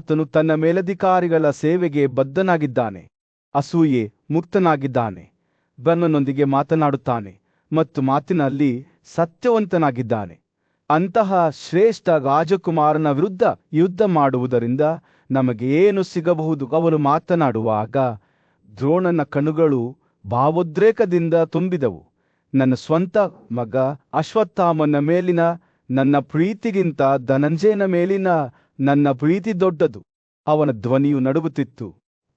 ಆತನು ತನ್ನ ಮೇಲಧಿಕಾರಿಗಳ ಸೇವೆಗೆ ಬದ್ಧನಾಗಿದ್ದಾನೆ, ಅಸೂಯೆ ಮುಕ್ತನಾಗಿದ್ದಾನೆ, ಬ್ರಹ್ಮನೊಂದಿಗೆ ಮಾತನಾಡುತ್ತಾನೆ ಮತ್ತು ಮಾತಿನಲ್ಲಿ ಸತ್ಯವಂತನಾಗಿದ್ದಾನೆ. ಅಂತಹ ಶ್ರೇಷ್ಠ ರಾಜಕುಮಾರನ ವಿರುದ್ಧ ಯುದ್ಧ ಮಾಡುವುದರಿಂದ ನಮಗೆ ಏನು ಸಿಗಬಹುದು? ಅವನು ಮಾತನಾಡುವಾಗ ದ್ರೋಣನ ಕಣ್ಣುಗಳು ಭಾವೋದ್ರೇಕದಿಂದ ತುಂಬಿದವು. ನನ್ನ ಸ್ವಂತ ಮಗ ಅಶ್ವತ್ಥಾಮನ ಮೇಲಿನ ನನ್ನ ಪ್ರೀತಿಗಿಂತ ಧನಂಜಯನ ಮೇಲಿನ ನನ್ನ ಪ್ರೀತಿ ದೊಡ್ಡದು. ಅವನ ಧ್ವನಿಯು ನಡುಗುತ್ತಿತ್ತು.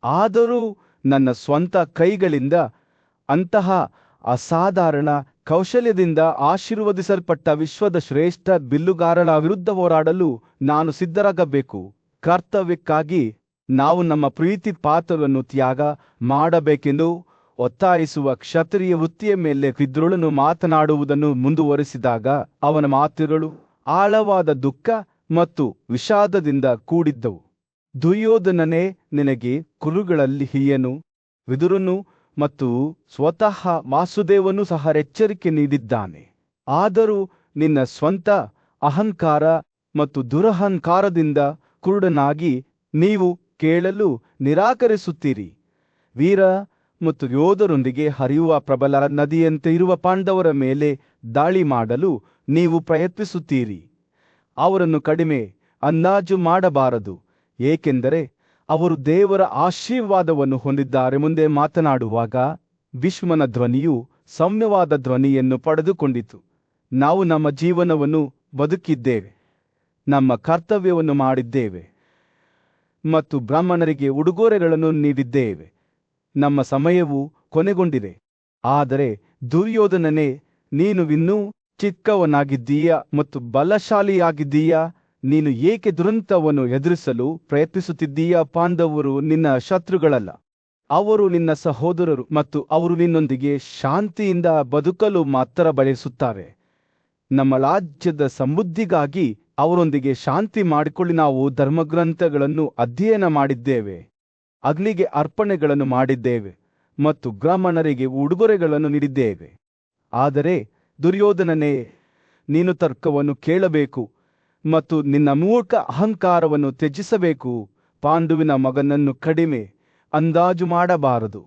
ಆದರೂ ನನ್ನ ಸ್ವಂತ ಕೈಗಳಿಂದ ಅಂತಹ ಅಸಾಧಾರಣ ಕೌಶಲ್ಯದಿಂದ ಆಶೀರ್ವದಿಸಲ್ಪಟ್ಟ ವಿಶ್ವದ ಶ್ರೇಷ್ಠ ಬಿಲ್ಲುಗಾರರ ವಿರುದ್ಧ ಹೋರಾಡಲು ನಾನು ಸಿದ್ಧರಾಗಬೇಕು. ಕರ್ತವ್ಯಕ್ಕಾಗಿ ನಾವು ನಮ್ಮ ಪ್ರೀತಿ ಪಾತ್ರವನ್ನು ತ್ಯಾಗ ಮಾಡಬೇಕೆಂದು ಒತ್ತಾಯಿಸುವ ಕ್ಷತ್ರಿಯ ವೃತ್ತಿಯ ಮೇಲೆ ವಿದ್ರೋಳನು ಮಾತನಾಡುವುದನ್ನು ಮುಂದುವರಿಸಿದಾಗ ಅವನ ಮಾತುಗಳು ಆಳವಾದ ದುಃಖ ಮತ್ತು ವಿಷಾದದಿಂದ ಕೂಡಿದ್ದವು. ದುರ್ಯೋಧನನೇ, ನಿನಗೆ ಕುರುಗಳಲ್ಲಿ ಹಿಯನು, ವಿದುರನು ಮತ್ತು ಸ್ವತಃ ವಾಸುದೇವನು ಸಹ ಎಚ್ಚರಿಕೆ ನೀಡಿದ್ದಾನೆ. ಆದರೂ ನಿನ್ನ ಸ್ವಂತ ಅಹಂಕಾರ ಮತ್ತು ದುರಹಂಕಾರದಿಂದ ಕುರುಡನಾಗಿ ನೀವು ಕೇಳಲು ನಿರಾಕರಿಸುತ್ತೀರಿ. ವೀರ ಮತ್ತು ಯೋಧರೊಂದಿಗೆ ಹರಿಯುವ ಪ್ರಬಲ ನದಿಯಂತೆ ಇರುವ ಪಾಂಡವರ ಮೇಲೆ ದಾಳಿ ಮಾಡಲು ನೀವು ಪ್ರಯತ್ನಿಸುತ್ತೀರಿ. ಅವರನ್ನು ಕಡಿಮೆ ಅಂದಾಜು ಮಾಡಬಾರದು, ಏಕೆಂದರೆ ಅವರು ದೇವರ ಆಶೀರ್ವಾದವನ್ನು ಹೊಂದಿದ್ದಾರೆ. ಮುಂದೆ ಮಾತನಾಡುವಾಗ ಭೀಷ್ಮನ ಧ್ವನಿಯು ಸೌಮ್ಯವಾದ ಧ್ವನಿಯನ್ನು ಪಡೆದುಕೊಂಡಿತು. ನಾವು ನಮ್ಮ ಜೀವನವನ್ನು ಬದುಕಿದ್ದೇವೆ, ನಮ್ಮ ಕರ್ತವ್ಯವನ್ನು ಮಾಡಿದ್ದೇವೆ ಮತ್ತು ಬ್ರಾಹ್ಮಣರಿಗೆ ಉಡುಗೊರೆಗಳನ್ನು ನೀಡಿದ್ದೇವೆ. ನಮ್ಮ ಸಮಯವು ಕೊನೆಗೊಂಡಿದೆ. ಆದರೆ ದುರ್ಯೋಧನನೇ, ನೀನು ಇನ್ನೂ ಚಿಕ್ಕವನಾಗಿದ್ದೀಯಾ ಮತ್ತು ಬಲಶಾಲಿಯಾಗಿದ್ದೀಯಾ? ನೀನು ಏಕೆ ದುರಂತವನ್ನು ಎದುರಿಸಲು ಪ್ರಯತ್ನಿಸುತ್ತಿದ್ದೀಯಾ? ಪಾಂಡವರು ನಿನ್ನ ಶತ್ರುಗಳಲ್ಲ, ಅವರು ನಿನ್ನ ಸಹೋದರರು ಮತ್ತು ಅವರು ನಿನ್ನೊಂದಿಗೆ ಶಾಂತಿಯಿಂದ ಬದುಕಲು ಮಾತ್ರ ಬಯಸುತ್ತಾರೆ. ನಮ್ಮ ರಾಜ್ಯದ ಸಮೃದ್ಧಿಗಾಗಿ ಅವರೊಂದಿಗೆ ಶಾಂತಿ ಮಾಡಿಕೊಳ್ಳಿ. ನಾವು ಧರ್ಮಗ್ರಂಥಗಳನ್ನು ಅಧ್ಯಯನ ಮಾಡಿದ್ದೇವೆ, ಅಗ್ನಿಗೆ ಅರ್ಪಣೆಗಳನ್ನು ಮಾಡಿದ್ದೇವೆ ಮತ್ತು ಬ್ರಾಹ್ಮಣರಿಗೆ ಉಡುಗೊರೆಗಳನ್ನು ನೀಡಿದ್ದೇವೆ. ಆದರೆ ದುರ್ಯೋಧನನೇ, ನೀನು ತರ್ಕವನ್ನು ಕೇಳಬೇಕು ಮತ್ತು ನಿನ್ನ ಮೂರ್ಖ ಅಹಂಕಾರವನ್ನು ತ್ಯಜಿಸಬೇಕು. ಪಾಂಡುವಿನ ಮಗನನ್ನು ಕಡಿಮೆ ಅಂದಾಜು ಮಾಡಬಾರದು.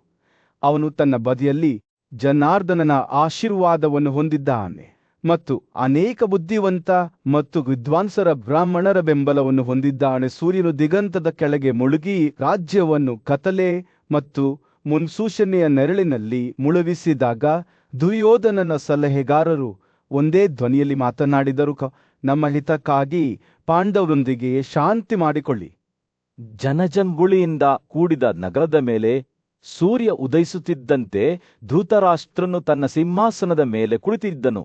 ಅವನು ತನ್ನ ಬದಿಯಲ್ಲಿ ಜನಾರ್ದನನ ಆಶೀರ್ವಾದವನ್ನು ಹೊಂದಿದ್ದಾನೆ ಮತ್ತು ಅನೇಕ ಬುದ್ಧಿವಂತ ಮತ್ತು ವಿದ್ವಾಂಸರ ಬ್ರಾಹ್ಮಣರ ಬೆಂಬಲವನ್ನು ಹೊಂದಿದ್ದಾನೆ. ಸೂರ್ಯನು ದಿಗಂತದ ಕೆಳಗೆ ಮುಳುಗಿ ರಾಜ್ಯವನ್ನು ಕತ್ತಲೆ ಮತ್ತು ಮುನ್ಸೂಚನೆಯ ನೆರಳಿನಲ್ಲಿ ಮುಳುಗಿಸಿದಾಗ ದುರ್ಯೋಧನನ ಸಲಹೆಗಾರರು ಒಂದೇ ಧ್ವನಿಯಲ್ಲಿ ಮಾತನಾಡಿದರು, ನಮ್ಮ ಹಿತಕ್ಕಾಗಿ ಪಾಂಡವರೊಂದಿಗೆ ಶಾಂತಿ ಮಾಡಿಕೊಳ್ಳಿ. ಜನಜಂಗುಳಿಯಿಂದ ಕೂಡಿದ ನಗರದ ಮೇಲೆ ಸೂರ್ಯ ಉದಯಿಸುತ್ತಿದ್ದಂತೆ ಧೃತರಾಷ್ಟ್ರನು ತನ್ನ ಸಿಂಹಾಸನದ ಮೇಲೆ ಕುಳಿತಿದ್ದನು.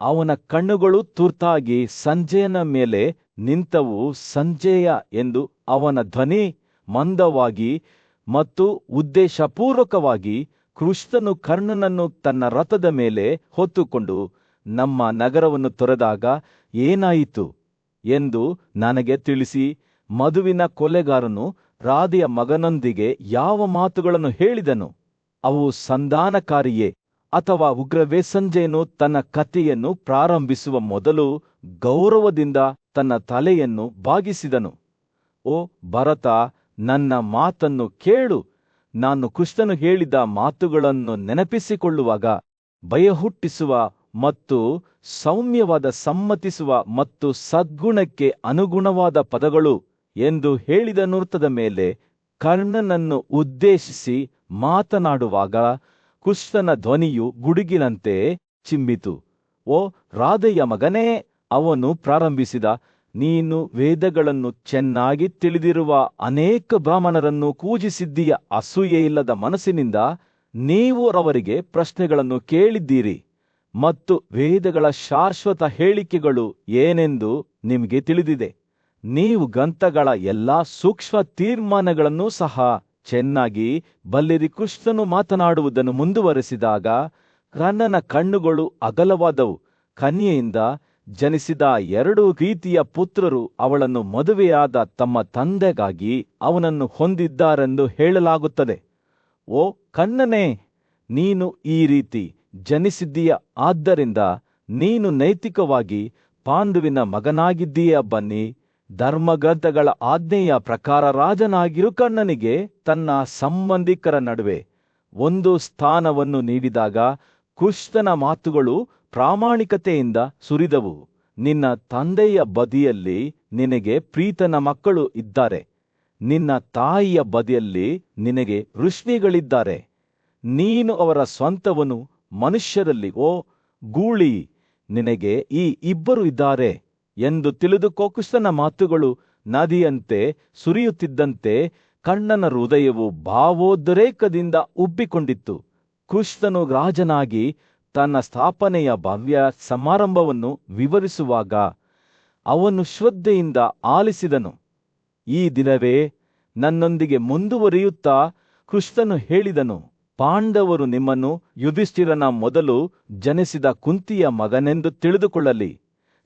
ಅವನ ಕಣ್ಣುಗಳು ತುರ್ತಾಗಿ ಸಂಜಯನ ಮೇಲೆ ನಿಂತವು. ಸಂಜಯ ಎಂದು ಅವನ ಧ್ವನಿ ಮಂದವಾಗಿ ಮತ್ತು ಉದ್ದೇಶಪೂರ್ವಕವಾಗಿ, ಕೃಷ್ಣನು ಕರ್ಣನನ್ನು ತನ್ನ ರಥದ ಮೇಲೆ ಹೊತ್ತುಕೊಂಡು ನಮ್ಮ ನಗರವನ್ನು ತೊರೆದಾಗ ಏನಾಯಿತು ಎಂದು ನನಗೆ ತಿಳಿಸಿ, ಮಧುವಿನ ಕೊಲೆಗಾರನು ರಾಧೆಯ ಮಗನೊಂದಿಗೆ ಯಾವ ಮಾತುಗಳನ್ನು ಹೇಳಿದನು? ಅವು ಸಂಧಾನಕಾರಿಯೇ ಅಥವಾ ಉಗ್ರವೇ? ಸಂಜಯನು ತನ್ನ ಕಥೆಯನ್ನು ಪ್ರಾರಂಭಿಸುವ ಮೊದಲು ಗೌರವದಿಂದ ತನ್ನ ತಲೆಯನ್ನು ಬಾಗಿಸಿದನು. ಓ ಭರತ, ನನ್ನ ಮಾತನ್ನು ಕೇಳು. ನಾನು ಕೃಷ್ಣನು ಹೇಳಿದ ಮಾತುಗಳನ್ನು ನೆನಪಿಸಿಕೊಳ್ಳುವಾಗ ಭಯಹುಟ್ಟಿಸುವ ಮತ್ತು ಸೌಮ್ಯವಾದ, ಸಮ್ಮತಿಸುವ ಮತ್ತು ಸದ್ಗುಣಕ್ಕೆ ಅನುಗುಣವಾದ ಪದಗಳು ಎಂದು ಹೇಳಿದ ನೃತ್ತದ ಮೇಲೆ ಕರ್ಣನನ್ನು ಉದ್ದೇಶಿಸಿ ಮಾತನಾಡುವಾಗ ಕೃಷ್ಣನ ಧ್ವನಿಯು ಗುಡುಗಿನಂತೆ ಚಿಮ್ಮಿತು. ಓ ರಾಧೆಯ ಮಗನೇ, ಅವನು ಪ್ರಾರಂಭಿಸಿದ, ನೀನು ವೇದಗಳನ್ನು ಚೆನ್ನಾಗಿ ತಿಳಿದಿರುವ ಅನೇಕ ಬ್ರಾಹ್ಮಣರನ್ನು ಕೂಜಿಸಿದ್ದೀಯ. ಅಸೂಯೆಯಿಲ್ಲದ ಮನಸ್ಸಿನಿಂದ ನೀವು ಅವರಿಗೆ ಪ್ರಶ್ನೆಗಳನ್ನು ಕೇಳಿದ್ದೀರಿ ಮತ್ತು ವೇದಗಳ ಶಾಶ್ವತ ಹೇಳಿಕೆಗಳು ಏನೆಂದು ನಿಮಗೆ ತಿಳಿದಿದೆ. ನೀವು ಗ್ರಂಥಗಳ ಎಲ್ಲಾ ಸೂಕ್ಷ್ಮ ತೀರ್ಮಾನಗಳನ್ನು ಸಹ ಚೆನ್ನಾಗಿ ಬಲ್ಲಿರಿ. ಕೃಷ್ಣನು ಮಾತನಾಡುವುದನ್ನು ಮುಂದುವರೆಸಿದಾಗ ಕರ್ಣನ ಕಣ್ಣುಗಳು ಅಗಲವಾದವು. ಕನ್ಯೆಯಿಂದ ಜನಿಸಿದ 2 ರೀತಿಯ ಪುತ್ರರು ಅವಳನ್ನು ಮದುವೆಯಾದ ತಮ್ಮ ತಂದೆಗಾಗಿ ಅವನನ್ನು ಹೊಂದಿದ್ದಾರೆಂದು ಹೇಳಲಾಗುತ್ತದೆ. ಓ ಕರ್ಣನೇ, ನೀನು ಈ ರೀತಿ ಜನಿಸಿದ್ದೀಯ, ಆದ್ದರಿಂದ ನೀನು ನೈತಿಕವಾಗಿ ಪಾಂಡುವಿನ ಮಗನಾಗಿದ್ದೀಯ. ಬನ್ನಿ, ಧರ್ಮಗ್ರಂಥಗಳ ಆಜ್ಞೆಯ ಪ್ರಕಾರ ರಾಜನಾಗಿರು ಕರ್ಣನಿಗೆ ತನ್ನ ಸಂಬಂಧಿಕರ ನಡುವೆ ಒಂದು ಸ್ಥಾನವನ್ನು ನೀಡಿದಾಗ ಕೃಷ್ಣನ ಮಾತುಗಳು ಪ್ರಾಮಾಣಿಕತೆಯಿಂದ ಸುರಿದವು. ನಿನ್ನ ತಂದೆಯ ಬದಿಯಲ್ಲಿ ನಿನಗೆ ಪ್ರೀತನ ಮಕ್ಕಳು ಇದ್ದಾರೆ, ನಿನ್ನ ತಾಯಿಯ ಬದಿಯಲ್ಲಿ ನಿನಗೆ ಋಷಿಗಳಿದ್ದಾರೆ. ನೀನು ಅವರ ಸ್ವಂತವನು. ಮನುಷ್ಯರಲ್ಲಿ ಓ ಗೂಳಿ, ನಿನಗೆ ಈ ಇಬ್ಬರು ಇದ್ದಾರೆ ಎಂದು ತಿಳಿದುಕೋ. ಕೃಷ್ಣನ ಮಾತುಗಳು ನದಿಯಂತೆ ಸುರಿಯುತ್ತಿದ್ದಂತೆ ಕರ್ಣನ ಹೃದಯವು ಭಾವೋದ್ರೇಕದಿಂದ ಉಬ್ಬಿಕೊಂಡಿತ್ತು. ಕೃಷ್ಣನು ರಾಜನಾಗಿ ತನ್ನ ಸ್ಥಾಪನೆಯ ಭವ್ಯ ಸಮಾರಂಭವನ್ನು ವಿವರಿಸುವಾಗ ಅವನು ಶ್ರದ್ಧೆಯಿಂದ ಆಲಿಸಿದನು. ಈ ದಿನವೇ ನನ್ನೊಂದಿಗೆ ಮುಂದುವರಿಯುತ್ತಾ ಕೃಷ್ಣನು ಹೇಳಿದನು, ಪಾಂಡವರು ನಿಮ್ಮನ್ನು ಯುಧಿಷ್ಠಿರನ ಮೊದಲು ಜನಿಸಿದ ಕುಂತಿಯ ಮಗನೆಂದು ತಿಳಿದುಕೊಳ್ಳಲಿ.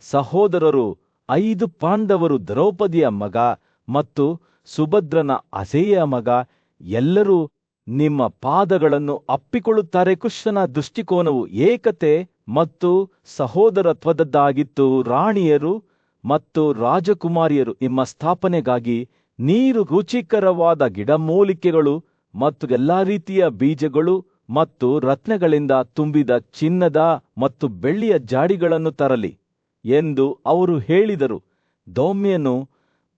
ಸಹೋದರರು 5 ಪಾಂಡವರು ದ್ರೌಪದಿಯ ಮಗ ಮತ್ತು ಸುಭದ್ರನ ಅಸೇಯ ಮಗ. ಎಲ್ಲರೂ ನಿಮ್ಮ ಪಾದಗಳನ್ನು ಅಪ್ಪಿಕೊಳ್ಳುತ್ತಾರೆ. ಕೃಷ್ಣನ ದೃಷ್ಟಿಕೋನವು ಏಕತೆ ಮತ್ತು ಸಹೋದರತ್ವದದ್ದಾಗಿತ್ತು. ರಾಣಿಯರು ಮತ್ತು ರಾಜಕುಮಾರಿಯರು ನಿಮ್ಮ ಸ್ಥಾಪನೆಗಾಗಿ ನೀರು, ರುಚಿಕರವಾದ ಗಿಡಮೂಲಿಕೆಗಳು ಮತ್ತು ಎಲ್ಲಾ ರೀತಿಯ ಬೀಜಗಳು ಮತ್ತು ರತ್ನಗಳಿಂದ ತುಂಬಿದ ಚಿನ್ನದ ಮತ್ತು ಬೆಳ್ಳಿಯ ಜಾಡಿಗಳನ್ನು ತರಲಿ ಎಂದು ಅವರು ಹೇಳಿದರು. ದೌಮ್ಯನು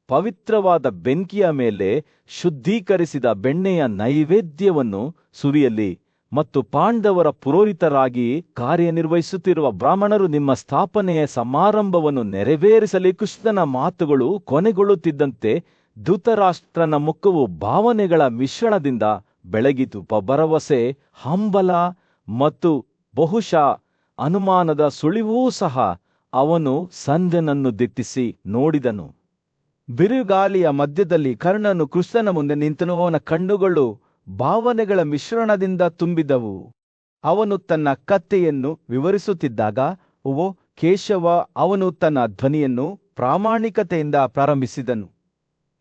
ಪವಿತ್ರವಾದ ಬೆಂಕಿಯ ಮೇಲೆ ಶುದ್ಧೀಕರಿಸಿದ ಬೆಣ್ಣೆಯ ನೈವೇದ್ಯವನ್ನು ಸುರಿಯಲಿ ಮತ್ತು ಪಾಂಡವರ ಪುರೋಹಿತರಾಗಿ ಕಾರ್ಯನಿರ್ವಹಿಸುತ್ತಿರುವ ಬ್ರಾಹ್ಮಣರು ನಿಮ್ಮ ಸ್ಥಾಪನೆಯ ಸಮಾರಂಭವನ್ನು ನೆರವೇರಿಸಲಿ. ಕೃಷ್ಣನ ಮಾತುಗಳು ಕೊನೆಗೊಳ್ಳುತ್ತಿದ್ದಂತೆ ಧೃತರಾಷ್ಟ್ರನ ಮುಖವು ಭಾವನೆಗಳ ಮಿಶ್ರಣದಿಂದ ಬೆಳಗಿತು. ಭರವಸೆ, ಹಂಬಲ ಮತ್ತು ಬಹುಶಃ ಅನುಮಾನದ ಸುಳಿವೂ ಸಹ. ಅವನು ಸಂಧ್ಯನನ್ನು ದಿಟ್ಟಿಸಿ ನೋಡಿದನು. ಬಿರುಗಾಳಿಯ ಮಧ್ಯದಲ್ಲಿ ಕರ್ಣನು ಕೃಷ್ಣನ ಮುಂದೆ ನಿಂತನು. ಅವನ ಕಣ್ಣುಗಳು ಭಾವನೆಗಳ ಮಿಶ್ರಣದಿಂದ ತುಂಬಿದವು. ಅವನು ತನ್ನ ಕಥೆಯನ್ನು ವಿವರಿಸುತ್ತಿದ್ದಾಗ, ಓ ಕೇಶವ, ಅವನು ತನ್ನ ಧ್ವನಿಯನ್ನು ಪ್ರಾಮಾಣಿಕತೆಯಿಂದ ಪ್ರಾರಂಭಿಸಿದನು.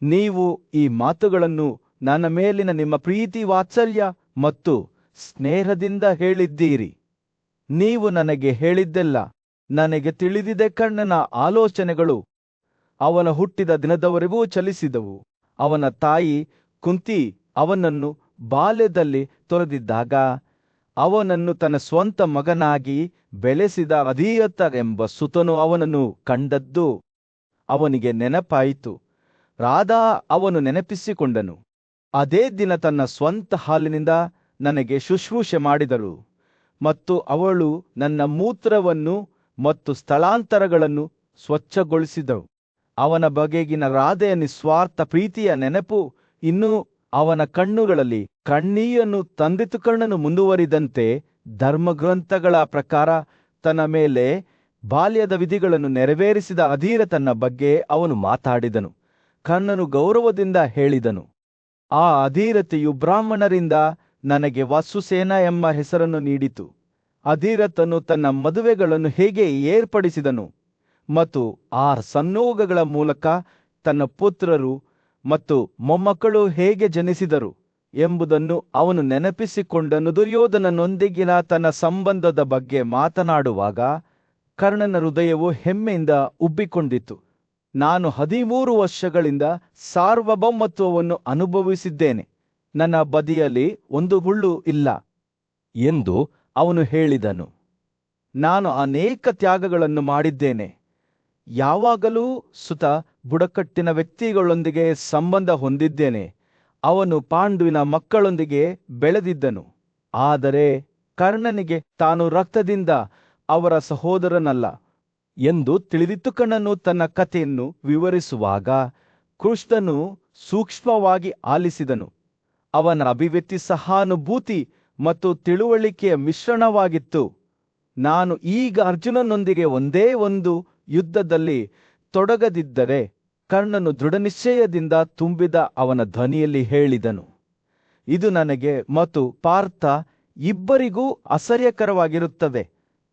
ನೀವು ಈ ಮಾತುಗಳನ್ನು ನನ್ನ ಮೇಲಿನ ನಿಮ್ಮ ಪ್ರೀತಿ, ವಾತ್ಸಲ್ಯ ಮತ್ತು ಸ್ನೇಹದಿಂದ ಹೇಳಿದ್ದೀರಿ. ನೀವು ನನಗೆ ಹೇಳಿದ್ದೆಲ್ಲ ನನಗೆ ತಿಳಿದಿದೆ. ಕರ್ಣನ ಆಲೋಚನೆಗಳು ಅವನ ಹುಟ್ಟಿದ ದಿನದವರೆಗೂ ಚಲಿಸಿದವು. ಅವನ ತಾಯಿ ಕುಂತಿ ಅವನನ್ನು ಬಾಲ್ಯದಲ್ಲಿ ತೊರೆದಿದ್ದಾಗ ಅವನನ್ನು ತನ್ನ ಸ್ವಂತ ಮಗನಾಗಿ ಬೆಳೆಸಿದ ಅಧೀಯತ ಎಂಬ ಸುತನು ಅವನನ್ನು ಕಂಡದ್ದು ಅವನಿಗೆ ನೆನಪಾಯಿತು. ರಾಧಾ ಅವನು ನೆನಪಿಸಿಕೊಂಡನು. ಅದೇ ದಿನ ತನ್ನ ಸ್ವಂತ ಹಾಲಿನಿಂದ ನನಗೆ ಶುಶ್ರೂಷೆ ಮಾಡಿದಳು ಮತ್ತು ಅವಳು ನನ್ನ ಮೂತ್ರವನ್ನು ಮತ್ತು ಸ್ಥಳಾಂತರಗಳನ್ನು ಸ್ವಚ್ಛಗೊಳಿಸಿದಳು. ಅವನ ಬಗೆಗಿನ ರಾಧೆಯ ನಿಸ್ವಾರ್ಥ ಪ್ರೀತಿಯ ನೆನಪು ಇನ್ನೂ ಅವನ ಕಣ್ಣುಗಳಲ್ಲಿ ಕಣ್ಣೀರನ್ನು ತಂದಿತು. ಕರ್ಣನು ಮುಂದುವರಿದಂತೆ ಧರ್ಮಗ್ರಂಥಗಳ ಪ್ರಕಾರ ತನ್ನ ಮೇಲೆ ಬಾಲ್ಯದ ವಿಧಿಗಳನ್ನು ನೆರವೇರಿಸಿದ ಅಧೀರ ತನ್ನ ಬಗ್ಗೆ ಅವನು ಮಾತಾಡಿದನು. ಕರ್ಣನು ಗೌರವದಿಂದ ಹೇಳಿದನು, ಆ ಅಧೀರತೆಯು ಬ್ರಾಹ್ಮಣರಿಂದ ನನಗೆ ವಸುಸೇನ ಎಂಬ ಹೆಸರನ್ನು ನೀಡಿತು. ಅಧೀರತನು ತನ್ನ ಮದುವೆಗಳನ್ನು ಹೇಗೆ ಏರ್ಪಡಿಸಿದನು ಮತ್ತು ಆ ಸಂಯೋಗಗಳ ಮೂಲಕ ತನ್ನ ಪುತ್ರರು ಮತ್ತು ಮೊಮ್ಮಕ್ಕಳು ಹೇಗೆ ಜನಿಸಿದರು ಎಂಬುದನ್ನು ಅವನು ನೆನಪಿಸಿಕೊಂಡನು. ದುರ್ಯೋಧನನೊಂದಿಗಿನ ತನ್ನ ಸಂಬಂಧದ ಬಗ್ಗೆ ಮಾತನಾಡುವಾಗ ಕರ್ಣನ ಹೃದಯವು ಹೆಮ್ಮೆಯಿಂದ ಉಬ್ಬಿಕೊಂಡಿತು. ನಾನು 13 ವರ್ಷಗಳಿಂದ ಸಾರ್ವಭೌಮತ್ವವನ್ನು ಅನುಭವಿಸಿದ್ದೇನೆ, ನನ್ನ ಬದಿಯಲ್ಲಿ ಒಂದು ಹುಳ್ಳು ಇಲ್ಲ ಎಂದು ಅವನು ಹೇಳಿದನು. ನಾನು ಅನೇಕ ತ್ಯಾಗಗಳನ್ನು ಮಾಡಿದ್ದೇನೆ. ಯಾವಾಗಲೂ ಸುತ ಬುಡಕಟ್ಟಿನ ವ್ಯಕ್ತಿಗಳೊಂದಿಗೆ ಸಂಬಂಧ ಹೊಂದಿದ್ದೇನೆ. ಅವನು ಪಾಂಡುವಿನ ಮಕ್ಕಳೊಂದಿಗೆ ಬೆಳೆದಿದ್ದನು. ಆದರೆ ಕರ್ಣನಿಗೆ ತಾನು ರಕ್ತದಿಂದ ಅವರ ಸಹೋದರನಲ್ಲ ಎಂದು ತಿಳಿದಿತ್ತು. ಕರ್ಣನು ತನ್ನ ಕಥೆಯನ್ನು ವಿವರಿಸುವಾಗ ಕೃಷ್ಣನು ಸೂಕ್ಷ್ಮವಾಗಿ ಆಲಿಸಿದನು. ಅವನ ಅಭಿವ್ಯಕ್ತಿ ಸಹಾನುಭೂತಿ ಮತ್ತು ತಿಳುವಳಿಕೆಯ ಮಿಶ್ರಣವಾಗಿತ್ತು. ನಾನು ಈಗ ಅರ್ಜುನನೊಂದಿಗೆ ಒಂದೇ ಒಂದು ಯುದ್ಧದಲ್ಲಿ ತೊಡಗದಿದ್ದರೆ, ಕರ್ಣನು ದೃಢನಿಶ್ಚಯದಿಂದ ತುಂಬಿದ ಅವನ ಧ್ವನಿಯಲ್ಲಿ ಹೇಳಿದನು, ಇದು ನನಗೆ ಮತ್ತು ಪಾರ್ಥ ಇಬ್ಬರಿಗೂ ಅಸಹ್ಯಕರವಾಗಿರುತ್ತದೆ.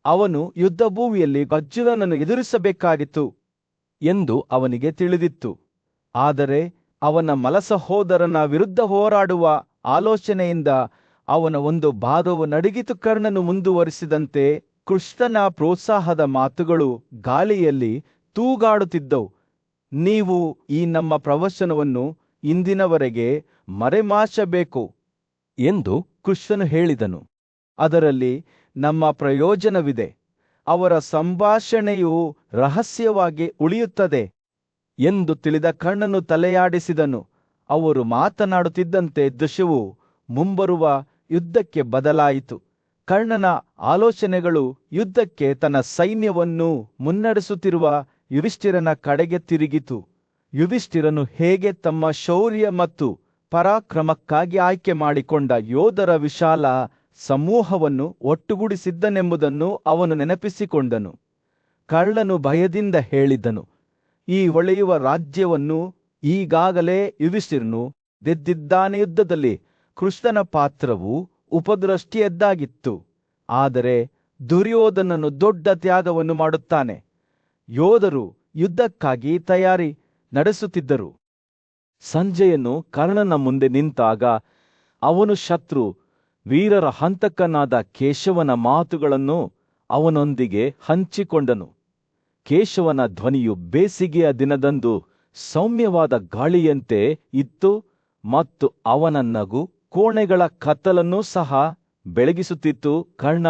ಅವನು ಯುದ್ಧಭೂಮಿಯಲ್ಲಿ ಅರ್ಜುನನನ್ನು ಎದುರಿಸಬೇಕಾಗಿತ್ತು ಎಂದು ಅವನಿಗೆ ತಿಳಿದಿತ್ತು. ಆದರೆ ಅವನ ಮಲಸಹೋದರನ ವಿರುದ್ಧ ಹೋರಾಡುವ ಆಲೋಚನೆಯಿಂದ ಅವನ ಒಂದು ಬಾಧವು ನಡುಗಿತು. ಕರ್ಣನು ಮುಂದುವರಿಸಿದಂತೆ ಕೃಷ್ಣನ ಪ್ರೋತ್ಸಾಹದ ಮಾತುಗಳು ಗಾಳಿಯಲ್ಲಿ ತೂಗಾಡುತ್ತಿದ್ದವು. ನೀವು ಈ ನಮ್ಮ ಪ್ರವಚನವನ್ನು ಇಂದಿನವರೆಗೆ ಮರೆಮಾಚಬೇಕು ಎಂದು ಕೃಷ್ಣನು ಹೇಳಿದನು. ಅದರಲ್ಲಿ ನಮ್ಮ ಪ್ರಯೋಜನವಿದೆ. ಅವರ ಸಂಭಾಷಣೆಯು ರಹಸ್ಯವಾಗಿ ಉಳಿಯುತ್ತದೆ ಎಂದು ತಿಳಿದ ಕರ್ಣನು ತಲೆಯಾಡಿಸಿದನು. ಅವರು ಮಾತನಾಡುತ್ತಿದ್ದಂತೆ ದೃಶ್ಯವು ಮುಂಬರುವ ಯುದ್ಧಕ್ಕೆ ಬದಲಾಯಿತು. ಕರ್ಣನ ಆಲೋಚನೆಗಳು ಯುದ್ಧಕ್ಕೆ ತನ್ನ ಸೈನ್ಯವನ್ನು ಮುನ್ನಡೆಸುತ್ತಿರುವ ಯುಧಿಷ್ಠಿರನ ಕಡೆಗೆ ತಿರುಗಿತು. ಯುಧಿಷ್ಠಿರನು ಹೇಗೆ ತಮ್ಮ ಶೌರ್ಯ ಮತ್ತು ಪರಾಕ್ರಮಕ್ಕಾಗಿ ಆಯ್ಕೆ ಮಾಡಿಕೊಂಡ ಯೋಧರ ವಿಶಾಲ ಸಮೂಹವನ್ನು ಒಟ್ಟುಗೂಡಿಸಿದ್ದನೆಂಬುದನ್ನು ಅವನು ನೆನಪಿಸಿಕೊಂಡನು. ಕರ್ಣನು ಭಯದಿಂದ ಹೇಳಿದನು, ಈ ಹೊಳೆಯುವ ರಾಜ್ಯವನ್ನು ಈಗಾಗಲೇ ಯುಧಿಷ್ಠಿರನು ಗೆದ್ದಿದ್ದಾನೆ. ಯುದ್ಧದಲ್ಲಿ ಕೃಷ್ಣನ ಪಾತ್ರವು ಉಪದೃಷ್ಟಿಯದ್ದಾಗಿತ್ತು. ಆದರೆ ದುರ್ಯೋಧನನು ದೊಡ್ಡ ತ್ಯಾಗವನ್ನು ಮಾಡುತ್ತಾನೆ. ಯೋಧರು ಯುದ್ಧಕ್ಕಾಗಿ ತಯಾರಿ ನಡೆಸುತ್ತಿದ್ದರು. ಸಂಜಯನು ಕರ್ಣನ ಮುಂದೆ ನಿಂತಾಗ ಅವನು ಶತ್ರು ವೀರರ ಹಂತಕನಾದ ಕೇಶವನ ಮಾತುಗಳನ್ನು ಅವನೊಂದಿಗೆ ಹಂಚಿಕೊಂಡನು. ಕೇಶವನ ಧ್ವನಿಯು ಬೇಸಿಗೆಯ ದಿನದಂದು ಸೌಮ್ಯವಾದ ಗಾಳಿಯಂತೆ ಇತ್ತು ಮತ್ತು ಅವನ ನಗು ಕೋಣೆಗಳ ಕತ್ತಲನ್ನೂ ಸಹ ಬೆಳಗಿಸುತ್ತಿತ್ತು. ಕರ್ಣ,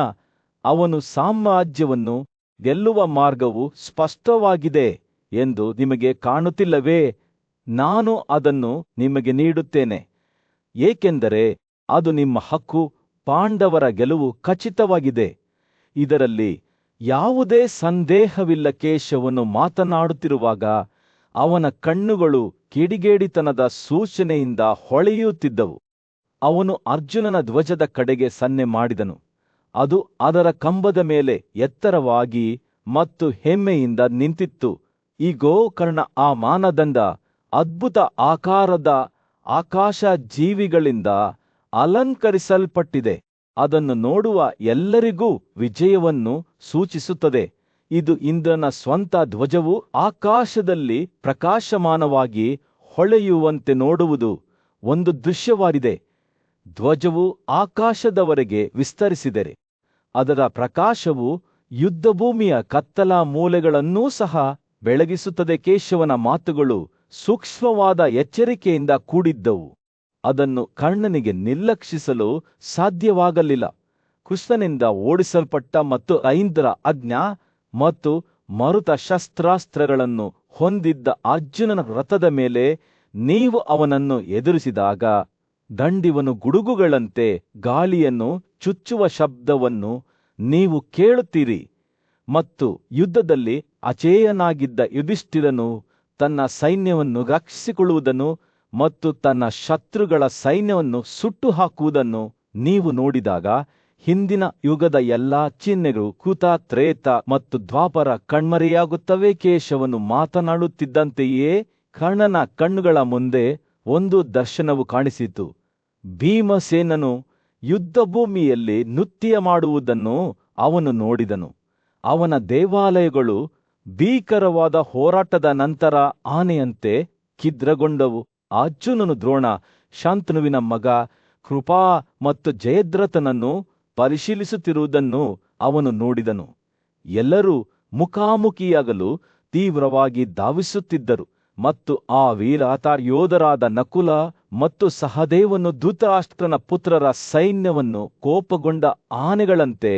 ಅವನು ಸಾಮ್ರಾಜ್ಯವನ್ನು ಗೆಲ್ಲುವ ಮಾರ್ಗವು ಸ್ಪಷ್ಟವಾಗಿದೆ ಎಂದು ನಿಮಗೆ ಕಾಣುತ್ತಿಲ್ಲವೇ? ನಾನು ಅದನ್ನು ನಿಮಗೆ ನೀಡುತ್ತೇನೆ, ಏಕೆಂದರೆ ಅದು ನಿಮ್ಮ ಹಕ್ಕು. ಪಾಂಡವರ ಗೆಲುವು ಖಚಿತವಾಗಿದೆ, ಇದರಲ್ಲಿ ಯಾವುದೇ ಸಂದೇಹವಿಲ್ಲ. ಕೇಶವನು ಮಾತನಾಡುತ್ತಿರುವಾಗ ಅವನ ಕಣ್ಣುಗಳು ಕಿಡಿಗೇಡಿತನದ ಸೂಚನೆಯಿಂದ ಹೊಳೆಯುತ್ತಿದ್ದವು. ಅವನು ಅರ್ಜುನನ ಧ್ವಜದ ಕಡೆಗೆ ಸನ್ನೆ ಮಾಡಿದನು. ಅದು ಅದರ ಕಂಬದ ಮೇಲೆ ಎತ್ತರವಾಗಿ ಮತ್ತು ಹೆಮ್ಮೆಯಿಂದ ನಿಂತಿತ್ತು. ಈಗೋ ಕರ್ಣ ಆ ಮಾನದಂಡ ಅದ್ಭುತ ಆಕಾರದ ಆಕಾಶ ಜೀವಿಗಳಿಂದ ಅಲಂಕರಿಸಲ್ಪಟ್ಟಿದೆ. ಅದನ್ನು ನೋಡುವ ಎಲ್ಲರಿಗೂ ವಿಜಯವನ್ನು ಸೂಚಿಸುತ್ತದೆ. ಇದು ಇಂದ್ರನ ಸ್ವಂತ ಧ್ವಜವು ಆಕಾಶದಲ್ಲಿ ಪ್ರಕಾಶಮಾನವಾಗಿ ಹೊಳೆಯುವಂತೆ ನೋಡುವುದು ಒಂದು ದೃಶ್ಯವಾಗಿದೆ. ಧ್ವಜವು ಆಕಾಶದವರೆಗೆ ವಿಸ್ತರಿಸಿದರೆ ಅದರ ಪ್ರಕಾಶವು ಯುದ್ಧಭೂಮಿಯ ಕತ್ತಲ ಮೂಲೆಗಳನ್ನೂ ಸಹ ಬೆಳಗಿಸುತ್ತದೆ. ಕೇಶವನ ಮಾತುಗಳು ಸೂಕ್ಷ್ಮವಾದ ಎಚ್ಚರಿಕೆಯಿಂದ ಕೂಡಿದ್ದವು. ಅದನ್ನು ಕರ್ಣನಿಗೆ ನಿರ್ಲಕ್ಷಿಸಲು ಸಾಧ್ಯವಾಗಲಿಲ್ಲ. ಕೃಷ್ಣನಿಂದ ಓಡಿಸಲ್ಪಟ್ಟ ಮತ್ತು ಐಂದ್ರ ಆಜ್ಞಾ ಮತ್ತು ಮರುತ ಶಸ್ತ್ರಾಸ್ತ್ರಗಳನ್ನು ಹೊಂದಿದ್ದ ಅರ್ಜುನನ ರಥದ ಮೇಲೆ ನೀವು ಅವನನ್ನು ಎದುರಿಸಿದಾಗ ದಂಡಿವನು ಗುಡುಗುಗಳಂತೆ ಗಾಳಿಯನ್ನು ಚುಚ್ಚುವ ಶಬ್ದವನ್ನು ನೀವು ಕೇಳುತ್ತೀರಿ. ಮತ್ತು ಯುದ್ಧದಲ್ಲಿ ಅಚೇಯನಾಗಿದ್ದ ಯುಧಿಷ್ಠಿರನು ತನ್ನ ಸೈನ್ಯವನ್ನು ರಕ್ಷಿಸಿಕೊಳ್ಳುವುದನ್ನು ಮತ್ತು ತನ್ನ ಶತ್ರುಗಳ ಸೈನ್ಯವನ್ನು ಸುಟ್ಟು ಹಾಕುವುದನ್ನು ನೀವು ನೋಡಿದಾಗ ಹಿಂದಿನ ಯುಗದ ಎಲ್ಲಾ ಚಿಹ್ನೆಗಳು ಕೃತ, ತ್ರೇತ ಮತ್ತು ದ್ವಾಪರ ಕಣ್ಮರೆಯಾಗುತ್ತವೆ. ಕೇಶವನು ಮಾತನಾಡುತ್ತಿದ್ದಂತೆಯೇ ಕರ್ಣನ ಕಣ್ಣುಗಳ ಮುಂದೆ ಒಂದು ದರ್ಶನವು ಕಾಣಿಸಿತು. ಭೀಮಸೇನನು ಯುದ್ಧಭೂಮಿಯಲ್ಲಿ ನೃತ್ಯ ಮಾಡುವುದನ್ನು ಅವನು ನೋಡಿದನು. ಅವನ ದೇವಾಲಯಗಳು ಭೀಕರವಾದ ಹೋರಾಟದ ನಂತರ ಆನೆಯಂತೆ ಛಿದ್ರಗೊಂಡವು. ಅರ್ಜುನನು ದ್ರೋಣ, ಶಾಂತನುವಿನ ಮಗ ಕೃಪಾ ಮತ್ತು ಜಯದ್ರಥನನ್ನು ಪರಿಶೀಲಿಸುತ್ತಿರುವುದನ್ನು ಅವನು ನೋಡಿದನು. ಎಲ್ಲರೂ ಮುಖಾಮುಖಿಯಾಗಲು ತೀವ್ರವಾಗಿ ಧಾವಿಸುತ್ತಿದ್ದರು ಮತ್ತು ಆ ವೀರಾತಾರ್ ಯೋಧರಾದ ನಕುಲ ಮತ್ತು ಸಹದೇವನು ಧೃತರಾಷ್ಟ್ರನ ಪುತ್ರರ ಸೈನ್ಯವನ್ನು ಕೋಪಗೊಂಡ ಆನೆಗಳಂತೆ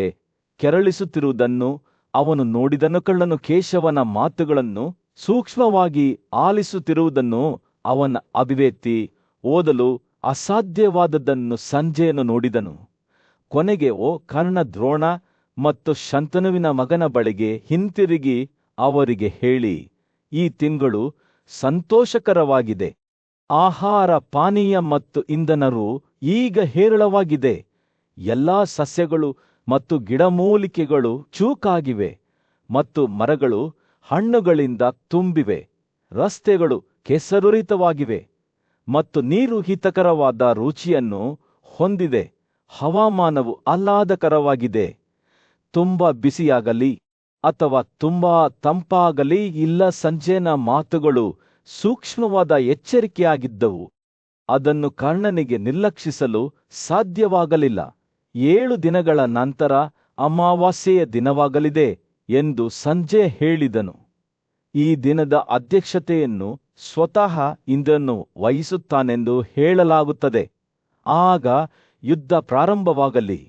ಕೆರಳಿಸುತ್ತಿರುವುದನ್ನು ಅವನು ನೋಡಿದನು. ಕರ್ಣನು ಕೇಶವನ ಮಾತುಗಳನ್ನು ಸೂಕ್ಷ್ಮವಾಗಿ ಆಲಿಸುತ್ತಿರುವುದನ್ನು ಅವನ ಅಭಿವ್ಯಕ್ತಿ ಓದಲು ಅಸಾಧ್ಯವಾದದ್ದನ್ನು ಸಂಜಯನು ನೋಡಿದನು. ಕೊನೆಗೆ ಓ ಕರ್ಣ, ದ್ರೋಣ ಮತ್ತು ಶಂತನುವಿನ ಮಗನ ಬಳಿಗೆ ಹಿಂತಿರುಗಿ ಅವರಿಗೆ ಹೇಳಿ, ಈ ತಿಂಗಳು ಸಂತೋಷಕರವಾಗಿದೆ. ಆಹಾರ ಪಾನೀಯ ಮತ್ತು ಇಂಧನರು ಈಗ ಹೇರಳವಾಗಿದೆ. ಎಲ್ಲಾ ಸಸ್ಯಗಳು ಮತ್ತು ಗಿಡಮೂಲಿಕೆಗಳು ಚೂಕಾಗಿವೆ ಮತ್ತು ಮರಗಳು ಹಣ್ಣುಗಳಿಂದ ತುಂಬಿವೆ. ರಸ್ತೆಗಳು ಕೆಸರುರಿತವಾಗಿವೆ ಮತ್ತು ನೀರು ಹಿತಕರವಾದ ರುಚಿಯನ್ನು ಹೊಂದಿದೆ. ಹವಾಮಾನವು ಆಹ್ಲಾದಕರವಾಗಿದೆ. ತುಂಬಾ ಬಿಸಿಯಾಗಲಿ ಅಥವಾ ತುಂಬಾ ತಂಪಾಗಲಿ ಇಲ್ಲ. ಸಂಜಯನ ಮಾತುಗಳು ಸೂಕ್ಷ್ಮವಾದ ಎಚ್ಚರಿಕೆಯಾಗಿದ್ದವು. ಅದನ್ನು ಕರ್ಣನಿಗೆ ನಿರ್ಲಕ್ಷಿಸಲು ಸಾಧ್ಯವಾಗಲಿಲ್ಲ. 7 ದಿನಗಳ ನಂತರ ಅಮಾವಾಸ್ಯೆಯ ದಿನವಾಗಲಿದೆ ಎಂದು ಸಂಜಯ ಹೇಳಿದನು. ಈ ದಿನದ ಅಧ್ಯಕ್ಷತೆಯನ್ನು ಸ್ವತಃ ಇಂದ್ರನು ವಹಿಸುತ್ತಾನೆಂದು ಹೇಳಲಾಗುತ್ತದೆ. ಆಗ ಯುದ್ಧ ಪ್ರಾರಂಭವಾಗಲಿ.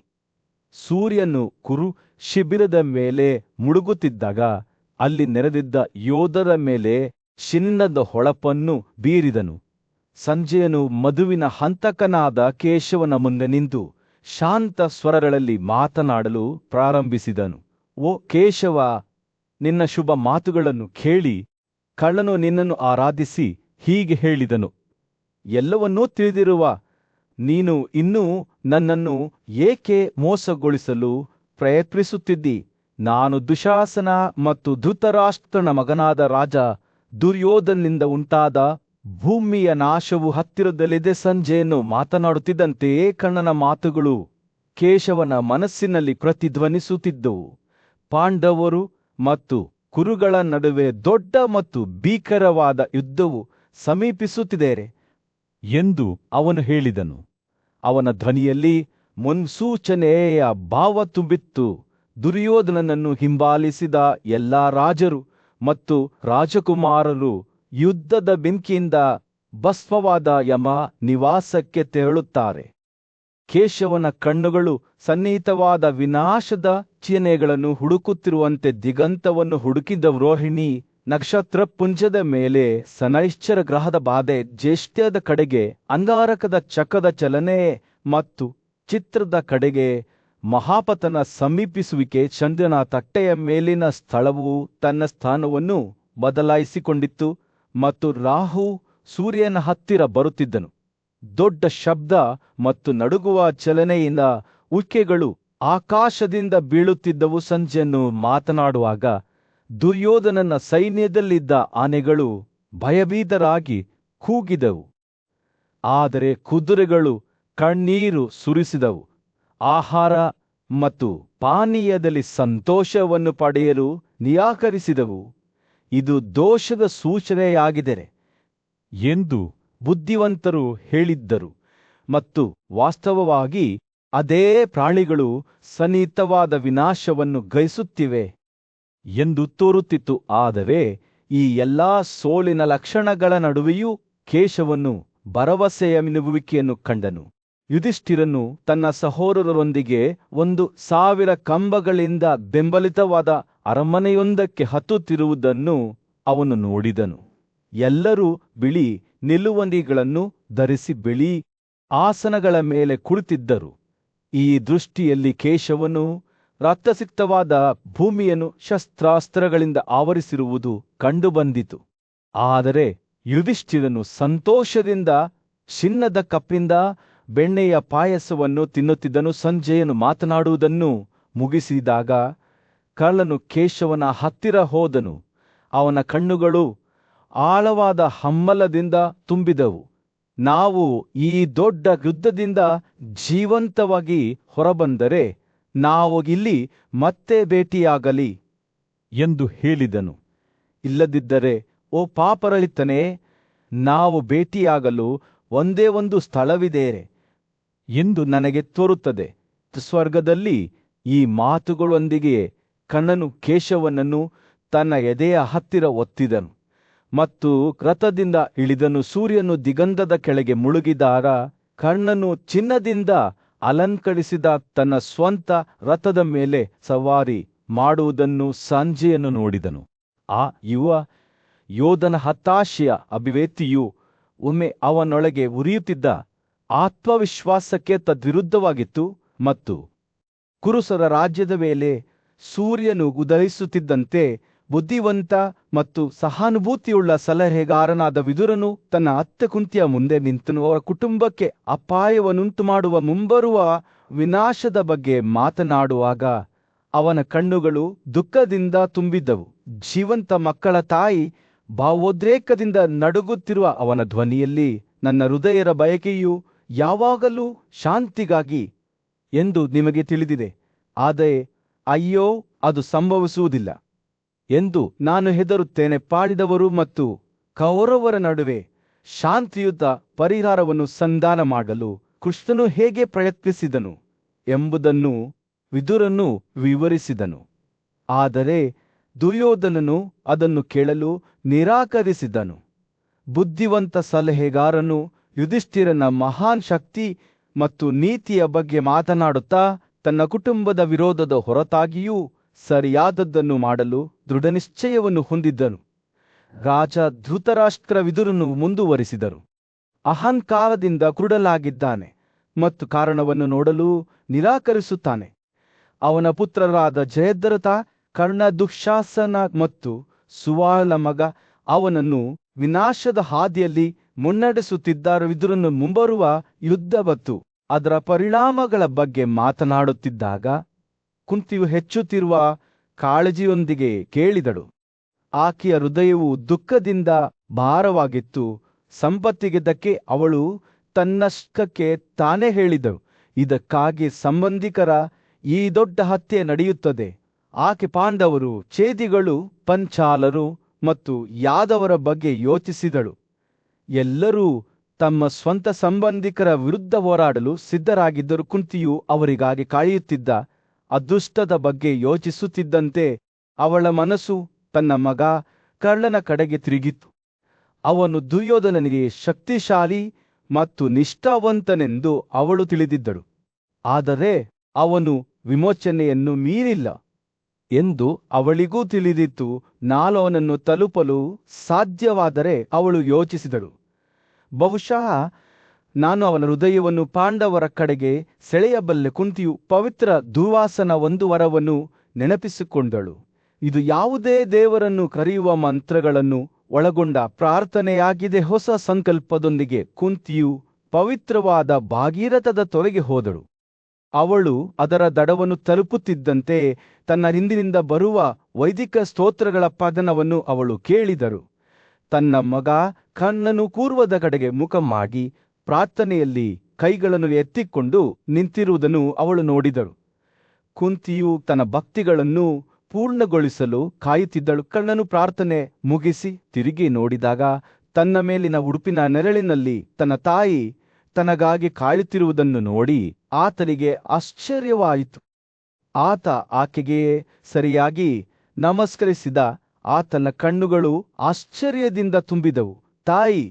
ಸೂರ್ಯನು ಕುರು ಶಿಬಿರದ ಮೇಲೆ ಮುಳುಗುತ್ತಿದ್ದಾಗ ಅಲ್ಲಿ ನೆರೆದಿದ್ದ ಯೋಧರ ಮೇಲೆ ಚಿನ್ನದ ಹೊಳಪನ್ನು ಬೀರಿದನು. ಸಂಜಯನು ಮಧುವಿನ ಹಂತಕನಾದ ಕೇಶವನ ಮುಂದೆ ನಿಂತು ಶಾಂತ ಸ್ವರಗಳಲ್ಲಿ ಮಾತನಾಡಲು ಪ್ರಾರಂಭಿಸಿದನು. ಓ ಕೇಶವ, ನಿನ್ನ ಶುಭ ಮಾತುಗಳನ್ನು ಕೇಳಿ ಕಳ್ಳನು ನಿನ್ನನ್ನು ಆರಾಧಿಸಿ ಹೀಗೆ ಹೇಳಿದನು. ಎಲ್ಲವನ್ನೂ ತಿಳಿದಿರುವ ನೀನು ಇನ್ನೂ ನನ್ನನ್ನು ಏಕೆ ಮೋಸಗೊಳಿಸಲು ಪ್ರಯತ್ನಿಸುತ್ತಿದ್ದಿ? ನಾನು ದುಶಾಸನ ಮತ್ತು ಧೃತರಾಷ್ಟ್ರನ ಮಗನಾದ ರಾಜ ದುರ್ಯೋಧನಿಂದ ಉಂಟಾದ ಭೂಮಿಯ ನಾಶವು ಹತ್ತಿರದಲ್ಲಿದೆ. ಸಂಜೆಯನ್ನು ಮಾತನಾಡುತ್ತಿದ್ದಂತೆಯೇ ಕಣ್ಣನ ಮಾತುಗಳು ಕೇಶವನ ಮನಸ್ಸಿನಲ್ಲಿ ಪ್ರತಿಧ್ವನಿಸುತ್ತಿದ್ದವು. ಪಾಂಡವರು ಮತ್ತು ಕುರುಗಳ ನಡುವೆ ದೊಡ್ಡ ಮತ್ತು ಭೀಕರವಾದ ಯುದ್ಧವು ಸಮೀಪಿಸುತ್ತಿದೆ ಎಂದು ಅವನು ಹೇಳಿದನು. ಅವನ ಧ್ವನಿಯಲ್ಲಿ ಮುನ್ಸೂಚನೆಯ ಭಾವ ತುಂಬಿತ್ತು. ದುರ್ಯೋಧನನನ್ನು ಹಿಂಬಾಲಿಸಿದ ಎಲ್ಲಾ ರಾಜರು ಮತ್ತು ರಾಜಕುಮಾರರು ಯುದ್ಧದ ಬೆಂಕಿಯಿಂದ ಭಸ್ಮವಾದ ಯಮ ನಿವಾಸಕ್ಕೆ ತೆರಳುತ್ತಾರೆ. ಕೇಶವನ ಕಣ್ಣುಗಳು ಸನ್ನಿಹಿತವಾದ ವಿನಾಶದ ಚಿಹ್ನೆಗಳನ್ನು ಹುಡುಕುತ್ತಿರುವಂತೆ ದಿಗಂತವನ್ನು ಹುಡುಕಿದ ರೋಹಿಣಿ ನಕ್ಷತ್ರಪುಂಜದ ಮೇಲೆ ಶನೈಶ್ಚರ ಗ್ರಹದ ಬಾಧೆ, ಜ್ಯೇಷ್ಠದ ಕಡೆಗೆ ಅಂಗಾರಕದ ಚಕ್ರದ ಚಲನೆ ಮತ್ತು ಚಿತ್ರದ ಕಡೆಗೆ ಮಹಾಪತನ ಸಮೀಪಿಸುವಿಕೆ. ಚಂದ್ರನ ತಟ್ಟೆಯ ಮೇಲಿನ ಸ್ಥಳವು ತನ್ನ ಸ್ಥಾನವನ್ನು ಬದಲಾಯಿಸಿಕೊಂಡಿತ್ತು ಮತ್ತು ರಾಹು ಸೂರ್ಯನ ಹತ್ತಿರ ಬರುತ್ತಿದ್ದನು. ದೊಡ್ಡ ಶಬ್ದ ಮತ್ತು ನಡುಗುವ ಚಲನೆಯಿಂದ ಉಲ್ಕೆಗಳು ಆಕಾಶದಿಂದ ಬೀಳುತ್ತಿದ್ದವು. ಸಂಜೆಯನ್ನು ಮಾತನಾಡುವಾಗ ದುರ್ಯೋಧನನ ಸೈನ್ಯದಲ್ಲಿದ್ದ ಆನೆಗಳು ಭಯಭೀತರಾಗಿ ಕೂಗಿದವು. ಆದರೆ ಕುದುರೆಗಳು ಕಣ್ಣೀರು ಸುರಿಸಿದವು. ಆಹಾರ ಮತ್ತು ಪಾನೀಯದಲ್ಲಿ ಸಂತೋಷವನ್ನು ಪಡೆಯಲು ನಿರಾಕರಿಸಿದವು. ಇದು ದೋಷದ ಸೂಚನೆಯಾಗಿದೆ ಎಂದು ಬುದ್ಧಿವಂತರು ಹೇಳಿದ್ದರು ಮತ್ತು ವಾಸ್ತವವಾಗಿ ಅದೇ ಪ್ರಾಣಿಗಳು ಸನ್ನಿಹಿತವಾದ ವಿನಾಶವನ್ನು ಗೈಸುತ್ತಿವೆ ಎಂದು ತೋರುತ್ತಿತ್ತು. ಆದರೆ ಈ ಎಲ್ಲಾ ಸೋಲಿನ ಲಕ್ಷಣಗಳ ನಡುವೆಯೂ ಕೇಶವನು ಭರವಸೆಯ ಮಿನುಗುವಿಕೆಯನ್ನು ಕಂಡನು. ಯುಧಿಷ್ಠಿರನು ತನ್ನ ಸಹೋದರರೊಂದಿಗೆ 1,000 ಕಂಬಗಳಿಂದ ಬೆಂಬಲಿತವಾದ ಅರಮನೆಯೊಂದಕ್ಕೆ ಹತ್ತುತ್ತಿರುವುದನ್ನು ಅವನು ನೋಡಿದನು. ಎಲ್ಲರೂ ಬಿಳಿ ನಿಲುವಂಗಿಗಳನ್ನು ಧರಿಸಿ ಬಿಳಿ ಆಸನಗಳ ಮೇಲೆ ಕುಳಿತಿದ್ದರು. ಈ ದೃಷ್ಟಿಯಲ್ಲಿ ಕೇಶವನು ರಕ್ತಸಿಕ್ತವಾದ ಭೂಮಿಯನ್ನು ಶಸ್ತ್ರಾಸ್ತ್ರಗಳಿಂದ ಆವರಿಸಿರುವುದು ಕಂಡುಬಂದಿತು. ಆದರೆ ಯುಧಿಷ್ಠಿರನು ಸಂತೋಷದಿಂದ ಚಿನ್ನದ ಕಪ್ಪಿಂದ ಬೆಣ್ಣೆಯ ಪಾಯಸವನ್ನು ತಿನ್ನುತ್ತಿದ್ದನು. ಸಂಜಯನು ಮಾತನಾಡುವುದನ್ನು ಮುಗಿಸಿದಾಗ ಕಳ್ಳನು ಕೇಶವನ ಹತ್ತಿರ ಹೋದನು. ಅವನ ಕಣ್ಣುಗಳು ಆಳವಾದ ಹಮ್ಮಲದಿಂದ ತುಂಬಿದವು. ನಾವು ಈ ದೊಡ್ಡ ಯುದ್ಧದಿಂದ ಜೀವಂತವಾಗಿ ಹೊರಬಂದರೆ ನಾವು ಇಲ್ಲಿ ಮತ್ತೆ ಭೇಟಿಯಾಗಲಿ ಎಂದು ಹೇಳಿದನು. ಇಲ್ಲದಿದ್ದರೆ ಓ ಪಾಪರಹಿತನೇ, ನಾವು ಭೇಟಿಯಾಗಲು ಒಂದೇ ಒಂದು ಸ್ಥಳವಿದೆ ಎಂದು ನನಗೆ ತೋರುತ್ತದೆ. ಸ್ವರ್ಗದಲ್ಲಿ ಈ ಮಾತುಗಳೊಂದಿಗೆ ಕಣ್ಣನು ಕೇಶವನನ್ನು ತನ್ನ ಎದೆಯ ಹತ್ತಿರ ಒತ್ತಿದನು ಮತ್ತು ರಥದಿಂದ ಇಳಿದನು. ಸೂರ್ಯನು ದಿಗಂತದ ಕೆಳಗೆ ಮುಳುಗಿದಾಗ ಕರ್ಣನು ಚಿನ್ನದಿಂದ ಅಲಂಕರಿಸಿದ ತನ್ನ ಸ್ವಂತ ರಥದ ಮೇಲೆ ಸವಾರಿ ಮಾಡುವುದನ್ನು ಸಂಜಯನು ನೋಡಿದನು. ಆ ಯುವ ಯೋಧನ ಹತಾಶೆಯ ಅಭಿವ್ಯಕ್ತಿಯು ಒಮ್ಮೆ ಅವನೊಳಗೆ ಉರಿಯುತ್ತಿದ್ದ ಆತ್ಮವಿಶ್ವಾಸಕ್ಕೆ ತದ್ವಿರುದ್ಧವಾಗಿತ್ತು ಮತ್ತು ಕುರುಸರ ರಾಜ್ಯದ ಮೇಲೆ ಸೂರ್ಯನು ಉದಯಿಸುತ್ತಿದ್ದಂತೆ ಬುದ್ಧಿವಂತ ಮತ್ತು ಸಹಾನುಭೂತಿಯುಳ್ಳ ಸಲಹೆಗಾರನಾದ ವಿದುರನು ತನ್ನ ಅತ್ತೆ ಕುಂತಿಯ ಮುಂದೆ ನಿಂತನು. ಅವರ ಕುಟುಂಬಕ್ಕೆ ಅಪಾಯವನ್ನುಂಟು ಮಾಡುವ ಮುಂಬರುವ ವಿನಾಶದ ಬಗ್ಗೆ ಮಾತನಾಡುವಾಗ ಅವನ ಕಣ್ಣುಗಳು ದುಃಖದಿಂದ ತುಂಬಿದ್ದವು. ಜೀವಂತ ಮಕ್ಕಳ ತಾಯಿ ಭಾವೋದ್ರೇಕದಿಂದ ನಡುಗುತ್ತಿರುವ ಅವನ ಧ್ವನಿಯಲ್ಲಿ, ನನ್ನ ಹೃದಯದ ಬಯಕೆಯು ಯಾವಾಗಲೂ ಶಾಂತಿಗಾಗಿ ಎಂದು ನಿಮಗೆ ತಿಳಿದಿದೆ, ಆದರೆ ಅಯ್ಯೋ, ಅದು ಸಂಭವಿಸುವುದಿಲ್ಲ ಎಂದು ನಾನು ಹೆದರುತ್ತೇನೆ. ಪಾಡಿದವರು ಮತ್ತು ಕೌರವರ ನಡುವೆ ಶಾಂತಿಯುತ ಪರಿಹಾರವನ್ನು ಸಂಧಾನ ಮಾಡಲು ಕೃಷ್ಣನು ಹೇಗೆ ಪ್ರಯತ್ನಿಸಿದನು ಎಂಬುದನ್ನು ವಿದುರನು ವಿವರಿಸಿದನು. ಆದರೆ ದುರ್ಯೋಧನನು ಅದನ್ನು ಕೇಳಲು ನಿರಾಕರಿಸಿದನು. ಬುದ್ಧಿವಂತ ಸಲಹೆಗಾರನು ಯುಧಿಷ್ಠಿರನ ಮಹಾನ್ ಶಕ್ತಿ ಮತ್ತು ನೀತಿಯ ಬಗ್ಗೆ ಮಾತನಾಡುತ್ತಾ ತನ್ನ ಕುಟುಂಬದ ವಿರೋಧದ ಹೊರತಾಗಿಯೂ ಸರಿಯಾದದ್ದನ್ನು ಮಾಡಲು ದೃಢನಿಶ್ಚಯವನ್ನು ಹೊಂದಿದ್ದನು. ರಾಜ ಧೃತರಾಷ್ಟ್ರವಿದುರನು ಮುಂದುವರಿಸಿದರು. ಅಹಂಕಾರದಿಂದ ಕುರುಡಲಾಗಿದ್ದಾನೆ ಮತ್ತು ಕಾರಣವನ್ನು ನೋಡಲು ನಿರಾಕರಿಸುತ್ತಾನೆ. ಅವನ ಪುತ್ರರಾದ ಜಯದ್ರಥ, ಕರ್ಣ, ದುಶ್ಯಾಸನ ಮತ್ತು ಸುವಾಲ ಮಗ ಅವನನ್ನು ವಿನಾಶದ ಹಾದಿಯಲ್ಲಿ ಮುನ್ನಡೆಸುತ್ತಿದ್ದರು. ವಿದುರನು ಮುಂಬರುವ ಯುದ್ಧ ಮತ್ತು ಅದರ ಪರಿಣಾಮಗಳ ಬಗ್ಗೆ ಮಾತನಾಡುತ್ತಿದ್ದಾಗ ಕುಂತಿಯು ಹೆಚ್ಚುತ್ತಿರುವ ಕಾಳಜಿಯೊಂದಿಗೆ ಕೇಳಿದಳು. ಆಕೆಯ ಹೃದಯವು ದುಃಖದಿಂದ ಭಾರವಾಗಿತ್ತು. ಸಂಪತ್ತಿಗೆದ್ದಕ್ಕೆ ಅವಳು ತನ್ನಷ್ಟಕ್ಕೆ ತಾನೇ ಹೇಳಿದಳು, ಇದಕ್ಕಾಗಿ ಸಂಬಂಧಿಕರ ಈ ದೊಡ್ಡ ಹತ್ಯೆ ನಡೆಯುತ್ತದೆ. ಆಕೆ ಪಾಂಡವರು, ಛೇದಿಗಳು, ಪಂಚಾಲರು ಮತ್ತು ಯಾದವರ ಬಗ್ಗೆ ಯೋಚಿಸಿದಳು. ಎಲ್ಲರೂ ತಮ್ಮ ಸ್ವಂತ ಸಂಬಂಧಿಕರ ವಿರುದ್ಧ ಹೋರಾಡಲು ಸಿದ್ಧರಾಗಿದ್ದರು. ಕುಂತಿಯು ಅವರಿಗಾಗಿ ಕಾಯುತ್ತಿದ್ದ ಅದೃಷ್ಟದ ಬಗ್ಗೆ ಯೋಚಿಸುತ್ತಿದ್ದಂತೆ ಅವಳ ಮನಸ್ಸು ತನ್ನ ಮಗ ಕರ್ಣನ ಕಡೆಗೆ ತಿರುಗಿತು. ಅವನು ದುರ್ಯೋಧನನಿಗೆ ಶಕ್ತಿಶಾಲಿ ಮತ್ತು ನಿಷ್ಠಾವಂತನೆಂದು ಅವಳು ತಿಳಿದಿದ್ದಳು. ಆದರೆ ಅವನು ವಿಮೋಚನೆಯನ್ನು ಮೀರಿಲ್ಲ ಎಂದು ಅವಳಿಗೂ ತಿಳಿದಿತ್ತು. ನಾನು ಅವನನ್ನು ತಲುಪಲು ಸಾಧ್ಯವಾದರೆ ಅವಳು ಯೋಚಿಸಿದಳು, ಬಹುಶಃ ನಾನು ಅವನ ಹೃದಯವನ್ನು ಪಾಂಡವರ ಕಡೆಗೆ ಸೆಳೆಯಬಲ್ಲೆ. ಕುಂತಿಯು ಪವಿತ್ರ ದುರ್ವಾಸನ ಒಂದು ವರವನ್ನು ನೆನಪಿಸಿಕೊಂಡಳು. ಇದು ಯಾವುದೇ ದೇವರನ್ನು ಕರೆಯುವ ಮಂತ್ರಗಳನ್ನು ಒಳಗೊಂಡ ಪ್ರಾರ್ಥನೆಯಾಗಿದೆ. ಹೊಸ ಸಂಕಲ್ಪದೊಂದಿಗೆ ಕುಂತಿಯು ಪವಿತ್ರವಾದ ಭಾಗೀರಥದ ತೊರೆಗೆ ಹೋದಳು. ಅವಳು ಅದರ ದಡವನ್ನು ತಲುಪುತ್ತಿದ್ದಂತೆ ತನ್ನ ಹಿಂದಿನಿಂದ ಬರುವ ವೈದಿಕ ಸ್ತೋತ್ರಗಳ ಪಠಣವನ್ನು ಅವಳು ಕೇಳಿದಳು. ತನ್ನ ಮಗ ಕರ್ಣನು ಕೂರ್ವದ ಕಡೆಗೆ ಮುಖ ಮಾಡಿ ಪ್ರಾರ್ಥನೆಯಲ್ಲಿ ಕೈಗಳನ್ನು ಎತ್ತಿಕೊಂಡು ನಿಂತಿರುವುದನ್ನು ಅವಳು ನೋಡಿದಳು. ಕುಂತಿಯು ತನ್ನ ಭಕ್ತಿಗಳನ್ನು ಪೂರ್ಣಗೊಳಿಸಲು ಕಾಯುತ್ತಿದ್ದಳು. ಕರ್ಣನು ಪ್ರಾರ್ಥನೆ ಮುಗಿಸಿ ತಿರುಗಿ ನೋಡಿದಾಗ ತನ್ನ ಮೇಲಿನ ಉಡುಪಿನ ನೆರಳಿನಲ್ಲಿ ತನ್ನ ತಾಯಿ ತನಗಾಗಿ ಕಾಯುತ್ತಿರುವುದನ್ನು ನೋಡಿ ಆತನಿಗೆ ಆಶ್ಚರ್ಯವಾಯಿತು. ಆತ ಆಕೆಗೆ ಸರಿಯಾಗಿ ನಮಸ್ಕರಿಸಿದ. ಆತನ ಕಣ್ಣುಗಳು ಆಶ್ಚರ್ಯದಿಂದ ತುಂಬಿದವು. ತಾಯಿ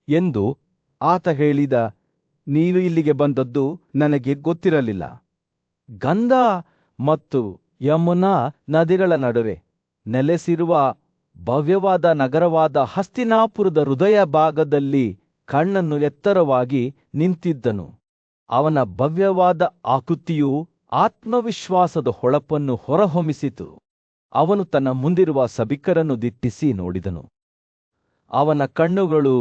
ಎಂದು ಆತ ಹೇಳಿದ, ನೀನು ಇಲ್ಲಿಗೆ ಬಂದದ್ದು ನನಗೆ ಗೊತ್ತಿರಲಿಲ್ಲ. ಗಂಧ ಮತ್ತು ಯಮುನಾ ನದಿಗಳ ನಡುವೆ ನೆಲೆಸಿರುವ ಭವ್ಯವಾದ ನಗರವಾದ ಹಸ್ತಿನಾಪುರದ ಹೃದಯ ಭಾಗದಲ್ಲಿ ಕರ್ಣನು ಎತ್ತರವಾಗಿ ನಿಂತಿದ್ದನು. ಅವನ ಭವ್ಯವಾದ ಆಕೃತಿಯು ಆತ್ಮವಿಶ್ವಾಸದ ಹೊಳಪನ್ನು ಹೊರಹೊಮ್ಮಿಸಿತು. ಅವನು ತನ್ನ ಮುಂದಿರುವ ಸಭಿಕರನ್ನು ದಿಟ್ಟಿಸಿ ನೋಡಿದನು. ಅವನ ಕಣ್ಣುಗಳು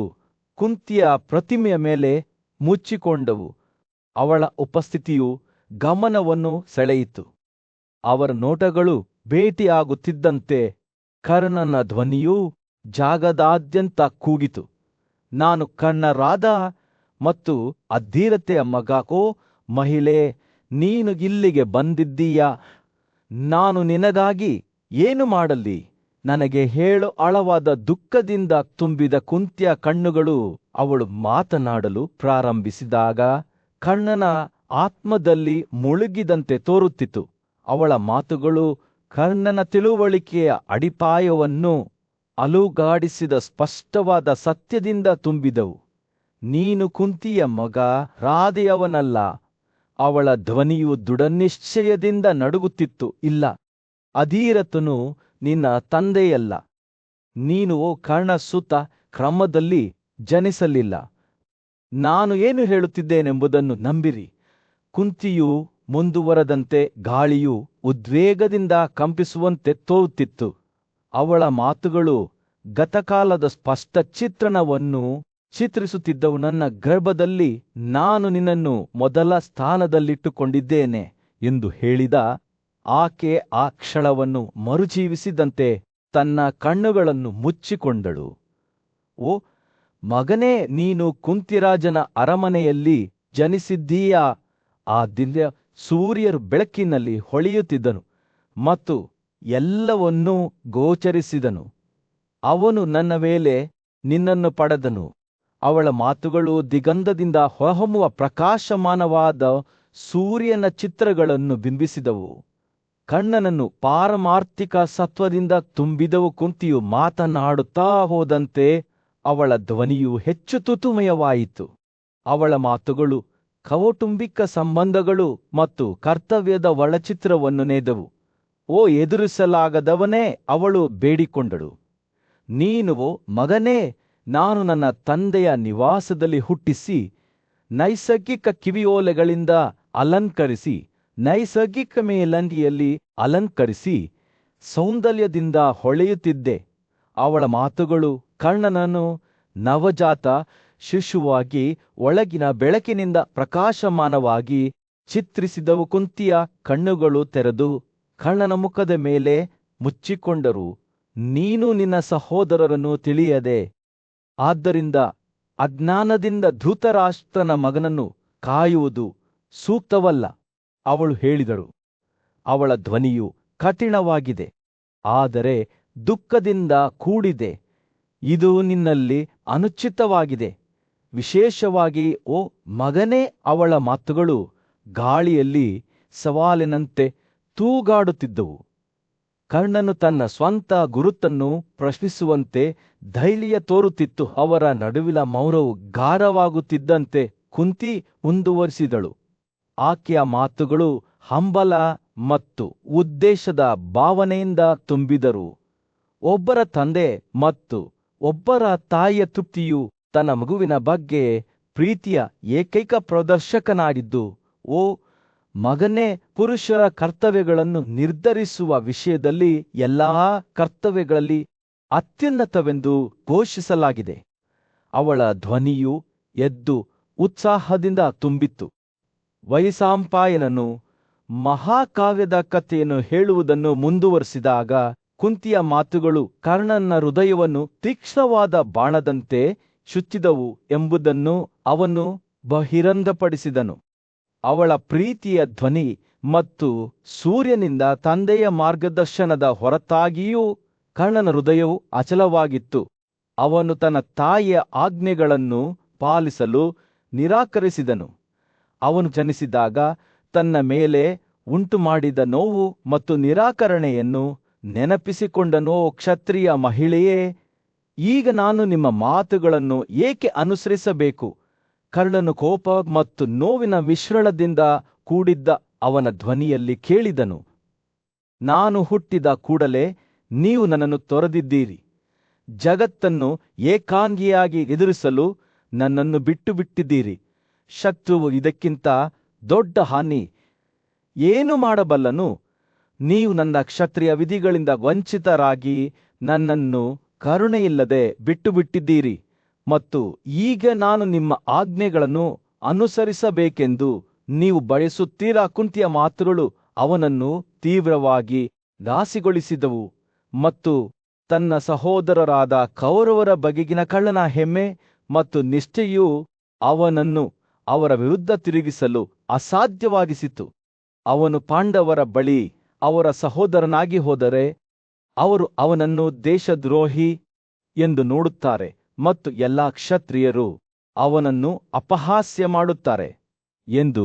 ಕುಂತಿಯ ಪ್ರತಿಮೆಯ ಮೇಲೆ ಮುಚ್ಚಿಕೊಂಡವು. ಅವಳ ಉಪಸ್ಥಿತಿಯು ಗಮನವನ್ನು ಸೆಳೆಯಿತು. ಅವರ ನೋಟಗಳು ಭೇಟಿಯಾಗುತ್ತಿದ್ದಂತೆ ಕರ್ಣನ ಧ್ವನಿಯು ಜಾಗದಾದ್ಯಂತ ಕೂಗಿತು, ನಾನು ಕರ್ಣರಾಧ ಮತ್ತು ಅಧೀರತೆಯ ಮಗಕೋ ಮಹಿಳೆ, ನೀನು ಇಲ್ಲಿಗೆ ಬಂದಿದ್ದೀಯಾ? ನಾನು ನಿನಗಾಗಿ ಏನು ಮಾಡಲಿ? ನನಗೆ ಹೇಳು. ಆಳವಾದ ದುಃಖದಿಂದ ತುಂಬಿದ ಕುಂತಿಯ ಕಣ್ಣುಗಳು ಅವಳು ಮಾತನಾಡಲು ಪ್ರಾರಂಭಿಸಿದಾಗ ಕರ್ಣನ ಆತ್ಮದಲ್ಲಿ ಮುಳುಗಿದಂತೆ ತೋರುತ್ತಿತ್ತು. ಅವಳ ಮಾತುಗಳು ಕರ್ಣನ ತಿಳುವಳಿಕೆಯ ಅಡಿಪಾಯವನ್ನು ಅಲುಗಾಡಿಸಿದ ಸ್ಪಷ್ಟವಾದ ಸತ್ಯದಿಂದ ತುಂಬಿದವು. ನೀನು ಕುಂತಿಯ ಮಗ, ರಾಧೆಯವನಲ್ಲ. ಅವಳ ಧ್ವನಿಯು ದೃಢನಿಶ್ಚಯದಿಂದ ನಡುಗುತ್ತಿತ್ತು. ಇಲ್ಲ, ಅಧೀರಥನು ನಿನ್ನ ತಂದೆಯಲ್ಲ. ನೀನು ಕರ್ಣ ಸುತ ಕ್ರಮದಲ್ಲಿ ಜನಿಸಲಿಲ್ಲ. ನಾನು ಏನು ಹೇಳುತ್ತಿದ್ದೇನೆಂಬುದನ್ನು ನಂಬಿರಿ. ಕುಂತಿಯು ಮುಂದುವರೆದಂತೆ ಗಾಳಿಯು ಉದ್ವೇಗದಿಂದ ಕಂಪಿಸುವಂತೆ ತೋರುತ್ತಿತ್ತು. ಅವಳ ಮಾತುಗಳು ಗತಕಾಲದ ಸ್ಪಷ್ಟ ಚಿತ್ರಣವನ್ನು ಚಿತ್ರಿಸುತ್ತಿದ್ದವು. ನನ್ನ ಗರ್ಭದಲ್ಲಿ ನಾನು ನಿನ್ನನ್ನು ಮೊದಲ ಸ್ಥಾನದಲ್ಲಿಟ್ಟುಕೊಂಡಿದ್ದೇನೆ ಎಂದು ಹೇಳಿದ ಆಕೆ ಆ ಕ್ಷಣವನ್ನು ಮರುಜೀವಿಸಿದಂತೆ ತನ್ನ ಕಣ್ಣುಗಳನ್ನು ಮುಚ್ಚಿಕೊಂಡಳು. ಓ ಮಗನೇ, ನೀನು ಕುಂತಿರಾಜನ ಅರಮನೆಯಲ್ಲಿ ಜನಿಸಿದ್ದೀಯಾ? ಆ ದಿವ್ಯ ಸೂರ್ಯರು ಬೆಳಕಿನಲ್ಲಿ ಹೊಳೆಯುತ್ತಿದ್ದನು ಮತ್ತು ಎಲ್ಲವನ್ನೂ ಗೋಚರಿಸಿದನು. ಅವನು ನನ್ನ ಮೇಲೆ ನಿನ್ನನ್ನು ಪಡೆದನು. ಅವಳ ಮಾತುಗಳು ದಿಗಂಧದಿಂದ ಹೊರಹೊಮ್ಮುವ ಪ್ರಕಾಶಮಾನವಾದ ಸೂರ್ಯನ ಚಿತ್ರಗಳನ್ನು ಬಿಂಬಿಸಿದವು. ಕರ್ಣನನ್ನು ಪಾರಮಾರ್ಥಿಕ ಸತ್ವದಿಂದ ತುಂಬಿದವು. ಕುಂತಿಯು ಮಾತನಾಡುತ್ತಾ ಹೋದಂತೆ ಅವಳ ಧ್ವನಿಯು ಹೆಚ್ಚು ತುತುಮಯವಾಯಿತು. ಅವಳ ಮಾತುಗಳು ಕೌಟುಂಬಿಕ ಸಂಬಂಧಗಳು ಮತ್ತು ಕರ್ತವ್ಯದ ಒಳಚಿತ್ರವನ್ನು ನೇದವು. ಓ ಎದುರಿಸಲಾಗದವನೇ, ಅವಳು ಬೇಡಿಕೊಂಡಳು. ನೀನು ಮಗನೇ, ನಾನು ನನ್ನ ತಂದೆಯ ನಿವಾಸದಲ್ಲಿ ಹುಟ್ಟಿಸಿ ನೈಸರ್ಗಿಕ ಕಿವಿಯೋಲೆಗಳಿಂದ ಅಲಂಕರಿಸಿ, ನೈಸರ್ಗಿಕ ಮೇಲಂಗಿಯಲ್ಲಿ ಅಲಂಕರಿಸಿ ಸೌಂದರ್ಯದಿಂದ ಹೊಳೆಯುತ್ತಿದ್ದೆ. ಅವಳ ಮಾತುಗಳು ಕರ್ಣನನ್ನು ನವಜಾತ ಶಿಶುವಾಗಿ ಒಳಗಿನ ಬೆಳಕಿನಿಂದ ಪ್ರಕಾಶಮಾನವಾಗಿ ಚಿತ್ರಿಸಿದವು. ಕುಂತಿಯ ಕಣ್ಣುಗಳು ತೆರೆದು ಕರ್ಣನ ಮುಖದ ಮೇಲೆ ಮುಚ್ಚಿಕೊಂಡರು. ನೀನು ನಿನ್ನ ಸಹೋದರರನ್ನು ತಿಳಿಯದೆ, ಆದ್ದರಿಂದ ಅಜ್ಞಾನದಿಂದ ಧೃತರಾಷ್ಟ್ರನ ಮಗನನ್ನು ಕಾಯುವುದು ಸೂಕ್ತವಲ್ಲ, ಅವಳು ಹೇಳಿದಳು. ಅವಳ ಧ್ವನಿಯು ಕಠಿಣವಾಗಿದೆ, ಆದರೆ ದುಃಖದಿಂದ ಕೂಡಿದೆ. ಇದು ನಿನ್ನಲ್ಲಿ ಅನುಚಿತವಾಗಿದೆ. ವಿಶೇಷವಾಗಿ ಓ ಮಗನೇ, ಅವಳ ಮಾತುಗಳು ಗಾಳಿಯಲ್ಲಿ ಸವಾಲಿನಂತೆ ತೂಗಾಡುತ್ತಿದ್ದವು. ಕರ್ಣನು ತನ್ನ ಸ್ವಂತ ಗುರುತನ್ನು ಪ್ರಶ್ನಿಸುವಂತೆ ಧೈರ್ಯ ತೋರುತ್ತಿತ್ತು. ಅವರ ನಡುವಿನ ಮೌನವು ಗಾಢವಾಗುತ್ತಿದ್ದಂತೆ ಕುಂತಿ ಮುಂದುವರಿಸಿದಳು. ಆಕೆಯ ಮಾತುಗಳು ಹಂಬಲ ಮತ್ತು ಉದ್ದೇಶದ ಭಾವನೆಯಿಂದ ತುಂಬಿದರು. ಒಬ್ಬರ ತಂದೆ ಮತ್ತು ಒಬ್ಬರ ತಾಯಿಯ ತೃಪ್ತಿಯು ತನ್ನ ಮಗುವಿನ ಬಗ್ಗೆ ಪ್ರೀತಿಯ ಏಕೈಕ ಪ್ರದರ್ಶಕನಾಗಿದ್ದು, ಓ ಮಗನೇ, ಪುರುಷರ ಕರ್ತವ್ಯಗಳನ್ನು ನಿರ್ಧರಿಸುವ ವಿಷಯದಲ್ಲಿ ಎಲ್ಲಾ ಕರ್ತವ್ಯಗಳಲ್ಲಿ ಅತ್ಯುನ್ನತವೆಂದು ಘೋಷಿಸಲಾಗಿದೆ. ಅವಳ ಧ್ವನಿಯು ಎದ್ದು ಉತ್ಸಾಹದಿಂದ ತುಂಬಿತ್ತು. ವೈಶಂಪಾಯನನು ಮಹಾಕಾವ್ಯದ ಕಥೆಯನ್ನು ಹೇಳುವುದನ್ನು ಮುಂದುವರಿಸಿದಾಗ ಕುಂತಿಯ ಮಾತುಗಳು ಕರ್ಣನ ಹೃದಯವನ್ನು ತೀಕ್ಷ್ಣವಾದ ಬಾಣದಂತೆ ಚುಚ್ಚಿದವು ಎಂಬುದನ್ನು ಅವನು ಬಹಿರಂಗಪಡಿಸಿದನು. ಅವಳ ಪ್ರೀತಿಯ ಧ್ವನಿ ಮತ್ತು ಸೂರ್ಯನಿಂದ ತಂದೆಯ ಮಾರ್ಗದರ್ಶನದ ಹೊರತಾಗಿಯೂ ಕರ್ಣನ ಹೃದಯವು ಅಚಲವಾಗಿತ್ತು. ಅವನು ತನ್ನ ತಾಯಿಯ ಆಜ್ಞೆಗಳನ್ನು ಪಾಲಿಸಲು ನಿರಾಕರಿಸಿದನು. ಅವನು ಜನಿಸಿದಾಗ ತನ್ನ ಮೇಲೆ ಉಂಟುಮಾಡಿದ ನೋವು ಮತ್ತು ನಿರಾಕರಣೆಯನ್ನು ನೆನಪಿಸಿಕೊಂಡನೋ. ಕ್ಷತ್ರಿಯ ಮಹಿಳೆಯೇ, ಈಗ ನಾನು ನಿಮ್ಮ ಮಾತುಗಳನ್ನು ಏಕೆ ಅನುಸರಿಸಬೇಕು? ಕರ್ಣನು ಕೋಪ ಮತ್ತು ನೋವಿನ ಮಿಶ್ರಣದಿಂದ ಕೂಡಿದ್ದ ಅವನ ಧ್ವನಿಯಲ್ಲಿ ಕೇಳಿದನು. ನಾನು ಹುಟ್ಟಿದ ಕೂಡಲೇ ನೀವು ನನ್ನನ್ನು ತೊರೆದಿದ್ದೀರಿ. ಜಗತ್ತನ್ನು ಏಕಾಂಗಿಯಾಗಿ ಎದುರಿಸಲು ನನ್ನನ್ನು ಬಿಟ್ಟು ಬಿಟ್ಟಿದ್ದೀರಿ. ಶತ್ರುವು ಇದಕ್ಕಿಂತ ದೊಡ್ಡ ಹಾನಿ ಏನು ಮಾಡಬಲ್ಲನು? ನೀವು ನನ್ನ ಕ್ಷತ್ರಿಯ ವಿಧಿಗಳಿಂದ ವಂಚಿತರಾಗಿ ನನ್ನನ್ನು ಕರುಣೆಯಿಲ್ಲದೆ ಬಿಟ್ಟು ಬಿಟ್ಟಿದ್ದೀರಿ. ಮತ್ತು ಈಗ ನಾನು ನಿಮ್ಮ ಆಜ್ಞೆಗಳನ್ನು ಅನುಸರಿಸಬೇಕೆಂದು ನೀವು ಬಯಸುತ್ತೀರಾ? ಕುಂತಿಯ ಮಾತುಗಳು ಅವನನ್ನು ತೀವ್ರವಾಗಿ ಘಾಸಿಗೊಳಿಸಿದವು ಮತ್ತು ತನ್ನ ಸಹೋದರರಾದ ಕೌರವರ ಬಗೆಗಿನ ಕಳ್ಳನ ಹೆಮ್ಮೆ ಮತ್ತು ನಿಷ್ಠೆಯು ಅವನನ್ನು ಅವರ ವಿರುದ್ಧ ತಿರುಗಿಸಲು ಅಸಾಧ್ಯವಾಗಿಸಿತು. ಅವನು ಪಾಂಡವರ ಬಳಿ ಅವರ ಸಹೋದರನಾಗಿ ಹೋದರೆ ಅವರು ಅವನನ್ನು ದೇಶದ್ರೋಹಿ ಎಂದು ನೋಡುತ್ತಾರೆ ಮತ್ತು ಎಲ್ಲಾ ಕ್ಷತ್ರಿಯರು ಅವನನ್ನು ಅಪಹಾಸ್ಯ ಮಾಡುತ್ತಾರೆ ಎಂದು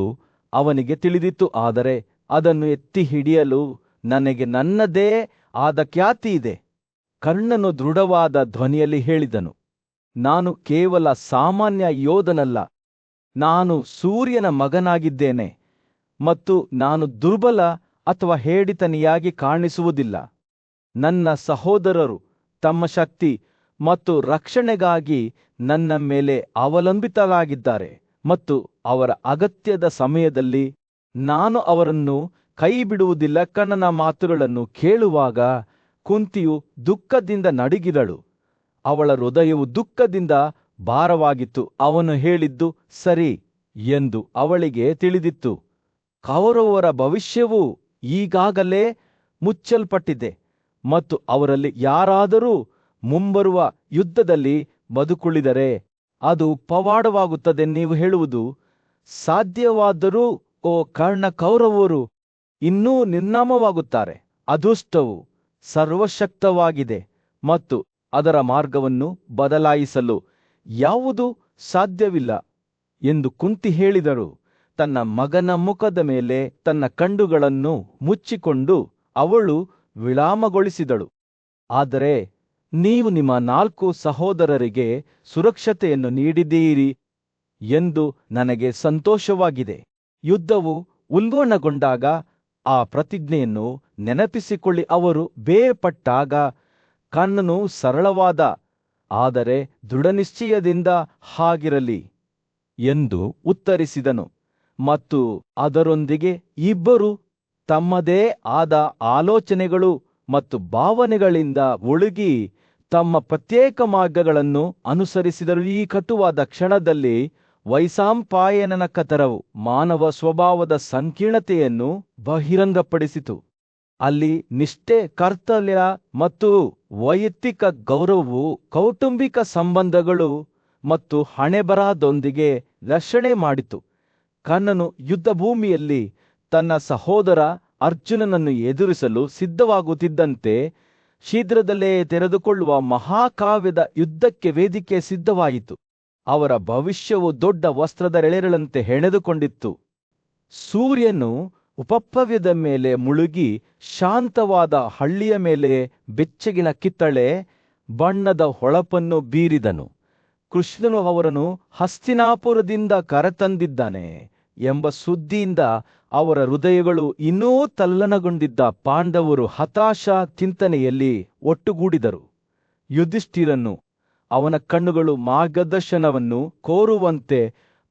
ಅವನಿಗೆ ತಿಳಿದಿತ್ತು. ಆದರೆ ಅದನ್ನು ಎತ್ತಿ ಹಿಡಿಯಲು ನನಗೆ ನನ್ನದೇ ಆದ ಖ್ಯಾತಿ ಇದೆ. ಕರ್ಣನು ದೃಢವಾದ ಧ್ವನಿಯಲ್ಲಿ ಹೇಳಿದನು, ನಾನು ಕೇವಲ ಸಾಮಾನ್ಯ ಯೋಧನಲ್ಲ, ನಾನು ಸೂರ್ಯನ ಮಗನಾಗಿದ್ದೇನೆ ಮತ್ತು ನಾನು ದುರ್ಬಲ ಅಥವಾ ಹೇಡಿತನಿಯಾಗಿ ಕಾಣಿಸುವುದಿಲ್ಲ. ನನ್ನ ಸಹೋದರರು ತಮ್ಮ ಶಕ್ತಿ ಮತ್ತು ರಕ್ಷಣೆಗಾಗಿ ನನ್ನ ಮೇಲೆ ಅವಲಂಬಿತರಾಗಿದ್ದಾರೆ ಮತ್ತು ಅವರ ಅಗತ್ಯದ ಸಮಯದಲ್ಲಿ ನಾನು ಅವರನ್ನು ಕೈಬಿಡುವುದಿಲ್ಲ. ಕರ್ಣನ ಮಾತುಗಳನ್ನು ಕೇಳುವಾಗ ಕುಂತಿಯು ದುಃಖದಿಂದ ನಡುಗಿದಳು. ಅವಳ ಹೃದಯವು ದುಃಖದಿಂದ ಭಾರವಾಗಿತ್ತು. ಅವನು ಹೇಳಿದ್ದು ಸರಿ ಎಂದು ಅವಳಿಗೆ ತಿಳಿದಿತ್ತು. ಕೌರವರ ಭವಿಷ್ಯವು ಈಗಾಗಲೇ ಮುಚ್ಚಲ್ಪಟ್ಟಿದೆ ಮತ್ತು ಅವರಲ್ಲಿ ಯಾರಾದರೂ ಮುಂಬರುವ ಯುದ್ಧದಲ್ಲಿ ಬದುಕುಳಿದರೆ ಅದು ಪವಾಡವಾಗುತ್ತದೆ. ನೀವು ಹೇಳುವುದು ಸಾಧ್ಯವಾದರೂ ಓ ಕರ್ಣ, ಕೌರವರು ಇನ್ನೂ ನಿರ್ನಾಮವಾಗುತ್ತಾರೆ. ಅದೃಷ್ಟವು ಸರ್ವಶಕ್ತವಾಗಿದೆ ಮತ್ತು ಅದರ ಮಾರ್ಗವನ್ನು ಬದಲಾಯಿಸಲು ಯಾವುದೂ ಸಾಧ್ಯವಿಲ್ಲ ಎಂದು ಕುಂತಿ ಹೇಳಿದರು. ತನ್ನ ಮಗನ ಮುಖದ ಮೇಲೆ ತನ್ನ ಕಣ್ಣುಗಳನ್ನು ಮುಚ್ಚಿಕೊಂಡು ಅವಳು ವಿಳಾಮಗೊಳಿಸಿದಳು. ಆದರೆ ನೀವು ನಿಮ್ಮ 4 ಸಹೋದರರಿಗೆ ಸುರಕ್ಷತೆಯನ್ನು ನೀಡಿದ್ದೀರಿ ಎಂದು ನನಗೆ ಸಂತೋಷವಾಗಿದೆ. ಯುದ್ಧವು ಉಲ್ಬಣಗೊಂಡಾಗ ಆ ಪ್ರತಿಜ್ಞೆಯನ್ನು ನೆನಪಿಸಿಕೊಳ್ಳಿ. ಅವರು ಬೇರ್ಪಟ್ಟಾಗ ಕಣ್ಣನು ಸರಳವಾದ ಆದರೆ ದೃಢನಿಶ್ಚಯದಿಂದ ಹಾಗಿರಲಿ ಎಂದು ಉತ್ತರಿಸಿದನು. ಮತ್ತು ಅದರೊಂದಿಗೆ ಇಬ್ಬರು ತಮ್ಮದೇ ಆದ ಆಲೋಚನೆಗಳು ಮತ್ತು ಭಾವನೆಗಳಿಂದ ಒಳುಗಿ ತಮ್ಮ ಪ್ರತ್ಯೇಕ ಮಾರ್ಗಗಳನ್ನು ಅನುಸರಿಸಿದರು. ಈ ಕಟುವಾದ ಕ್ಷಣದಲ್ಲಿ ವೈಶಂಪಾಯನನ ಕತರವು ಮಾನವ ಸ್ವಭಾವದ ಸಂಕೀರ್ಣತೆಯನ್ನು ಬಹಿರಂಗಪಡಿಸಿತು. ಅಲ್ಲಿ ನಿಷ್ಠೆ, ಕರ್ತವ್ಯ ಮತ್ತು ವೈಯಕ್ತಿಕ ಗೌರವವು ಕೌಟುಂಬಿಕ ಸಂಬಂಧಗಳು ಮತ್ತು ಹಣೆಬರಹದೊಂದಿಗೆ ರಕ್ಷಣೆ ಮಾಡಿತು. ಕರ್ಣನು ಯುದ್ಧಭೂಮಿಯಲ್ಲಿ ತನ್ನ ಸಹೋದರ ಅರ್ಜುನನನ್ನು ಎದುರಿಸಲು ಸಿದ್ಧವಾಗುತ್ತಿದ್ದಂತೆ ಶೀಘ್ರದಲ್ಲೇ ತೆರೆದುಕೊಳ್ಳುವ ಮಹಾಕಾವ್ಯದ ಯುದ್ಧಕ್ಕೆ ವೇದಿಕೆ ಸಿದ್ಧವಾಯಿತು. ಅವರ ಭವಿಷ್ಯವು ದೊಡ್ಡ ವಸ್ತ್ರದ ಎಳೆಗಳಂತೆ ಹೆಣೆದುಕೊಂಡಿತ್ತು. ಸೂರ್ಯನು ಉಪಪ್ಲವ್ಯದ ಮೇಲೆ ಮುಳುಗಿ ಶಾಂತವಾದ ಹಳ್ಳಿಯ ಮೇಲೆ ಬೆಚ್ಚಗಿನ ಕಿತ್ತಳೆ ಬಣ್ಣದ ಹೊಳಪನ್ನು ಬೀರಿದನು. ಕೃಷ್ಣನು ಅವರನ್ನು ಹಸ್ತಿನಾಪುರದಿಂದ ಕರೆತಂದಿದ್ದಾನೆ ಎಂಬ ಸುದ್ದಿಯಿಂದ ಅವರ ಹೃದಯಗಳು ಇನ್ನೂ ತಲ್ಲಣಗೊಂಡಿದ್ದ ಪಾಂಡವರು ಹತಾಶ ಚಿಂತನೆಯಲ್ಲಿ ಒಟ್ಟುಗೂಡಿದರು. ಯುಧಿಷ್ಠಿರನು ಅವನ ಕಣ್ಣುಗಳು ಮಾರ್ಗದರ್ಶನವನ್ನು ಕೋರುವಂತೆ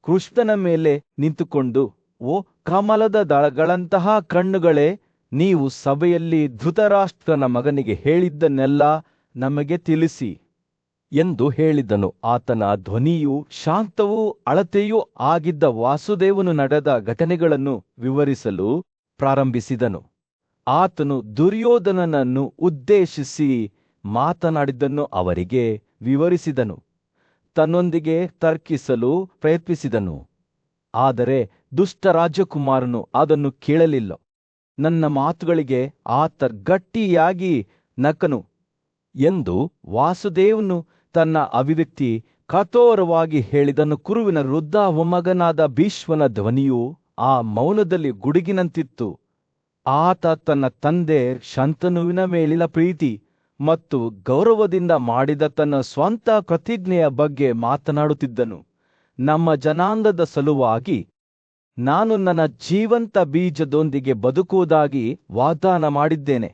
ಕೃಷ್ಣನ ಮೇಲೆ ನಿಂತುಕೊಂಡು, ಓ ಕಮಲದ ದಳಗಳಂತಹ ಕಣ್ಣುಗಳೇ, ನೀವು ಸಭೆಯಲ್ಲಿ ಧೃತರಾಷ್ಟ್ರನ ಮಗನಿಗೆ ಹೇಳಿದ್ದನ್ನೆಲ್ಲ ನಮಗೆ ತಿಳಿಸಿ ಎಂದು ಹೇಳಿದನು. ಆತನ ಧ್ವನಿಯು ಶಾಂತವೂ ಅಳತೆಯೂ ಆಗಿದ್ದ ವಾಸುದೇವನು ನಡೆದ ಘಟನೆಗಳನ್ನು ವಿವರಿಸಲು ಪ್ರಾರಂಭಿಸಿದನು. ಆತನು ದುರ್ಯೋಧನನನ್ನು ಉದ್ದೇಶಿಸಿ ಮಾತನಾಡಿದ್ದನ್ನು ಅವರಿಗೆ ವಿವರಿಸಿದನು. ತನ್ನೊಂದಿಗೆ ತರ್ಕಿಸಲು ಪ್ರಯತ್ನಿಸಿದನು. ಆದರೆ ದುಷ್ಟ ರಾಜಕುಮಾರನು ಅದನ್ನು ಕೇಳಲಿಲ್ಲ. ನನ್ನ ಮಾತುಗಳಿಗೆ ಆತ ಗಟ್ಟಿಯಾಗಿ ನಕ್ಕನು ಎಂದು ವಾಸುದೇವನು ತನ್ನ ಅಭಿವ್ಯಕ್ತಿ ಕಠೋರವಾಗಿ ಹೇಳಿದನು. ಕುರುವಿನ ವೃದ್ಧ ಮೊಮ್ಮಗನಾದ ಭೀಷ್ಮನ ಧ್ವನಿಯು ಆ ಮೌನದಲ್ಲಿ ಗುಡುಗಿನಂತಿತ್ತು. ಆತ ತನ್ನ ತಂದೆ ಶಂತನುವಿನ ಮೇಲಿನ ಪ್ರೀತಿ ಮತ್ತು ಗೌರವದಿಂದ ಮಾಡಿದ ತನ್ನ ಸ್ವಂತ ಪ್ರತಿಜ್ಞೆಯ ಬಗ್ಗೆ ಮಾತನಾಡುತ್ತಿದ್ದನು. ನಮ್ಮ ಜನಾಂಗದ ಸಲುವಾಗಿ ನಾನು ನನ್ನ ಜೀವಂತ ಬೀಜದೊಂದಿಗೆ ಬದುಕುವುದಾಗಿ ವಾಗ್ದಾನ ಮಾಡಿದ್ದೇನೆ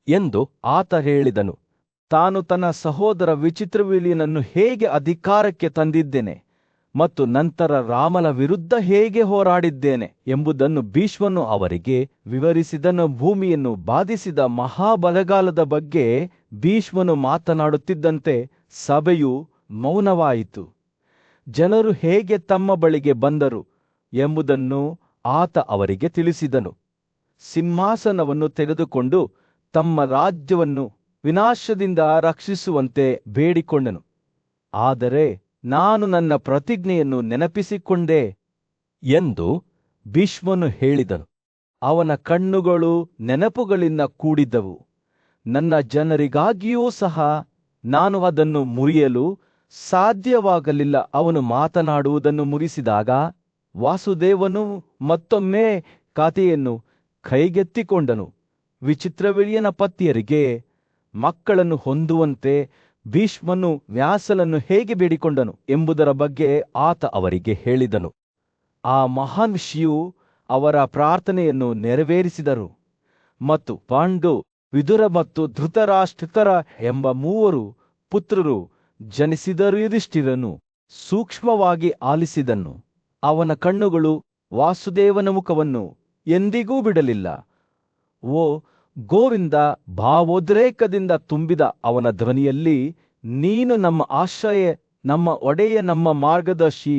ಎಂದು ಆತ ಹೇಳಿದನು. ತಾನು ತನ್ನ ಸಹೋದರ ವಿಚಿತ್ರವೀರ್ಯನನ್ನು ಹೇಗೆ ಅಧಿಕಾರಕ್ಕೆ ತಂದಿದ್ದೇನೆ ಮತ್ತು ನಂತರ ರಾಮನ ವಿರುದ್ಧ ಹೇಗೆ ಹೋರಾಡಿದ್ದೇನೆ ಎಂಬುದನ್ನು ಭೀಷ್ಮನು ಅವರಿಗೆ ವಿವರಿಸಿದನು. ಭೂಮಿಯನ್ನು ಬಾಧಿಸಿದ ಮಹಾಬಲಗಾಲದ ಬಗ್ಗೆ ಭೀಷ್ಮನು ಮಾತನಾಡುತ್ತಿದ್ದಂತೆ ಸಭೆಯು ಮೌನವಾಯಿತು. ಜನರು ಹೇಗೆ ತಮ್ಮ ಬಳಿಗೆ ಬಂದರು ಎಂಬುದನ್ನು ಆತ ಅವರಿಗೆ ತಿಳಿಸಿದನು. ಸಿಂಹಾಸನವನ್ನು ತೆಗೆದುಕೊಂಡು ತಮ್ಮ ರಾಜ್ಯವನ್ನು ವಿನಾಶದಿಂದ ರಕ್ಷಿಸುವಂತೆ ಬೇಡಿಕೊಂಡನು. ಆದರೆ ನಾನು ನನ್ನ ಪ್ರತಿಜ್ಞೆಯನ್ನು ನೆನಪಿಸಿಕೊಂಡೆ ಎಂದು ಭೀಷ್ಮನು ಹೇಳಿದನು. ಅವನ ಕಣ್ಣುಗಳು ನೆನಪುಗಳಿಂದ ಕೂಡಿದ್ದವು. ನನ್ನ ಜನರಿಗಾಗಿಯೂ ಸಹ ನಾನು ಅದನ್ನು ಮುರಿಯಲು ಸಾಧ್ಯವಾಗಲಿಲ್ಲ. ಅವನು ಮಾತನಾಡುವುದನ್ನು ಮುಗಿಸಿದಾಗ ವಾಸುದೇವನು ಮತ್ತೊಮ್ಮೆ ಕಥೆಯನ್ನು ಕೈಗೆತ್ತಿಕೊಂಡನು. ವಿಚಿತ್ರವೀರ್ಯನ ಪತ್ನಿಯರಿಗೆ ಮಕ್ಕಳನ್ನು ಹೊಂದುವಂತೆ ಭೀಷ್ಮನು ವ್ಯಾಸನನ್ನು ಹೇಗೆ ಬೇಡಿಕೊಂಡನು ಎಂಬುದರ ಬಗ್ಗೆ ಆತ ಅವರಿಗೆ ಹೇಳಿದನು. ಆ ಮಹಾನ್ ಋಷಿಯು ಅವರ ಪ್ರಾರ್ಥನೆಯನ್ನು ನೆರವೇರಿಸಿದರು ಮತ್ತು ಪಾಂಡು, ವಿದುರ ಮತ್ತು ಧೃತರಾಷ್ಟ್ರ ಎಂಬ 3 ಪುತ್ರರು ಜನಿಸಿದರು. ಯುಧಿಷ್ಠಿರನು ಸೂಕ್ಷ್ಮವಾಗಿ ಆಲಿಸಿದನು. ಅವನ ಕಣ್ಣುಗಳು ವಾಸುದೇವನ ಮುಖವನ್ನು ಎಂದಿಗೂ ಬಿಡಲಿಲ್ಲ. ಓ ಗೋವಿಂದ, ಭಾವೋದ್ರೇಕದಿಂದ ತುಂಬಿದ ಅವನ ಧ್ವನಿಯಲ್ಲಿ, ನೀನು ನಮ್ಮ ಆಶ್ರಯ, ನಮ್ಮ ಒಡೆಯ, ನಮ್ಮ ಮಾರ್ಗದರ್ಶಿ,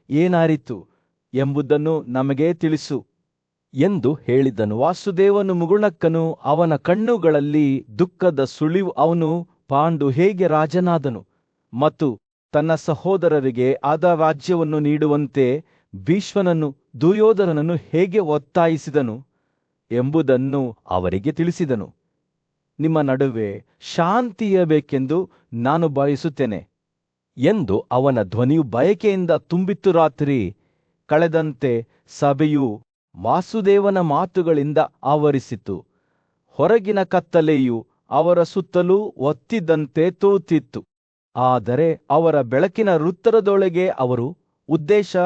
ಏನಾಯಿತು ಎಂಬುದನ್ನು ನಮಗೆ ತಿಳಿಸು ಎಂದು ಹೇಳಿದನು. ವಾಸುದೇವನು ಮುಗುಳ್ನಕ್ಕನು. ಅವನ ಕಣ್ಣುಗಳಲ್ಲಿ ದುಃಖದ ಸುಳಿವು. ಅವನು ಪಾಂಡು ಹೇಗೆ ರಾಜನಾದನು ಮತ್ತು ತನ್ನ ಸಹೋದರರಿಗೆ ಆದ ರಾಜ್ಯವನ್ನು ನೀಡುವಂತೆ ಭೀಷ್ಮನನ್ನು ದುರ್ಯೋಧನನನ್ನು ಹೇಗೆ ಒತ್ತಾಯಿಸಿದನು ಎಂಬುದನ್ನು ಅವರಿಗೆ ತಿಳಿಸಿದನು. ನಿಮ್ಮ ನಡುವೆ ಶಾಂತಿಯಬೇಕೆಂದು ನಾನು ಬಯಸುತ್ತೇನೆ ಎಂದು ಅವನ ಧ್ವನಿಯು ಬಯಕೆಯಿಂದ ತುಂಬಿತ್ತು. ರಾತ್ರಿ ಕಳೆದಂತೆ ಸಭೆಯು ವಾಸುದೇವನ ಮಾತುಗಳಿಂದ ಆವರಿಸಿತು. ಹೊರಗಿನ ಕತ್ತಲೆಯು ಅವರ ಸುತ್ತಲೂ ಒತ್ತಿದಂತೆ ತೋತಿತ್ತು. ಆದರೆ ಅವರ ಬೆಳಕಿನ ವೃತ್ತದೊಳಗೆ ಅವರು ಉದ್ದೇಶ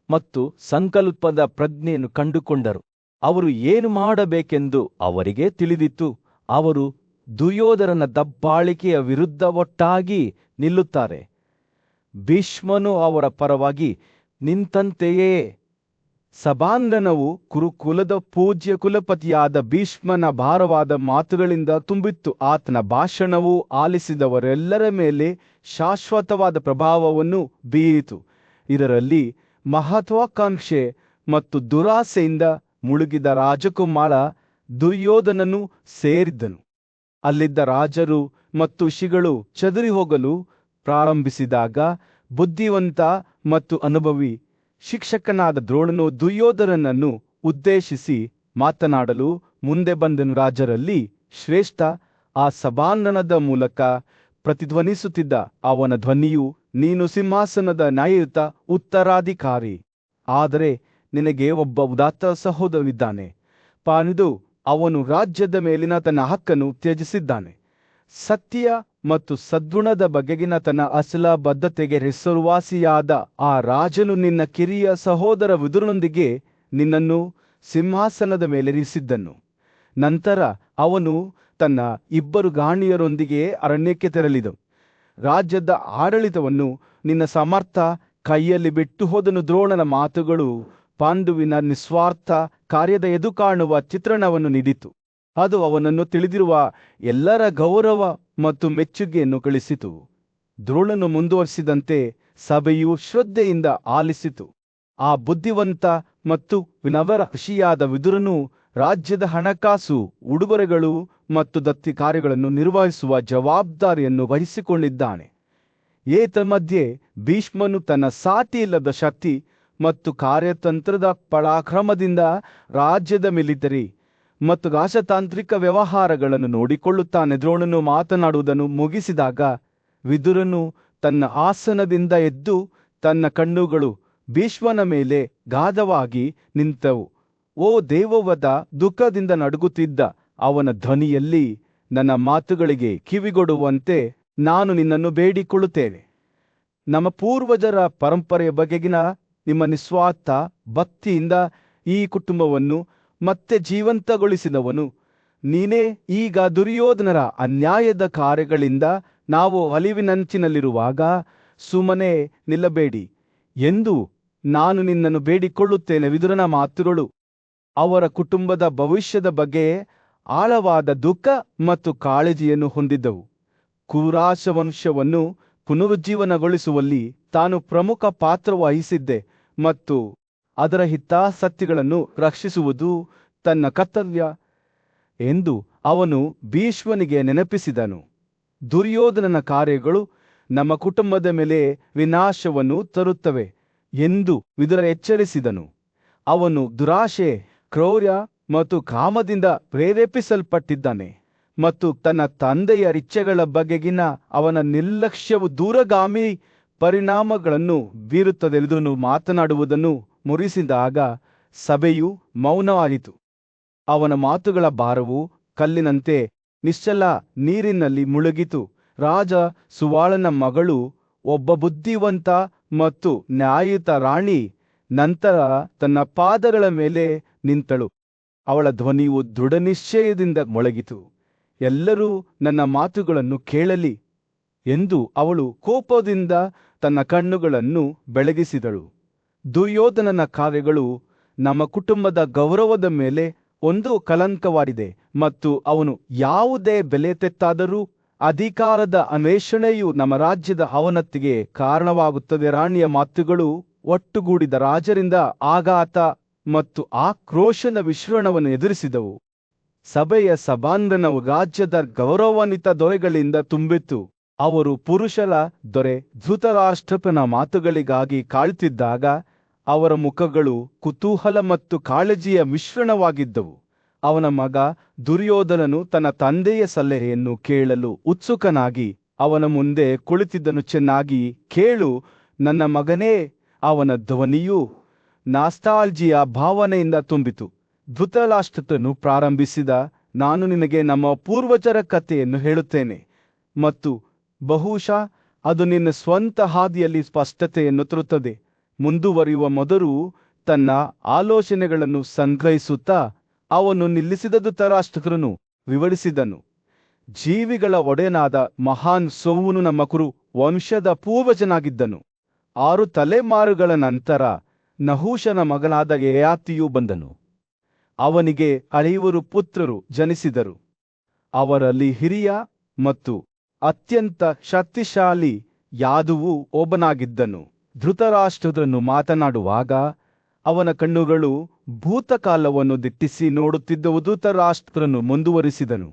ಮತ್ತು ಸಂಕಲ್ಪದ ಪ್ರಜ್ಞೆಯನ್ನು ಕಂಡುಕೊಂಡರು. ಅವರು ಏನು ಮಾಡಬೇಕೆಂದು ಅವರಿಗೆ ತಿಳಿದಿತ್ತು. ಅವರು ದುರ್ಯೋಧನನ ದಬ್ಬಾಳಿಕೆಯ ವಿರುದ್ಧ ಒಟ್ಟಾಗಿ ನಿಲ್ಲುತ್ತಾರೆ. ಭೀಷ್ಮನು ಅವರ ಪರವಾಗಿ ನಿಂತಂತೆಯೇ ಸಭಾಂಗಣವು ಕುರುಕುಲದ ಪೂಜ್ಯ ಕುಲಪತಿಯಾದ ಭೀಷ್ಮನ ಭಾರವಾದ ಮಾತುಗಳಿಂದ ತುಂಬಿತ್ತು. ಆತನ ಭಾಷಣವು ಆಲಿಸಿದವರೆಲ್ಲರ ಮೇಲೆ ಶಾಶ್ವತವಾದ ಪ್ರಭಾವವನ್ನು ಬೀರಿತು. ಇದರಲ್ಲಿ ಮಹತ್ವಾಕಾಂಕ್ಷೆ ಮತ್ತು ದುರಾಸೆಯಿಂದ ಮುಳುಗಿದ ರಾಜಕುಮಾರ ದುರ್ಯೋಧನನು ಸೇರಿದ್ದನು. ಅಲ್ಲಿದ್ದ ರಾಜರು ಮತ್ತು ಋಷಿಗಳು ಚದುರಿ ಹೋಗಲು ಪ್ರಾರಂಭಿಸಿದಾಗ ಬುದ್ಧಿವಂತ ಮತ್ತು ಅನುಭವಿ ಶಿಕ್ಷಕನಾದ ದ್ರೋಣನು ದುರ್ಯೋಧನನನ್ನು ಉದ್ದೇಶಿಸಿ ಮಾತನಾಡಲು ಮುಂದೆ ಬಂದನು. ರಾಜರಲ್ಲಿ ಶ್ರೇಷ್ಠ ಆ ಸಭಾಂಗಣದ ಮೂಲಕ ಪ್ರತಿಧ್ವನಿಸುತ್ತಿದ್ದ ಅವನ ಧ್ವನಿಯು, ನೀನು ಸಿಂಹಾಸನದ ನ್ಯಾಯಯುತ ಉತ್ತರಾಧಿಕಾರಿ. ಆದರೆ ನಿನಗೆ ಒಬ್ಬ ಉದಾತ್ತ ಸಹೋದರನಿದ್ದಾನೆ. ಪಾನಿದು ಅವನು ರಾಜ್ಯದ ಮೇಲಿನ ತನ್ನ ಹಕ್ಕನ್ನು ತ್ಯಜಿಸಿದ್ದಾನೆ. ಸತ್ಯ ಮತ್ತು ಸದ್ಗುಣದ ಬಗೆಗಿನ ತನ್ನ ಅಸಲ ಬದ್ಧತೆಗೆ ಹೆಸರುವಾಸಿಯಾದ ಆ ರಾಜನು ನಿನ್ನ ಕಿರಿಯ ಸಹೋದರ ವಿದುರನೊಂದಿಗೆ ನಿನ್ನನ್ನು ಸಿಂಹಾಸನದ ಮೇಲೇರಿಸಿದ್ದನು. ನಂತರ ಅವನು ತನ್ನ 2 ಗಾಣಿಯರೊಂದಿಗೆ ಅರಣ್ಯಕ್ಕೆ ತೆರಳಿದನು. ರಾಜ್ಯದ ಆಡಳಿತವನ್ನು ನಿನ್ನ ಸಮರ್ಥ ಕೈಯಲ್ಲಿ ಬಿಟ್ಟು ಹೋದನು. ದ್ರೋಣನ ಮಾತುಗಳು ಪಾಂಡುವಿನ ನಿಸ್ವಾರ್ಥ ಕಾರ್ಯದ ಎದು ಕಾಣುವ ಚಿತ್ರಣವನ್ನು ನೀಡಿತು. ಅದು ಅವನನ್ನು ತಿಳಿದಿರುವ ಎಲ್ಲರ ಗೌರವ ಮತ್ತು ಮೆಚ್ಚುಗೆಯನ್ನು ಗಳಿಸಿತು. ದ್ರೋಣನು ಮುಂದುವರಿಸಿದಂತೆ ಸಭೆಯು ಶ್ರದ್ಧೆಯಿಂದ ಆಲಿಸಿತು. ಆ ಬುದ್ಧಿವಂತ ಮತ್ತು ವಿನಮ್ರ ಋಷಿಯಾದ ವಿದುರನು ರಾಜ್ಯದ ಹಣಕಾಸು, ಉಡುಗೊರೆಗಳು ಮತ್ತು ದತ್ತಿ ಕಾರ್ಯಗಳನ್ನು ನಿರ್ವಹಿಸುವ ಜವಾಬ್ದಾರಿಯನ್ನು ವಹಿಸಿಕೊಂಡಿದ್ದಾನೆ. ಏತನ್ಮಧ್ಯೆ ಭೀಷ್ಮನು ತನ್ನ ಸಾಟಿಯಿಲ್ಲದ ಶಕ್ತಿ ಮತ್ತು ಕಾರ್ಯತಂತ್ರದ ಪರಾಕ್ರಮದಿಂದ ರಾಜ್ಯದ ಮಿಲಿಟರಿ ಮತ್ತು ರಾಜತಾಂತ್ರಿಕ ವ್ಯವಹಾರಗಳನ್ನು ನೋಡಿಕೊಳ್ಳುತ್ತಾನೆ. ದ್ರೋಣನು ಮಾತನಾಡುವುದನ್ನು ಮುಗಿಸಿದಾಗ ವಿದುರನು ತನ್ನ ಆಸನದಿಂದ ಎದ್ದು ತನ್ನ ಕಣ್ಣುಗಳು ಭೀಷ್ಮನ ಮೇಲೆ ಗಾಢವಾಗಿ ನಿಂತವು. ಓ ದೇವವದ ದುಃಖದಿಂದ ನಡುಗುತ್ತಿದ್ದ ಅವನ ಧ್ವನಿಯಲ್ಲಿ, ನನ್ನ ಮಾತುಗಳಿಗೆ ಕಿವಿಗೊಡುವಂತೆ ನಾನು ನಿನ್ನನ್ನು ಬೇಡಿಕೊಳ್ಳುತ್ತೇನೆ. ನಮ್ಮ ಪೂರ್ವಜರ ಪರಂಪರೆಯ ಬಗೆಗಿನ ನಿಮ್ಮ ನಿಸ್ವಾರ್ಥ ಭಕ್ತಿಯಿಂದ ಈ ಕುಟುಂಬವನ್ನು ಮತ್ತೆ ಜೀವಂತಗೊಳಿಸಿದವನು ನೀನೇ. ಈಗ ದುರ್ಯೋಧನರ ಅನ್ಯಾಯದ ಕಾರ್ಯಗಳಿಂದ ನಾವು ಅಲಿವಿನಂಚಿನಲ್ಲಿರುವಾಗ ಸುಮ್ಮನೆ ನಿಲ್ಲಬೇಡಿ ಎಂದು ನಾನು ನಿನ್ನನ್ನು ಬೇಡಿಕೊಳ್ಳುತ್ತೇನೆ. ವಿದುರನ ಮಾತುಗಳು ಅವರ ಕುಟುಂಬದ ಭವಿಷ್ಯದ ಬಗ್ಗೆ ಆಳವಾದ ದುಃಖ ಮತ್ತು ಕಾಳಜಿಯನ್ನು ಹೊಂದಿದ್ದವು. ಕುರಾಶ ವಂಶವನ್ನು ಪುನರುಜ್ಜೀವನಗೊಳಿಸುವಲ್ಲಿ ತಾನು ಪ್ರಮುಖ ಪಾತ್ರ ವಹಿಸಿದ್ದೆ ಮತ್ತು ಅದರ ಹಿತಾಸಕ್ತಿಗಳನ್ನು ರಕ್ಷಿಸುವುದು ತನ್ನ ಕರ್ತವ್ಯ ಎಂದು ಅವನು ಭೀಷ್ಮನಿಗೆ ನೆನಪಿಸಿದನು. ದುರ್ಯೋಧನನ ಕಾರ್ಯಗಳು ನಮ್ಮ ಕುಟುಂಬದ ಮೇಲೆ ವಿನಾಶವನ್ನು ತರುತ್ತವೆ ಎಂದು ವಿದುರ ಎಚ್ಚರಿಸಿದನು. ಅವನು ದುರಾಶೆ, ಕ್ರೌರ್ಯ ಮತ್ತು ಕಾಮದಿಂದ ಪ್ರೇರೇಪಿಸಲ್ಪಟ್ಟಿದ್ದಾನೆ ಮತ್ತು ತನ್ನ ತಂದೆಯ ಇಚ್ಛೆಗಳ ಬಗೆಗಿನ ಅವನ ನಿರ್ಲಕ್ಷ್ಯವು ದೂರಗಾಮಿ ಪರಿಣಾಮಗಳನ್ನು ಬೀರುತ್ತದೆ. ಇದನ್ನು ಮಾತನಾಡುವುದನ್ನು ಮುರಿಸಿದಾಗ ಸಭೆಯು ಮೌನವಾಯಿತು. ಅವನ ಮಾತುಗಳ ಭಾರವು ಕಲ್ಲಿನಂತೆ ನಿಶ್ಚಲ ನೀರಿನಲ್ಲಿ ಮುಳುಗಿತು. ರಾಜ ಸುವಾಳನ ಮಗಳು ಒಬ್ಬ ಬುದ್ಧಿವಂತ ಮತ್ತು ನ್ಯಾಯಯುತ ರಾಣಿ ನಂತರ ತನ್ನ ಪಾದಗಳ ಮೇಲೆ ನಿಂತಳು. ಅವಳ ಧ್ವನಿಯು ದೃಢನಿಶ್ಚಯದಿಂದ ಮೊಳಗಿತು. ಎಲ್ಲರೂ ನನ್ನ ಮಾತುಗಳನ್ನು ಕೇಳಲಿ ಎಂದು ಅವಳು ಕೋಪದಿಂದ ತನ್ನ ಕಣ್ಣುಗಳನ್ನು ಬೆಳಗಿಸಿದಳು. ದುರ್ಯೋಧನನ ಕಾರ್ಯಗಳು ನಮ್ಮ ಕುಟುಂಬದ ಗೌರವದ ಮೇಲೆ ಒಂದು ಕಲಂಕವಾಗಿದೆ ಮತ್ತು ಅವನು ಯಾವುದೇ ಬೆಲೆ ತೆತ್ತಾದರೂ ಅಧಿಕಾರದ ಅನ್ವೇಷಣೆಯು ನಮ್ಮ ರಾಜ್ಯದ ಅವನತಿಗೆ ಕಾರಣವಾಗುತ್ತದೆ. ರಾಣಿಯ ಮಾತುಗಳು ಒಟ್ಟುಗೂಡಿದ ರಾಜರಿಂದ ಆಘಾತ ಮತ್ತು ಆಕ್ರೋಶದ ಮಿಶ್ರಣವನ್ನು ಎದುರಿಸಿದವು. ಸಭೆಯ ಸಭಾಂಗಣವು ರಾಜ್ಯದ ಗೌರವಾನ್ವಿತ ದೊರೆಗಳಿಂದ ತುಂಬಿತ್ತು. ಅವರು ಪುರುಷರ ದೊರೆ ಧೃತರಾಷ್ಟ್ರನ ಮಾತುಗಳಿಗಾಗಿ ಕಾಯುತ್ತಿದ್ದಾಗ ಅವರ ಮುಖಗಳು ಕುತೂಹಲ ಮತ್ತು ಕಾಳಜಿಯ ಮಿಶ್ರಣವಾಗಿದ್ದವು. ಅವನ ಮಗ ದುರ್ಯೋಧನನು ತನ್ನ ತಂದೆಯ ಸಲಹೆಯನ್ನು ಕೇಳಲು ಉತ್ಸುಕನಾಗಿ ಅವನ ಮುಂದೆ ಕುಳಿತಿದ್ದನು. ಚೆನ್ನಾಗಿ ಕೇಳು ನನ್ನ ಮಗನೇ, ಅವನ ಧ್ವನಿಯು ನಾಸ್ಟಾಲ್ಜಿಯ ಭಾವನೆಯಿಂದ ತುಂಬಿತು. ಧೃತರಾಷ್ಟ್ರನು ಪ್ರಾರಂಭಿಸಿದ, ನಾನು ನಿನಗೆ ನಮ್ಮ ಪೂರ್ವಜರ ಕಥೆಯನ್ನು ಹೇಳುತ್ತೇನೆ ಮತ್ತು ಬಹುಶಃ ಅದು ನಿನ್ನ ಸ್ವಂತ ಹಾದಿಯಲ್ಲಿ ಸ್ಪಷ್ಟತೆಯನ್ನು ತರುತ್ತದೆ. ಮುಂದುವರಿಯುವ ಮೊದಲು ತನ್ನ ಆಲೋಚನೆಗಳನ್ನು ಸಂಗ್ರಹಿಸುತ್ತಾ ಅವನು ನಿಲ್ಲಿಸಿದ ಧೃತರಾಷ್ಟ್ರನು ವಿವರಿಸಿದನು. ಜೀವಿಗಳ ಒಡೆಯನಾದ ಮಹಾನ್ ಸೌವನು ನಮ್ಮ ಕುರು ವಂಶದ ಪೂರ್ವಜನಾಗಿದ್ದನು. 6 ತಲೆಮಾರುಗಳ ನಂತರ ನಹೂಷನ ಮಗನಾದ ಯಯಾತಿಯು ಬಂದನು. ಅವನಿಗೆ 5 ಪುತ್ರರು ಜನಿಸಿದರು. ಅವರಲ್ಲಿ ಹಿರಿಯ ಮತ್ತು ಅತ್ಯಂತ ಶಕ್ತಿಶಾಲಿ ಯಾದುವು ಒಬ್ಬನಾಗಿದ್ದನು. ಧೃತರಾಷ್ಟ್ರನು ಮಾತನಾಡುವಾಗ ಅವನ ಕಣ್ಣುಗಳು ಭೂತಕಾಲವನ್ನು ದಿಟ್ಟಿಸಿ ನೋಡುತ್ತಿದ್ದವು. ಧೃತರಾಷ್ಟ್ರನು ಮುಂದುವರಿಸಿದನು,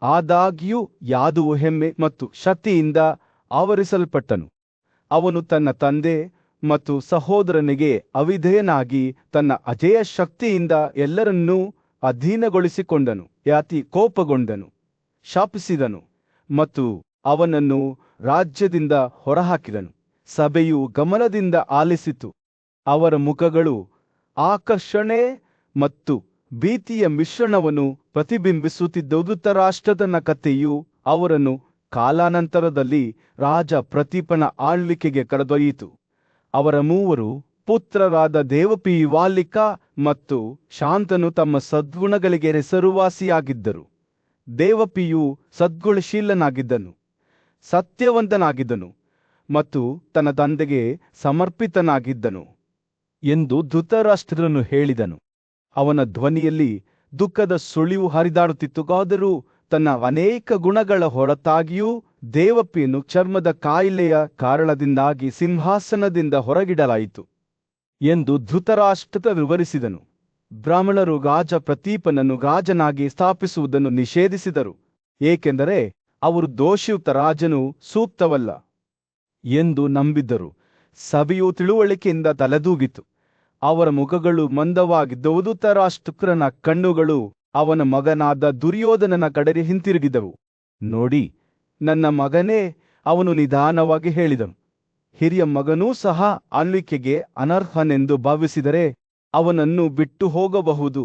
ಆದಾಗ್ಯೂ ಯಾದುವು ಹೆಮ್ಮೆ ಮತ್ತು ಶಕ್ತಿಯಿಂದ ಆವರಿಸಲ್ಪಟ್ಟನು. ಅವನು ತನ್ನ ತಂದೆ ಮತ್ತು ಸಹೋದರನಿಗೆ ಅವಿಧೇಯನಾಗಿ ತನ್ನ ಅಜೇಯ ಶಕ್ತಿಯಿಂದ ಎಲ್ಲರನ್ನೂ ಅಧೀನಗೊಳಿಸಿಕೊಂಡನು. ಯಾತಿ ಕೋಪಗೊಂಡನು, ಶಾಪಿಸಿದನು ಮತ್ತು ಅವನನ್ನು ರಾಜ್ಯದಿಂದ ಹೊರಹಾಕಿದನು. ಸಭೆಯು ಗಮನದಿಂದ ಆಲಿಸಿತು. ಅವರ ಮುಖಗಳು ಆಕರ್ಷಣೆ ಮತ್ತು ಭೀತಿಯ ಮಿಶ್ರಣವನ್ನು ಪ್ರತಿಬಿಂಬಿಸುತ್ತಿದ್ದ. ಧೃತರಾಷ್ಟ್ರನ ಕಥೆಯು ಅವರನ್ನು ಕಾಲಾನಂತರದಲ್ಲಿ ರಾಜ ಪ್ರತೀಪನ ಆಳ್ವಿಕೆಗೆ ಕರೆದೊಯ್ಯಿತು. ಅವರ 3 ಪುತ್ರರಾದ ದೇವಪಿ, ವಾಲಿಕ ಮತ್ತು ಶಾಂತನು ತಮ್ಮ ಸದ್ಗುಣಗಳಿಗೆ ಹೆಸರುವಾಸಿಯಾಗಿದ್ದರು. ದೇವಪಿಯು ಸದ್ಗುಣಶೀಲನಾಗಿದ್ದನು, ಸತ್ಯವಂತನಾಗಿದ್ದನು ಮತ್ತು ತನ್ನ ತಂದೆಗೆ ಸಮರ್ಪಿತನಾಗಿದ್ದನು ಎಂದು ಧೃತರಾಷ್ಟ್ರನು ಹೇಳಿದನು. ಅವನ ಧ್ವನಿಯಲ್ಲಿ ದುಃಖದ ಸುಳಿವು ಹರಿದಾಡುತ್ತಿತ್ತು. ಆದರೂ ತನ್ನ ಅನೇಕ ಗುಣಗಳ ಹೊರತಾಗಿಯೂ ದೇವಪಿಯನ್ನು ಚರ್ಮದ ಕಾಯಿಲೆಯ ಕಾರಣದಿಂದಾಗಿ ಸಿಂಹಾಸನದಿಂದ ಹೊರಗಿಡಲಾಯಿತು ಎಂದು ಧೃತರಾಷ್ಟ್ರ ವಿವರಿಸಿದನು. ಬ್ರಾಹ್ಮಣರು ರಾಜ ಪ್ರತೀಪನನ್ನು ರಾಜನಾಗಿ ಸ್ಥಾಪಿಸುವುದನ್ನು ನಿಷೇಧಿಸಿದರು, ಏಕೆಂದರೆ ಅವರು ದೋಷಿಯುತ ರಾಜನು ಸೂಕ್ತವಲ್ಲ ಎಂದು ನಂಬಿದ್ದರು. ಸಭೆಯು ತಿಳುವಳಿಕೆಯಿಂದ ತಲೆದೂಗಿತು. ಅವರ ಮುಖಗಳು ಮಂದವಾಗಿದ್ದವು. ಧೃತರಾಷ್ಟ್ರನ ಕಣ್ಣುಗಳು ಅವನ ಮಗನಾದ ದುರ್ಯೋಧನನ ಕಡೆಗೆ ಹಿಂತಿರುಗಿದವು. ನೋಡಿ, ನನ್ನ ಮಗನೇ, ಅವನು ನಿಧಾನವಾಗಿ ಹೇಳಿದನು. ಹಿರಿಯ ಮಗನೂ ಸಹ ಆಳ್ವಿಕೆಗೆ ಅನರ್ಹನೆಂದು ಭಾವಿಸಿದರೆ ಅವನನ್ನು ಬಿಟ್ಟು ಹೋಗಬಹುದು.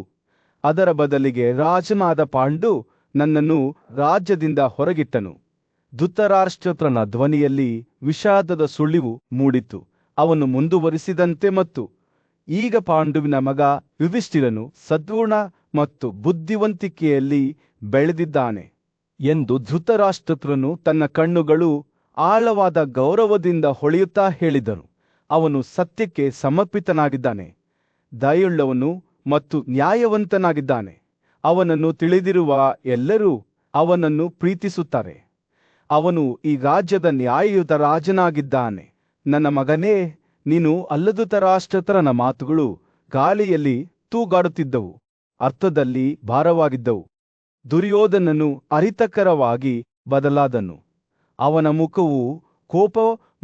ಅದರ ಬದಲಿಗೆ ರಾಜನಾದ ಪಾಂಡು ನನ್ನನ್ನು ರಾಜ್ಯದಿಂದ ಹೊರಗಿಟ್ಟನು. ಧೃತರಾಷ್ಟ್ರನ ಧ್ವನಿಯಲ್ಲಿ ವಿಷಾದದ ಸುಳಿವು ಮೂಡಿತು. ಅವನು ಮುಂದುವರಿಸಿದಂತೆ, ಮತ್ತು ಈಗ ಪಾಂಡುವಿನ ಮಗ ಯುಧಿಷ್ಠಿರನು ಸದ್ಗುಣ ಮತ್ತು ಬುದ್ಧಿವಂತಿಕೆಯಲ್ಲಿ ಬೆಳೆದಿದ್ದಾನೆ ಎಂದು ಧೃತರಾಷ್ಟ್ರನು ತನ್ನ ಕಣ್ಣುಗಳು ಆಳವಾದ ಗೌರವದಿಂದ ಹೊಳೆಯುತ್ತಾ ಹೇಳಿದನು. ಅವನು ಸತ್ಯಕ್ಕೆ ಸಮರ್ಪಿತನಾಗಿದ್ದಾನೆ, ದಯುಳ್ಳವನು ಮತ್ತು ನ್ಯಾಯವಂತನಾಗಿದ್ದಾನೆ. ಅವನನ್ನು ತಿಳಿದಿರುವ ಎಲ್ಲರೂ ಅವನನ್ನು ಪ್ರೀತಿಸುತ್ತಾರೆ. ಅವನು ಈ ರಾಜ್ಯದ ನ್ಯಾಯಯುತ ರಾಜನಾಗಿದ್ದಾನೆ. ನನ್ನ ಮಗನೇ, ನೀನು ಧೃತರಾಷ್ಟ್ರನ ಮಾತುಗಳು ಗಾಳಿಯಲ್ಲಿ ತೂಗಾಡುತ್ತಿದ್ದವು, ಅರ್ಥದಲ್ಲಿ ಭಾರವಾಗಿದ್ದವು. ದುರ್ಯೋಧನನು ಅಹಿತಕರವಾಗಿ ಬದಲಾದನು. ಅವನ ಮುಖವು ಕೋಪ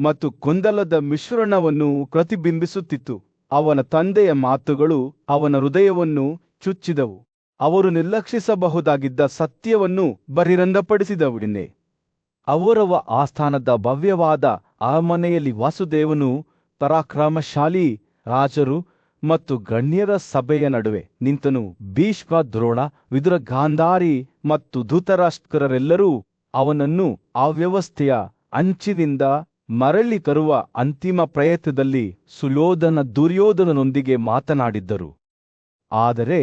ಮತ್ತು ಗೊಂದಲದ ಮಿಶ್ರಣವನ್ನು ಪ್ರತಿಬಿಂಬಿಸುತ್ತಿತ್ತು. ಅವನ ತಂದೆಯ ಮಾತುಗಳು ಅವನ ಹೃದಯವನ್ನು ಚುಚ್ಚಿದವು. ಅವರು ನಿರ್ಲಕ್ಷಿಸಬಹುದಾಗಿದ್ದ ಸತ್ಯವನ್ನು ಬಹಿರಂಗಪಡಿಸಿದವುಡಿನೆ. ಅವರವ ಆಸ್ಥಾನದ ಭವ್ಯವಾದ ಅರಮನೆಯಲ್ಲಿ ವಾಸುದೇವನು ಪರಾಕ್ರಮಶಾಲಿ ರಾಜರು ಮತ್ತು ಗಣ್ಯರ ಸಭೆಯ ನಡುವೆ ನಿಂತನು. ಭೀಷ್ಮ, ದ್ರೋಣ, ವಿದುರ, ಗಾಂಧಾರಿ ಮತ್ತು ಧೃತರಾಷ್ಟ್ರರೆಲ್ಲರೂ ಅವನನ್ನು ಅವ್ಯವಸ್ಥೆಯ ಅಂಚಿನಿಂದ ಮರಳಿ ತರುವ ಅಂತಿಮ ಪ್ರಯತ್ನದಲ್ಲಿ ದುರ್ಯೋಧನನೊಂದಿಗೆ ಮಾತನಾಡಿದ್ದರು. ಆದರೆ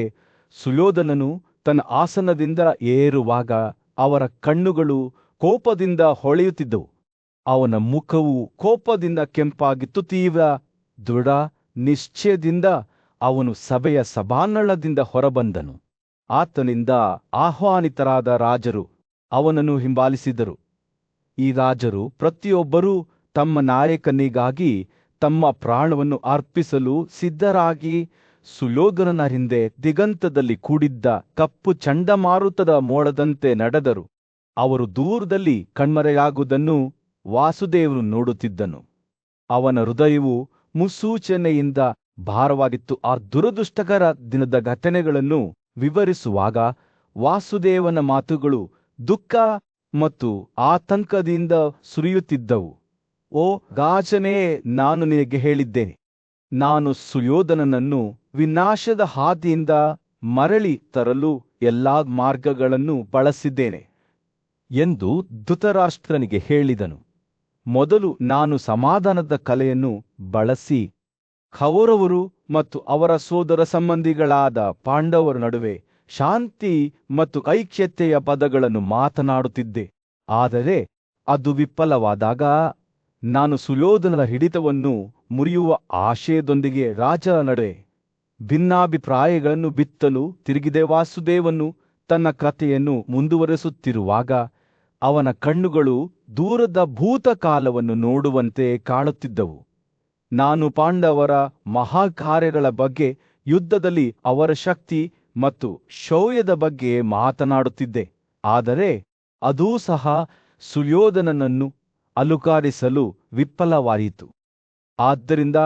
ಸುಯೋಧನನು ತನ್ನ ಆಸನದಿಂದ ಏರುವಾಗ ಅವರ ಕಣ್ಣುಗಳು ಕೋಪದಿಂದ ಹೊಳೆಯುತ್ತಿದ್ದವು. ಅವನ ಮುಖವು ಕೋಪದಿಂದ ಕೆಂಪಾಗಿತ್ತು. ತೀವ್ರ ದೃಢ ನಿಶ್ಚಯದಿಂದ ಅವನು ಸಭೆಯ ಸಭಾಂಗಣದಿಂದ ಹೊರಬಂದನು. ಆತನಿಂದ ಆಹ್ವಾನಿತರಾದ ರಾಜರು ಅವನನ್ನು ಹಿಂಬಾಲಿಸಿದರು. ಈ ರಾಜರು ಪ್ರತಿಯೊಬ್ಬರೂ ತಮ್ಮ ನಾಯಕನಿಗಾಗಿ ತಮ್ಮ ಪ್ರಾಣವನ್ನು ಅರ್ಪಿಸಲು ಸಿದ್ಧರಾಗಿ ಸುಯೋಧನನ ಹಿಂದೆ ದಿಗಂತದಲ್ಲಿ ಕೂಡಿದ್ದ ಕಪ್ಪು ಚಂಡಮಾರುತದ ಮೋಡದಂತೆ ನಡೆದರು. ಅವರು ದೂರದಲ್ಲಿ ಕಣ್ಮರೆಯಾಗುವುದನ್ನು ವಾಸುದೇವನು ನೋಡುತ್ತಿದ್ದನು. ಅವನ ಹೃದಯವು ಮುನ್ಸೂಚನೆಯಿಂದ ಭಾರವಾಗಿತ್ತು. ಆ ದುರದೃಷ್ಟಕರ ದಿನದ ಘಟನೆಗಳನ್ನು ವಿವರಿಸುವಾಗ ವಾಸುದೇವನ ಮಾತುಗಳು ದುಃಖ ಮತ್ತು ಆತಂಕದಿಂದ ಸುರಿಯುತ್ತಿದ್ದವು. ಓ ರಾಜನೇ, ನಾನು ನಿನಗೆ ಹೇಳಿದ್ದೇನೆ, ನಾನು ಸುಯೋಧನನನ್ನು ವಿನಾಶದ ಹಾದಿಯಿಂದ ಮರಳಿ ತರಲು ಎಲ್ಲಾ ಮಾರ್ಗಗಳನ್ನು ಬಳಸಿದ್ದೇನೆ ಎಂದು ಧೃತರಾಷ್ಟ್ರನಿಗೆ ಹೇಳಿದನು. ಮೊದಲು ನಾನು ಸಮಾಧಾನದ ಕಲೆಯನ್ನು ಬಳಸಿ ಕೌರವರು ಮತ್ತು ಅವರ ಸೋದರ ಸಂಬಂಧಿಗಳಾದ ಪಾಂಡವರ ನಡುವೆ ಶಾಂತಿ ಮತ್ತು ಐಕ್ಯತೆಯ ಪದಗಳನ್ನು ಮಾತನಾಡುತ್ತಿದ್ದೆ. ಆದರೆ ಅದು ವಿಫಲವಾದಾಗ ನಾನು ಸುಯೋಧನನ ಹಿಡಿತವನ್ನು ಮುರಿಯುವ ಆಶಯದೊಂದಿಗೆ ರಾಜರ ನಡುವೆ ಭಿನ್ನಾಭಿಪ್ರಾಯಗಳನ್ನು ಬಿತ್ತಲು ತಿರುಗಿದೆ. ವಾಸುದೇವನು ತನ್ನ ಕಥೆಯನ್ನು ಮುಂದುವರೆಸುತ್ತಿರುವಾಗ ಅವನ ಕಣ್ಣುಗಳು ದೂರದ ಭೂತಕಾಲವನ್ನು ನೋಡುವಂತೆ ಕಾಣುತ್ತಿದ್ದವು. ನಾನು ಪಾಂಡವರ ಮಹಾಕಾರ್ಯಗಳ ಬಗ್ಗೆ, ಯುದ್ಧದಲ್ಲಿ ಅವರ ಶಕ್ತಿ ಮತ್ತು ಶೌರ್ಯದ ಬಗ್ಗೆ ಮಾತನಾಡುತ್ತಿದ್ದೆ. ಆದರೆ ಅದೂ ಸಹ ಸುಯೋಧನನನ್ನು ಅಲುಗಾಡಿಸಲು ವಿಫಲವಾಯಿತು. ಆದ್ದರಿಂದ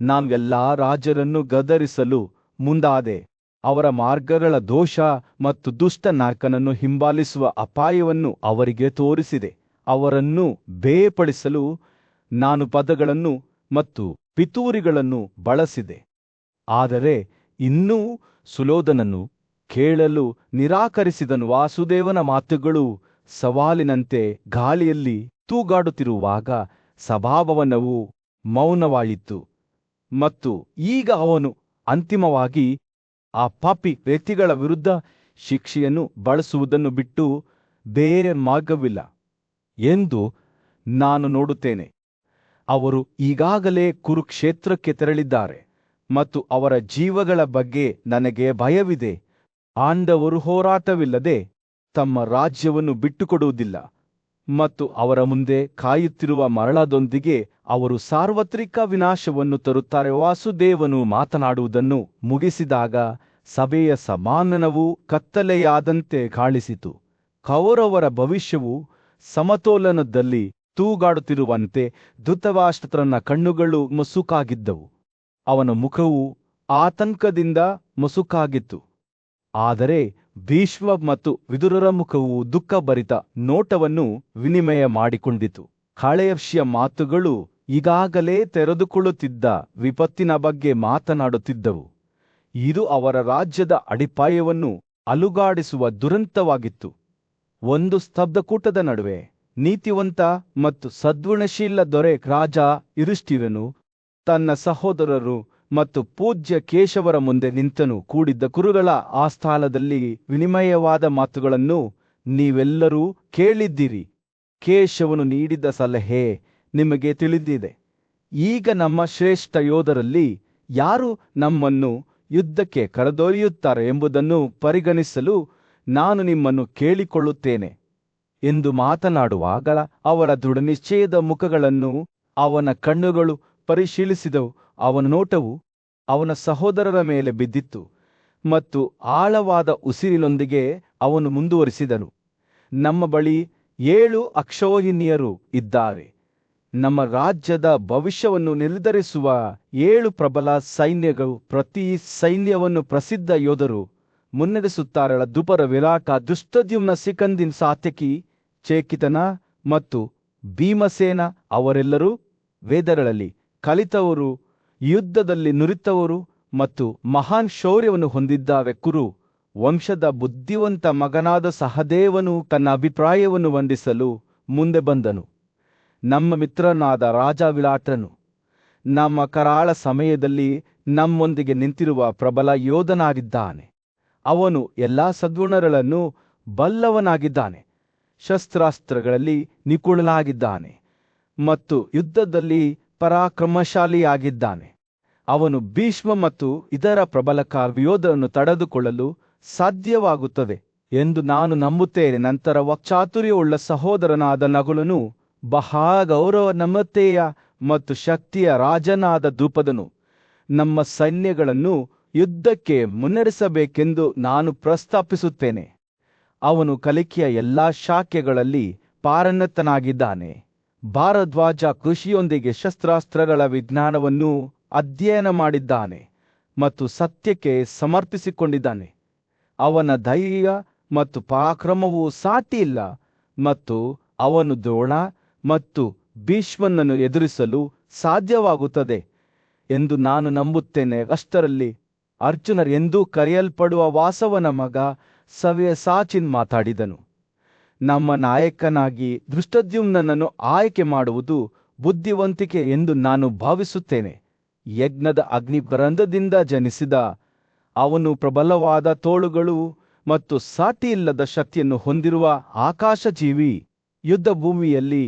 ನಾನು ಎಲ್ಲಾ ರಾಜರನ್ನು ಗದರಿಸಲು ಮುಂದಾದೆ. ಅವರ ಮಾರ್ಗಗಳ ದೋಷ ಮತ್ತು ದುಷ್ಟ ನಾಯಕನನ್ನು ಹಿಂಬಾಲಿಸುವ ಅಪಾಯವನ್ನು ಅವರಿಗೆ ತೋರಿಸಿದೆ. ಅವರನ್ನು ಬೇರ್ಪಡಿಸಲು ನಾನು ಪದಗಳನ್ನು ಮತ್ತು ಪಿತೂರಿಗಳನ್ನು ಬಳಸಿದೆ. ಆದರೆ ಇನ್ನೂ ಸುಯೋಧನನು ಕೇಳಲು ನಿರಾಕರಿಸಿದನು. ವಾಸುದೇವನ ಮಾತುಗಳು ಸವಾಲಿನಂತೆ ಗಾಳಿಯಲ್ಲಿ ತೂಗಾಡುತ್ತಿರುವಾಗ ಸಭಾಭವನವು ಮೌನವಾಯಿತು. ಮತ್ತು ಈಗ ಅವನು ಅಂತಿಮವಾಗಿ ಆ ಪಾಪಿ ವ್ಯಕ್ತಿಗಳ ವಿರುದ್ಧ ಶಿಕ್ಷೆಯನ್ನು ಬಳಸುವುದನ್ನು ಬಿಟ್ಟು ಬೇರೆ ಮಾರ್ಗವಿಲ್ಲ ಎಂದು ನಾನು ನೋಡುತ್ತೇನೆ. ಅವರು ಈಗಾಗಲೇ ಕುರುಕ್ಷೇತ್ರಕ್ಕೆ ತೆರಳಿದ್ದಾರೆ ಮತ್ತು ಅವರ ಜೀವಗಳ ಬಗ್ಗೆ ನನಗೆ ಭಯವಿದೆ. ಪಾಂಡವರು ಹೋರಾಟವಿಲ್ಲದೆ ತಮ್ಮ ರಾಜ್ಯವನ್ನು ಬಿಟ್ಟುಕೊಡುವುದಿಲ್ಲ ಮತ್ತು ಅವರ ಮುಂದೆ ಕಾಯುತ್ತಿರುವ ಮರಣದೊಂದಿಗೆ ಅವರು ಸಾರ್ವತ್ರಿಕ ವಿನಾಶವನ್ನು ತರುತ್ತಾರೆ. ವಾಸುದೇವನು ಮಾತನಾಡುವುದನ್ನು ಮುಗಿಸಿದಾಗ ಸಭೆಯ ಸಮಾಧಾನವು ಕತ್ತಲೆಯಾದಂತೆ ಕಾಣಿಸಿತು. ಕೌರವರ ಭವಿಷ್ಯವು ಸಮತೋಲನದಲ್ಲಿ ತೂಗಾಡುತ್ತಿರುವಂತೆ ಧೃತರಾಷ್ಟ್ರನ ಕಣ್ಣುಗಳು ಮಸುಕಾಗಿದ್ದವು. ಅವನ ಮುಖವು ಆತಂಕದಿಂದ ಮಸುಕಾಗಿತ್ತು. ಆದರೆ ಭೀಷ್ಮ ಮತ್ತು ವಿದುರರ ಮುಖವು ದುಃಖಭರಿತ ನೋಟವನ್ನು ವಿನಿಮಯ ಮಾಡಿಕೊಂಡಿತು. ಹಳೆಯ ಮಾತುಗಳು ಈಗಾಗಲೇ ತೆರೆದುಕೊಳ್ಳುತ್ತಿದ್ದ ವಿಪತ್ತಿನ ಬಗ್ಗೆ ಮಾತನಾಡುತ್ತಿದ್ದವು. ಇದು ಅವರ ರಾಜ್ಯದ ಅಡಿಪಾಯವನ್ನು ಅಲುಗಾಡಿಸುವ ದುರಂತವಾಗಿತ್ತು. ಒಂದು ಸ್ತಬ್ಧಕೂಟದ ನಡುವೆ ನೀತಿವಂತ ಮತ್ತು ಸದ್ಗುಣಶೀಲ ದೊರೆ ರಾಜ ಯುಧಿಷ್ಠಿರನು ತನ್ನ ಸಹೋದರರು ಮತ್ತು ಪೂಜ್ಯ ಕೇಶವರ ಮುಂದೆ ನಿಂತನು. ಕೂಡಿದ್ದ ಕುರುಗಳ ಆ ಸ್ಥಳದಲ್ಲಿ ವಿನಿಮಯವಾದ ಮಾತುಗಳನ್ನು ನೀವೆಲ್ಲರೂ ಕೇಳಿದ್ದೀರಿ. ಕೇಶವನು ನೀಡಿದ ಸಲಹೆ ನಿಮಗೆ ತಿಳಿದಿದೆ. ಈಗ ನಮ್ಮ ಶ್ರೇಷ್ಠ ಯೋಧರಲ್ಲಿ ಯಾರು ನಮ್ಮನ್ನು ಯುದ್ಧಕ್ಕೆ ಕರೆದೊಯ್ಯುತ್ತಾರೆ ಎಂಬುದನ್ನು ಪರಿಗಣಿಸಲು ನಾನು ನಿಮ್ಮನ್ನು ಕೇಳಿಕೊಳ್ಳುತ್ತೇನೆ ಎಂದು ಮಾತನಾಡುವಾಗ ಅವರ ದೃಢನಿಶ್ಚಯದ ಮುಖಗಳನ್ನು ಅವನ ಕಣ್ಣುಗಳು ಪರಿಶೀಲಿಸಿದವು. ಅವನ ನೋಟವು ಅವನ ಸಹೋದರರ ಮೇಲೆ ಬಿದ್ದಿತ್ತು ಮತ್ತು ಆಳವಾದ ಉಸಿರಿನೊಂದಿಗೆ ಅವನು ಮುಂದುವರಿಸಿದನು. ನಮ್ಮ ಬಳಿ 7 ಅಕ್ಷೋಹಿಣಿಯರು ಇದ್ದಾರೆ. ನಮ್ಮ ರಾಜ್ಯದ ಭವಿಷ್ಯವನ್ನು ನಿರ್ಧರಿಸುವ 7 ಪ್ರಬಲ ಸೈನ್ಯಗಳು. ಪ್ರತಿ ಸೈನ್ಯವನ್ನು ಪ್ರಸಿದ್ಧ ಯೋಧರು ಮುನ್ನಡೆಸುತ್ತಾರೆ. ದ್ರುಪದ, ವಿರಾಟ, ಧೃಷ್ಟದ್ಯುಮ್ನ, ಸಿಕಂದಿ, ಸಾತ್ಯಕಿ, ಚೇಕಿತನ ಮತ್ತು ಭೀಮಸೇನ ಅವರೆಲ್ಲರೂ ವೇದಗಳಲ್ಲಿ ಕಲಿತವರು, ಯುದ್ಧದಲ್ಲಿ ನುರಿತವರು ಮತ್ತು ಮಹಾನ್ ಶೌರ್ಯವನ್ನು ಹೊಂದಿದ್ದಾರೆ. ಕುರು ವಂಶದ ಬುದ್ಧಿವಂತ ಮಗನಾದ ಸಹದೇವನು ತನ್ನ ಅಭಿಪ್ರಾಯವನ್ನು ಮಂಡಿಸಲು ಮುಂದೆ ಬಂದನು. ನಮ್ಮ ಮಿತ್ರನಾದ ರಾಜ ವಿರಾಟನು ನಮ್ಮ ಕರಾಳ ಸಮಯದಲ್ಲಿ ನಮ್ಮೊಂದಿಗೆ ನಿಂತಿರುವ ಪ್ರಬಲ ಯೋಧನಾಗಿದ್ದಾನೆ. ಅವನು ಎಲ್ಲಾ ಸದ್ಗುಣಗಳನ್ನು ಬಲ್ಲವನಾಗಿದ್ದಾನೆ, ಶಸ್ತ್ರಾಸ್ತ್ರಗಳಲ್ಲಿ ನಿಪುಣನಾಗಿದ್ದಾನೆ ಮತ್ತು ಯುದ್ಧದಲ್ಲಿ ಪರಾಕ್ರಮಶಾಲಿಯಾಗಿದ್ದಾನೆ. ಅವನು ಭೀಷ್ಮ ಮತ್ತು ಇತರ ಪ್ರಬಲ ಯೋಧರನ್ನು ತಡೆದುಕೊಳ್ಳಲು ಸಾಧ್ಯವಾಗುತ್ತದೆ ಎಂದು ನಾನು ನಂಬುತ್ತೇನೆ. ನಂತರ ವಾಕ್ಚಾತುರ್ಯವುಳ್ಳ ಸಹೋದರನಾದ ನಕುಲನು, ಬಹಳ ಗೌರವ ನಮ್ರತೆಯ ಮತ್ತು ಶಕ್ತಿಯ ರಾಜನಾದ ದ್ರುಪದನು ನಮ್ಮ ಸೈನ್ಯಗಳನ್ನು ಯುದ್ಧಕ್ಕೆ ಮುನ್ನಡೆಸಬೇಕೆಂದು ನಾನು ಪ್ರಸ್ತಾಪಿಸುತ್ತೇನೆ. ಅವನು ಕಲಿಕೆಯ ಎಲ್ಲಾ ಶಾಖೆಗಳಲ್ಲಿ ಪಾರಂಗತನಾಗಿದ್ದಾನೆ. ಭಾರದ್ವಾಜ ಕೃಷಿಯೊಂದಿಗೆ ಶಸ್ತ್ರಾಸ್ತ್ರಗಳ ವಿಜ್ಞಾನವನ್ನು ಅಧ್ಯಯನ ಮಾಡಿದ್ದಾನೆ ಮತ್ತು ಸತ್ಯಕ್ಕೆ ಸಮರ್ಪಿಸಿಕೊಂಡಿದ್ದಾನೆ. ಅವನ ಧೈರ್ಯ ಮತ್ತು ಪರಾಕ್ರಮವು ಸಾಟಿಯಿಲ್ಲ ಮತ್ತು ಅವನು ದ್ರೋಣ ಮತ್ತು ಭೀಷ್ಮನನ್ನು ಎದುರಿಸಲು ಸಾಧ್ಯವಾಗುತ್ತದೆ ಎಂದು ನಾನು ನಂಬುತ್ತೇನೆ. ಅಷ್ಟರಲ್ಲಿ ಅರ್ಜುನರ್ ಎಂದೂ ಕರೆಯಲ್ಪಡುವ ವಾಸವನ ಮಗ ಸವ್ಯಸಾಚಿನ್ ಮಾತಾಡಿದನು. ನಮ್ಮ ನಾಯಕನಾಗಿ ದೃಷ್ಟದ್ಯುಮ್ನನನ್ನು ಆಯ್ಕೆ ಮಾಡುವುದು ಬುದ್ಧಿವಂತಿಕೆ ಎಂದು ನಾನು ಭಾವಿಸುತ್ತೇನೆ. ಯಜ್ಞದ ಅಗ್ನಿಬರಂಧದಿಂದ ಜನಿಸಿದ ಅವನು ಪ್ರಬಲವಾದ ತೋಳುಗಳು ಮತ್ತು ಸಾಟಿಯಿಲ್ಲದ ಶಕ್ತಿಯನ್ನು ಹೊಂದಿರುವ ಆಕಾಶಜೀವಿ. ಯುದ್ಧ ಭೂಮಿಯಲ್ಲಿ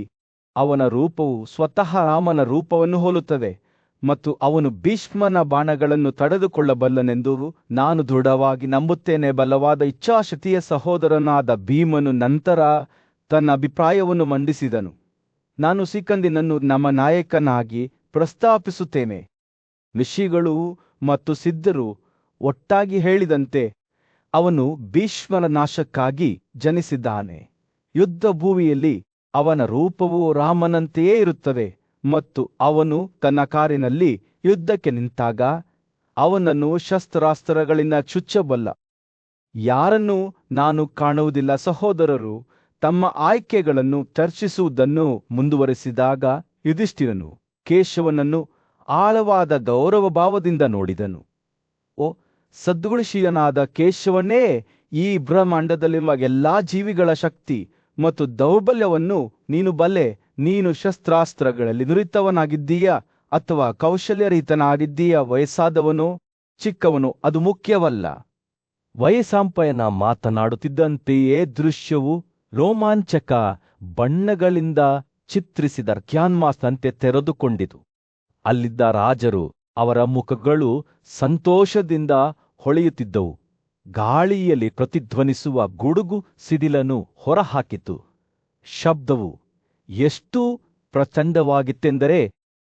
ಅವನ ರೂಪವು ಸ್ವತಃ ರಾಮನ ರೂಪವನ್ನು ಹೋಲುತ್ತದೆ ಮತ್ತು ಅವನು ಭೀಷ್ಮನ ಬಾಣಗಳನ್ನು ತಡೆದುಕೊಳ್ಳಬಲ್ಲನೆಂದು ನಾನು ದೃಢವಾಗಿ ನಂಬುತ್ತೇನೆ. ಬಲವಾದ ಇಚ್ಛಾಶಕ್ತಿಯ ಸಹೋದರನಾದ ಭೀಮನು ನಂತರ ತನ್ನ ಅಭಿಪ್ರಾಯವನ್ನು ಮಂಡಿಸಿದನು. ನಾನು ಸಿಕಂದಿನನ್ನು ನಮ್ಮ ನಾಯಕನಾಗಿ ಪ್ರಸ್ತಾಪಿಸುತ್ತೇನೆ. ಋಷಿಗಳು ಮತ್ತು ಸಿದ್ಧರು ಒಟ್ಟಾಗಿ ಹೇಳಿದಂತೆ ಅವನು ಭೀಷ್ಮನ ನಾಶಕ್ಕಾಗಿ ಜನಿಸಿದ್ದಾನೆ. ಯುದ್ಧ ಭೂಮಿಯಲ್ಲಿ ಅವನ ರೂಪವು ರಾಮನಂತೆಯೇ ಇರುತ್ತದೆ ಮತ್ತು ಅವನು ತನ್ನ ಕಾರಿನಲ್ಲಿ ಯುದ್ಧಕ್ಕೆ ನಿಂತಾಗ ಅವನನ್ನು ಶಸ್ತ್ರಾಸ್ತ್ರಗಳಿಂದ ಚುಚ್ಚಬಲ್ಲ. ಯಾರನ್ನೂ ನಾನು ಕಾಣುವುದಿಲ್ಲ. ಸಹೋದರರು ತಮ್ಮ ಆಯ್ಕೆಗಳನ್ನು ಚರ್ಚಿಸುವುದನ್ನು ಮುಂದುವರೆಸಿದಾಗ ಯುಧಿಷ್ಠಿರನು ಕೇಶವನನ್ನು ಆಳವಾದ ಗೌರವ ಭಾವದಿಂದ ನೋಡಿದನು. ಓ ಸದ್ಗುಣಶೀಲನಾದ ಕೇಶವನೇ, ಈ ಬ್ರಹ್ಮಾಂಡದಲ್ಲಿರುವ ಎಲ್ಲಾ ಜೀವಿಗಳ ಶಕ್ತಿ ಮತ್ತು ದೌರ್ಬಲ್ಯವನ್ನು ನೀನು ಬಲ್ಲೆ. ನೀನು ಶಸ್ತ್ರಾಸ್ತ್ರಗಳಲ್ಲಿ ನುರಿತವನಾಗಿದ್ದೀಯಾ ಅಥವಾ ಕೌಶಲ್ಯರಹಿತನಾಗಿದ್ದೀಯಾ? ವಯಸ್ಸಾದವನೋ ಚಿಕ್ಕವನೋ ಅದು ಮುಖ್ಯವಲ್ಲ. ವಯಸ್ಸಾಂಪಯನ ಮಾತನಾಡುತ್ತಿದ್ದಂತೆಯೇ ದೃಶ್ಯವು ರೋಮಾಂಚಕ ಬಣ್ಣಗಳಿಂದ ಚಿತ್ರಿಸಿದ ಕ್ಯಾನ್ವಾಸ್ನಂತೆ ತೆರೆದುಕೊಂಡಿತು. ಅಲ್ಲಿದ್ದ ರಾಜರು ಅವರ ಮುಖಗಳು ಸಂತೋಷದಿಂದ ಹೊಳೆಯುತ್ತಿದ್ದವು. ಗಾಳಿಯಲ್ಲಿ ಪ್ರತಿಧ್ವನಿಸುವ ಗುಡುಗು ಸಿಡಿಲನ್ನು ಹೊರಹಾಕಿತು. ಶಬ್ದವು ಎಷ್ಟು ಪ್ರಚಂಡವಾಗಿತ್ತೆಂದರೆ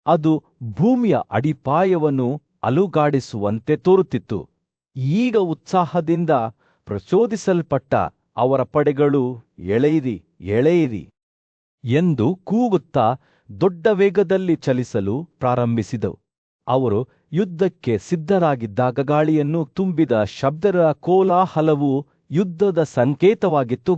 ಅದು ಭೂಮಿಯ ಅಡಿಪಾಯವನ್ನು ಅಲುಗಾಡಿಸುವಂತೆ ತೋರುತ್ತಿತ್ತು. ಈಗ ಉತ್ಸಾಹದಿಂದ ಪ್ರಚೋದಿಸಲ್ಪಟ್ಟ ಅವರ ಪಡೆಗಳು ಎಳೆಯಿರಿ ಎಳೆಯಿರಿ ಎಂದು ಕೂಗುತ್ತಾ ದೊಡ್ಡ ವೇಗದಲ್ಲಿ ಚಲಿಸಲು ಪ್ರಾರಂಭಿಸಿದವು. ಅವರು ಯುದ್ಧಕ್ಕೆ ಸಿದ್ಧರಾಗಿದ್ದಾಗ ಗಾಳಿಯನ್ನು ತುಂಬಿದ ಶಬ್ದರ ಕೋಲಾಹಲವು ಯುದ್ಧದ ಸಂಕೇತವಾಗಿತ್ತು.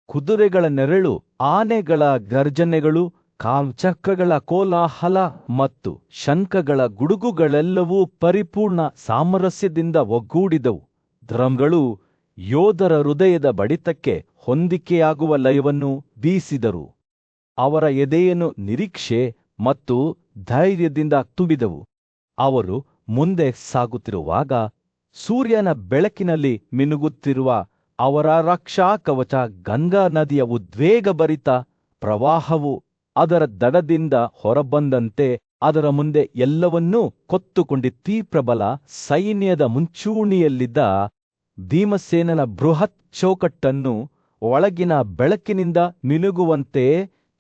ಕುದುರೆಗಳ ನೆರಳು, ಆನೆಗಳ ಗರ್ಜನೆಗಳು, ಕಾಲ್ಚಕ್ರಗಳ ಕೋಲಾಹಲ ಮತ್ತು ಶಂಖಗಳ ಗುಡುಗುಗಳೆಲ್ಲವೂ ಪರಿಪೂರ್ಣ ಸಾಮರಸ್ಯದಿಂದ ಒಗ್ಗೂಡಿದವು. ಡ್ರಮ್ಗಳು ಯೋಧರ ಹೃದಯದ ಬಡಿತಕ್ಕೆ ಹೊಂದಿಕೆಯಾಗುವ ಲಯವನ್ನು ಬೀಸಿದರು. ಅವರ ಎದೆಯನ್ನು ನಿರೀಕ್ಷೆ ಮತ್ತು ಧೈರ್ಯದಿಂದ ತುಂಬಿದವು. ಅವರು ಮುಂದೆ ಸಾಗುತ್ತಿರುವಾಗ ಸೂರ್ಯನ ಬೆಳಕಿನಲ್ಲಿ ಮಿನುಗುತ್ತಿರುವ ಅವರ ರಕ್ಷಾ ಕವಚ ಗಂಗಾ ನದಿಯ ಉದ್ವೇಗಭರಿತ ಪ್ರವಾಹವು ಅದರ ದಡದಿಂದ ಹೊರಬಂದಂತೆ ಅದರ ಮುಂದೆ ಎಲ್ಲವನ್ನೂ ಕೊತ್ತುಕೊಂಡಿತ್ತೀ. ಪ್ರಬಲ ಸೈನ್ಯದ ಮುಂಚೂಣಿಯಲ್ಲಿದ್ದ ಭೀಮಸೇನನ ಬೃಹತ್ ಚೌಕಟ್ಟನ್ನು ಒಳಗಿನ ಬೆಳಕಿನಿಂದ ಮಿನುಗುವಂತೆ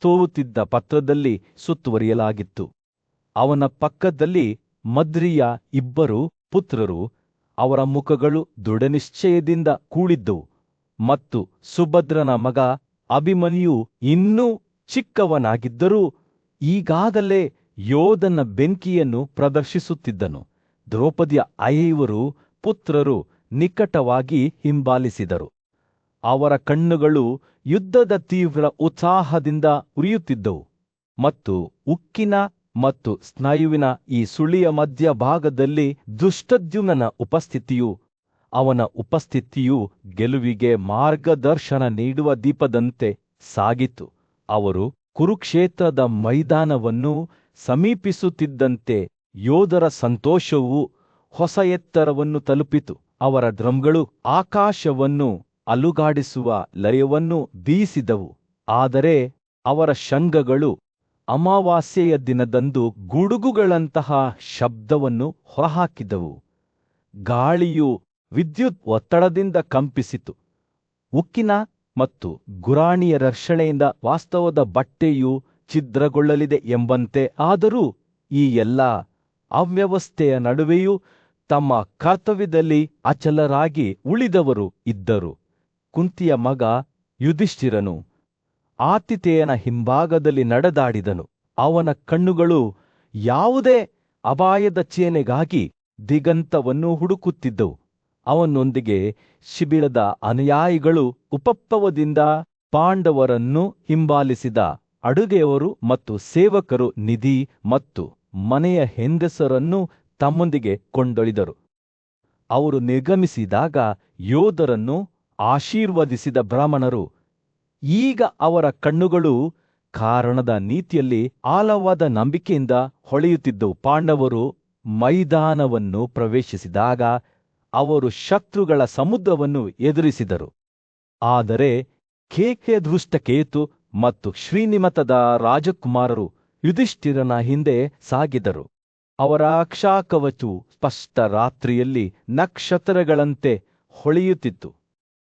ತೋರುತ್ತಿದ್ದ ಪತ್ರದಲ್ಲಿ ಸುತ್ತುವರಿಯಲಾಗಿತ್ತು. ಅವನ ಪಕ್ಕದಲ್ಲಿ ಮದ್ರಿಯ ಇಬ್ಬರು ಪುತ್ರರು, ಅವರ ಮುಖಗಳು ದೃಢನಿಶ್ಚಯದಿಂದ ಕೂಡಿದ್ದವು ಮತ್ತು ಸುಭದ್ರನ ಮಗ ಅಭಿಮನ್ಯು ಇನ್ನೂ ಚಿಕ್ಕವನಾಗಿದ್ದರೂ ಈಗಾಗಲೇ ಯೋಧನ ಬೆಂಕಿಯನ್ನು ಪ್ರದರ್ಶಿಸುತ್ತಿದ್ದನು. ದ್ರೌಪದಿಯ 5 ಪುತ್ರರು ನಿಕಟವಾಗಿ ಹಿಂಬಾಲಿಸಿದರು. ಅವರ ಕಣ್ಣುಗಳು ಯುದ್ಧದ ತೀವ್ರ ಉತ್ಸಾಹದಿಂದ ಉರಿಯುತ್ತಿದ್ದವು ಮತ್ತು ಉಕ್ಕಿನ ಮತ್ತು ಸ್ನಾಯುವಿನ ಈ ಸುಳಿಯ ಮಧ್ಯಭಾಗದಲ್ಲಿ ದುಷ್ಟದ್ಯುಮ್ನನ ಉಪಸ್ಥಿತಿಯು, ಅವನ ಉಪಸ್ಥಿತಿಯು ಗೆಲುವಿಗೆ ಮಾರ್ಗದರ್ಶನ ನೀಡುವ ದೀಪದಂತೆ ಸಾಗಿತು. ಅವರು ಕುರುಕ್ಷೇತ್ರದ ಮೈದಾನವನ್ನು ಸಮೀಪಿಸುತ್ತಿದ್ದಂತೆ ಯೋಧರ ಸಂತೋಷವು ಹೊಸ ಎತ್ತರವನ್ನು ತಲುಪಿತು. ಅವರ ಡ್ರಮ್ಗಳು ಆಕಾಶವನ್ನು ಅಲುಗಾಡಿಸುವ ಲಯವನ್ನು ಬೀಸಿದವು. ಆದರೆ ಅವರ ಶಂಖಗಳು ಅಮಾವಾಸ್ಯೆಯ ದಿನದಂದು ಗುಡುಗುಗಳಂತಹ ಶಬ್ದವನ್ನು ಹೊರಹಾಕಿದವು. ಗಾಳಿಯು ವಿದ್ಯುತ್ ಒತ್ತಡದಿಂದ ಕಂಪಿಸಿತು. ಉಕ್ಕಿನ ಮತ್ತು ಗುರಾಣಿಯ ರಕ್ಷಣೆಯಿಂದ ವಾಸ್ತವದ ಬಟ್ಟೆಯು ಛಿದ್ರಗೊಳ್ಳಲಿದೆ ಎಂಬಂತೆ. ಆದರೂ ಈ ಎಲ್ಲ ಅವ್ಯವಸ್ಥೆಯ ನಡುವೆಯೂ ತಮ್ಮ ಕರ್ತವ್ಯದಲ್ಲಿ ಅಚಲರಾಗಿ ಉಳಿದವರು ಇದ್ದರು. ಕುಂತಿಯ ಮಗ ಯುಧಿಷ್ಠಿರನು ಆತಿಥೇಯನ ಹಿಂಭಾಗದಲ್ಲಿ ನಡೆದಾಡಿದನು. ಅವನ ಕಣ್ಣುಗಳು ಯಾವುದೇ ಅಪಾಯದ ಚಿಹ್ನೆಗಾಗಿ ದಿಗಂತವನ್ನು ಹುಡುಕುತ್ತಿದ್ದವು. ಅವನೊಂದಿಗೆ ಶಿಬಿರದ ಅನುಯಾಯಿಗಳು ಉಪಪ್ಲವದಿಂದ ಪಾಂಡವರನ್ನು ಹಿಂಬಾಲಿಸಿದ ಅಡುಗೆಯವರು ಮತ್ತು ಸೇವಕರು ನಿಧಿ ಮತ್ತು ಮನೆಯ ಹೆಂಗಸರನ್ನು ತಮ್ಮೊಂದಿಗೆ ಕೊಂಡೊಯ್ದರು. ಅವರು ನಿರ್ಗಮಿಸಿದಾಗ ಯೋಧರನ್ನು ಆಶೀರ್ವದಿಸಿದ ಬ್ರಾಹ್ಮಣರು ಈಗ ಅವರ ಕಣ್ಣುಗಳು ಕಾರಣದ ನೀತಿಯಲ್ಲಿ ಆಳವಾದ ನಂಬಿಕೆಯಿಂದ ಹೊಳೆಯುತ್ತಿದ್ದವು. ಪಾಂಡವರು ಮೈದಾನವನ್ನು ಪ್ರವೇಶಿಸಿದಾಗ ಅವರು ಶತ್ರುಗಳ ಸಮುದ್ರವನ್ನು ಎದುರಿಸಿದರು. ಆದರೆ ಕೇಕೆದೃಷ್ಟಕೇತು ಮತ್ತು ಶ್ರೀನಿಮತದ ರಾಜಕುಮಾರರು ಯುಧಿಷ್ಠಿರನ ಹಿಂದೆ ಸಾಗಿದರು. ಅವರ ಅಕ್ಷಾಕವಚು ಸ್ಪಷ್ಟ ರಾತ್ರಿಯಲ್ಲಿ ನಕ್ಷತ್ರಗಳಂತೆ ಹೊಳೆಯುತ್ತಿತ್ತು.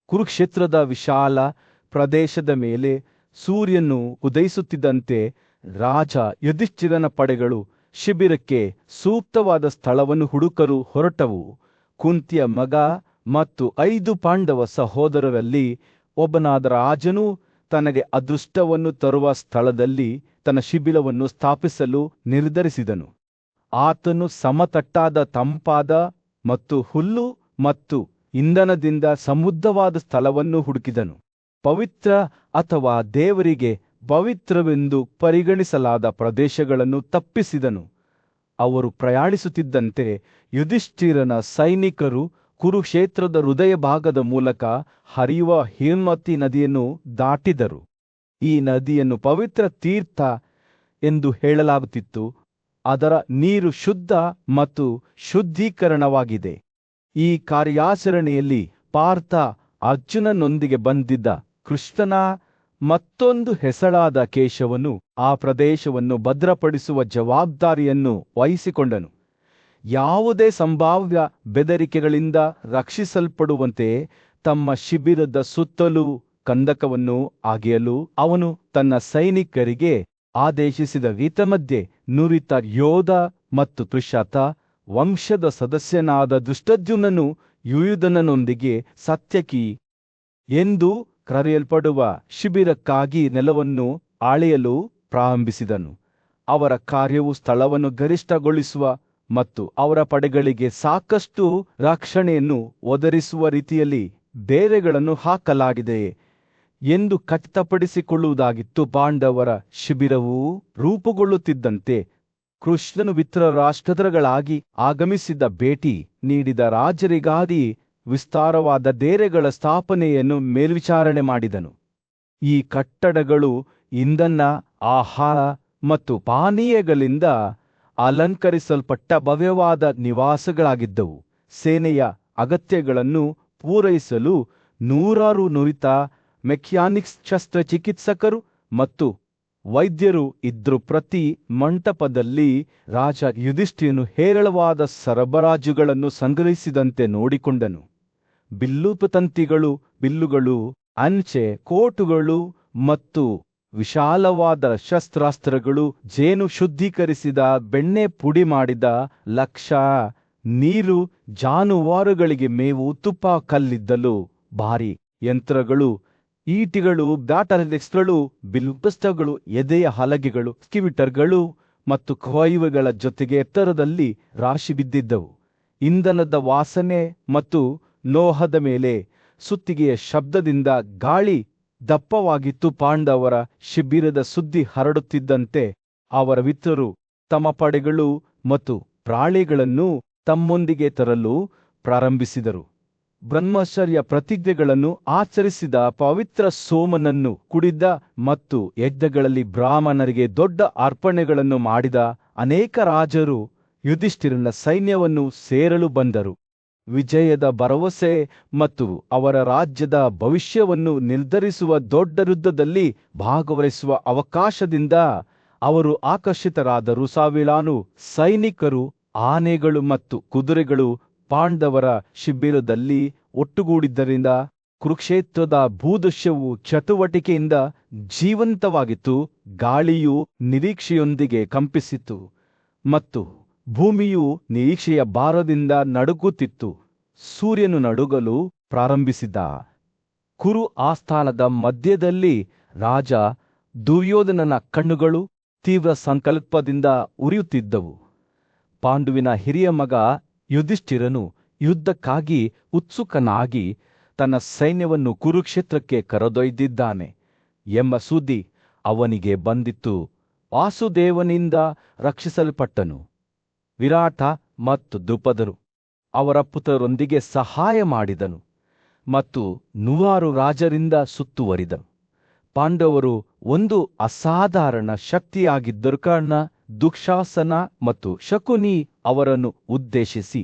ಕುರುಕ್ಷೇತ್ರದ ವಿಶಾಲ ಪ್ರದೇಶದ ಮೇಲೆ ಸೂರ್ಯನು ಉದಯಿಸುತ್ತಿದ್ದಂತೆ ರಾಜ ಯುಧಿಷ್ಠಿರನ ಪಡೆಗಳು ಶಿಬಿರಕ್ಕೆ ಸೂಕ್ತವಾದ ಸ್ಥಳವನ್ನು ಹುಡುಕಲು ಹೊರಟವು. ಕುಂತಿಯ ಮಗ ಮತ್ತು 5 ಪಾಂಡವ ಸಹೋದರರಲ್ಲಿ ಒಬ್ಬನಾದ ರಾಜನು ತನಗೆ ಅದೃಷ್ಟವನ್ನು ತರುವ ಸ್ಥಳದಲ್ಲಿ ತನ್ನ ಶಿಬಿರವನ್ನು ಸ್ಥಾಪಿಸಲು ನಿರ್ಧರಿಸಿದನು. ಆತನು ಸಮತಟ್ಟಾದ ತಂಪಾದ ಮತ್ತು ಹುಲ್ಲು ಮತ್ತು ಇಂಧನದಿಂದ ಸಮೃದ್ಧವಾದ ಸ್ಥಳವನ್ನು ಹುಡುಕಿದನು. ಪವಿತ್ರ ಅಥವಾ ದೇವರಿಗೆ ಪವಿತ್ರವೆಂದು ಪರಿಗಣಿಸಲಾದ ಪ್ರದೇಶಗಳನ್ನು ತಪ್ಪಿಸಿದನು. ಅವರು ಪ್ರಯಾಣಿಸುತ್ತಿದ್ದಂತೆ ಯುಧಿಷ್ಠಿರನ ಸೈನಿಕರು ಕುರುಕ್ಷೇತ್ರದ ಹೃದಯ ಭಾಗದ ಮೂಲಕ ಹರಿಯುವ ಹೇಮವತಿ ನದಿಯನ್ನು ದಾಟಿದರು. ಈ ನದಿಯನ್ನು ಪವಿತ್ರ ತೀರ್ಥ ಎಂದು ಹೇಳಲಾಗುತ್ತಿತ್ತು. ಅದರ ನೀರು ಶುದ್ಧ ಮತ್ತು ಶುದ್ಧೀಕರಣವಾಗಿದೆ. ಈ ಕಾರ್ಯಾಚರಣೆಯಲ್ಲಿ ಪಾರ್ಥ ಅರ್ಜುನನೊಂದಿಗೆ ಬಂದಿದ್ದ ಕೃಷ್ಣನ ಮತ್ತೊಂದು ಹೆಸರಾದ ಕೇಶವನು ಆ ಪ್ರದೇಶವನ್ನು ಭದ್ರಪಡಿಸುವ ಜವಾಬ್ದಾರಿಯನ್ನು ವಹಿಸಿಕೊಂಡನು. ಯಾವುದೇ ಸಂಭಾವ್ಯ ಬೆದರಿಕೆಗಳಿಂದ ರಕ್ಷಿಸಲ್ಪಡುವಂತೆ ತಮ್ಮ ಶಿಬಿರದ ಸುತ್ತಲೂ ಕಂದಕವನ್ನು ಅಗೆಯಲು ಅವನು ತನ್ನ ಸೈನಿಕರಿಗೆ ಆದೇಶಿಸಿದ. ಈತಮಧ್ಯೆ ನುರಿತ ಯೋಧ ಮತ್ತು ತ್ರಿಶತ ವಂಶದ ಸದಸ್ಯನಾದ ಧೃಷ್ಟದ್ಯುಮ್ನನು ಯುಯುಧನನೊಂದಿಗೆ ಸತ್ಯಕಿ ಎಂದು ಕರೆಯಲ್ಪಡುವ ಶಿಬಿರಕ್ಕಾಗಿ ನೆಲವನ್ನು ಅಳೆಯಲು ಪ್ರಾರಂಭಿಸಿದನು. ಅವರ ಕಾರ್ಯವು ಸ್ಥಳವನ್ನು ಗರಿಷ್ಠಗೊಳಿಸುವ ಮತ್ತು ಅವರ ಪಡೆಗಳಿಗೆ ಸಾಕಷ್ಟು ರಕ್ಷಣೆಯನ್ನು ಒದಗಿಸುವ ರೀತಿಯಲ್ಲಿ ಬೇರೆಗಳನ್ನು ಹಾಕಲಾಗಿದೆ ಎಂದು ಖಚಿತಪಡಿಸಿಕೊಳ್ಳುವುದಾಗಿತ್ತು. ಪಾಂಡವರ ಶಿಬಿರವು ರೂಪುಗೊಳ್ಳುತ್ತಿದ್ದಂತೆ ಕೃಷ್ಣನು ಮಿತ್ರರಾಷ್ಟ್ರಗಳಾಗಿ ಆಗಮಿಸಿದ ಭೇಟಿ ನೀಡಿದ ರಾಜರಿಗಾಗಿ ವಿಸ್ತಾರವಾದ ಡೇರೆಗಳ ಸ್ಥಾಪನೆಯನ್ನು ಮೇಲ್ವಿಚಾರಣೆ ಮಾಡಿದನು. ಈ ಕಟ್ಟಡಗಳು ಇಂಧನ, ಆಹಾರ ಮತ್ತು ಪಾನೀಯಗಳಿಂದ ಅಲಂಕರಿಸಲ್ಪಟ್ಟ ಭವ್ಯವಾದ ನಿವಾಸಗಳಾಗಿದ್ದವು. ಸೇನೆಯ ಅಗತ್ಯಗಳನ್ನು ಪೂರೈಸಲು 100 ನುರಿತ ಮೆಕ್ಯಾನಿಕ್ಸ್, ಶಸ್ತ್ರಚಿಕಿತ್ಸಕರು ಮತ್ತು ವೈದ್ಯರು ಇದ್ದರು. ಪ್ರತಿ ಮಂಟಪದಲ್ಲಿ ರಾಜ ಯುಧಿಷ್ಠಿರನು ಹೇರಳವಾದ ಸರಬರಾಜುಗಳನ್ನು ಸಂಗ್ರಹಿಸಿದಂತೆ ನೋಡಿಕೊಂಡನು. ಬಿಲ್ಲುಪತಂತಿಗಳು, ಬಿಲ್ಲುಗಳು, ಅಂಚೆ ಕೋಟುಗಳು ಮತ್ತು ವಿಶಾಲವಾದ ಶಸ್ತ್ರಾಸ್ತ್ರಗಳು, ಜೇನು ಶುದ್ಧೀಕರಿಸಿದ ಬೆಣ್ಣೆ ಪುಡಿ ಮಾಡಿದ ಲಕ್ಷ, ನೀರು, ಜಾನುವಾರುಗಳಿಗೆ ಮೇವು, ತುಪ್ಪ, ಕಲ್ಲಿದ್ದಲು, ಭಾರಿ ಯಂತ್ರಗಳು, ಈಟಿಗಳು, ಬ್ಯಾಟರಿಗಳು, ಬಿಲ್ಲುಪಸ್ತಗಳು, ಎದೆಯ ಹಲಗೆಗಳು, ಸ್ಕಿವಿಟರ್ಗಳು ಮತ್ತು ಕೊಯ್ವುಗಳ ಜೊತೆಗೆ ಎತ್ತರದಲ್ಲಿ ರಾಶಿ ಬಿದ್ದಿದ್ದವು. ಇಂಧನದ ವಾಸನೆ ಮತ್ತು ಲೋಹದ ಮೇಲೆ ಸುತ್ತಿಗೆಯ ಶಬ್ದದಿಂದ ಗಾಳಿ ದಪ್ಪವಾಗಿತ್ತು. ಪಾಂಡವರ ಶಿಬಿರದ ಸುದ್ದಿ ಹರಡುತ್ತಿದ್ದಂತೆ ಅವರ ಮಿತ್ರರು ತಮ್ಮ ಪಡೆಗಳು ಮತ್ತು ಪ್ರಾಣಿಗಳನ್ನು ತಮ್ಮೊಂದಿಗೆ ತರಲು ಪ್ರಾರಂಭಿಸಿದರು. ಬ್ರಹ್ಮಚರ್ಯ ಪ್ರತಿಜ್ಞೆಗಳನ್ನು ಆಚರಿಸಿದ, ಪವಿತ್ರ ಸೋಮನನ್ನು ಕುಡಿದ ಮತ್ತು ಯಜ್ಞಗಳಲ್ಲಿ ಬ್ರಾಹ್ಮಣರಿಗೆ ದೊಡ್ಡ ಅರ್ಪಣೆಗಳನ್ನು ಮಾಡಿದ ಅನೇಕ ರಾಜರು ಯುಧಿಷ್ಠಿರನ ಸೈನ್ಯವನ್ನು ಸೇರಲು ಬಂದರು. ವಿಜಯದ ಭರವಸೆ ಮತ್ತು ಅವರ ರಾಜ್ಯದ ಭವಿಷ್ಯವನ್ನು ನಿರ್ಧರಿಸುವ ದೊಡ್ಡ ಯುದ್ಧದಲ್ಲಿ ಭಾಗವಹಿಸುವ ಅವಕಾಶದಿಂದ ಅವರು ಆಕರ್ಷಿತರಾದರು. ಸಾವಿರಾರು ಸೈನಿಕರು, ಆನೆಗಳು ಮತ್ತು ಕುದುರೆಗಳು ಪಾಂಡವರ ಶಿಬಿರದಲ್ಲಿ ಒಟ್ಟುಗೂಡಿದ್ದರಿಂದ ಕುರುಕ್ಷೇತ್ರದ ಭೂದೃಶ್ಯವು ಚಟುವಟಿಕೆಯಿಂದ ಜೀವಂತವಾಗಿತ್ತು. ಗಾಳಿಯು ನಿರೀಕ್ಷೆಯೊಂದಿಗೆ ಕಂಪಿಸಿತು ಮತ್ತು ಭೂಮಿಯು ನಿರೀಕ್ಷೆಯ ಭಾರದಿಂದ ನಡುಗುತ್ತಿತ್ತು. ಸೂರ್ಯನು ನಡುಗಲು ಪ್ರಾರಂಭಿಸಿದ. ಕುರು ಆಸ್ಥಾನದ ಮಧ್ಯದಲ್ಲಿ ರಾಜ ದುರ್ಯೋಧನನ ಕಣ್ಣುಗಳು ತೀವ್ರ ಸಂಕಲ್ಪದಿಂದ ಉರಿಯುತ್ತಿದ್ದವು. ಪಾಂಡುವಿನ ಹಿರಿಯ ಮಗ ಯುಧಿಷ್ಠಿರನು ಯುದ್ಧಕ್ಕಾಗಿ ಉತ್ಸುಕನಾಗಿ ತನ್ನ ಸೈನ್ಯವನ್ನು ಕುರುಕ್ಷೇತ್ರಕ್ಕೆ ಕರೆದೊಯ್ದಿದ್ದಾನೆ ಎಂಬ ಸುದ್ದಿ ಅವನಿಗೆ ಬಂದಿತ್ತು. ವಾಸುದೇವನಿಂದ ರಕ್ಷಿಸಲ್ಪಟ್ಟನು. ವಿರಾಟ ಮತ್ತು ದ್ರುಪದರು ಅವರ ಪುತ್ರರೊಂದಿಗೆ ಸಹಾಯ ಮಾಡಿದನು ಮತ್ತು 100 ರಾಜರಿಂದ ಸುತ್ತುವರಿದನು. ಪಾಂಡವರು ಒಂದು ಅಸಾಧಾರಣ ಶಕ್ತಿಯಾಗಿದ್ದರು ಕಾರಣ ದುಶ್ಯಾಸನ ಮತ್ತು ಶಕುನಿ ಅವರನ್ನು ಉದ್ದೇಶಿಸಿ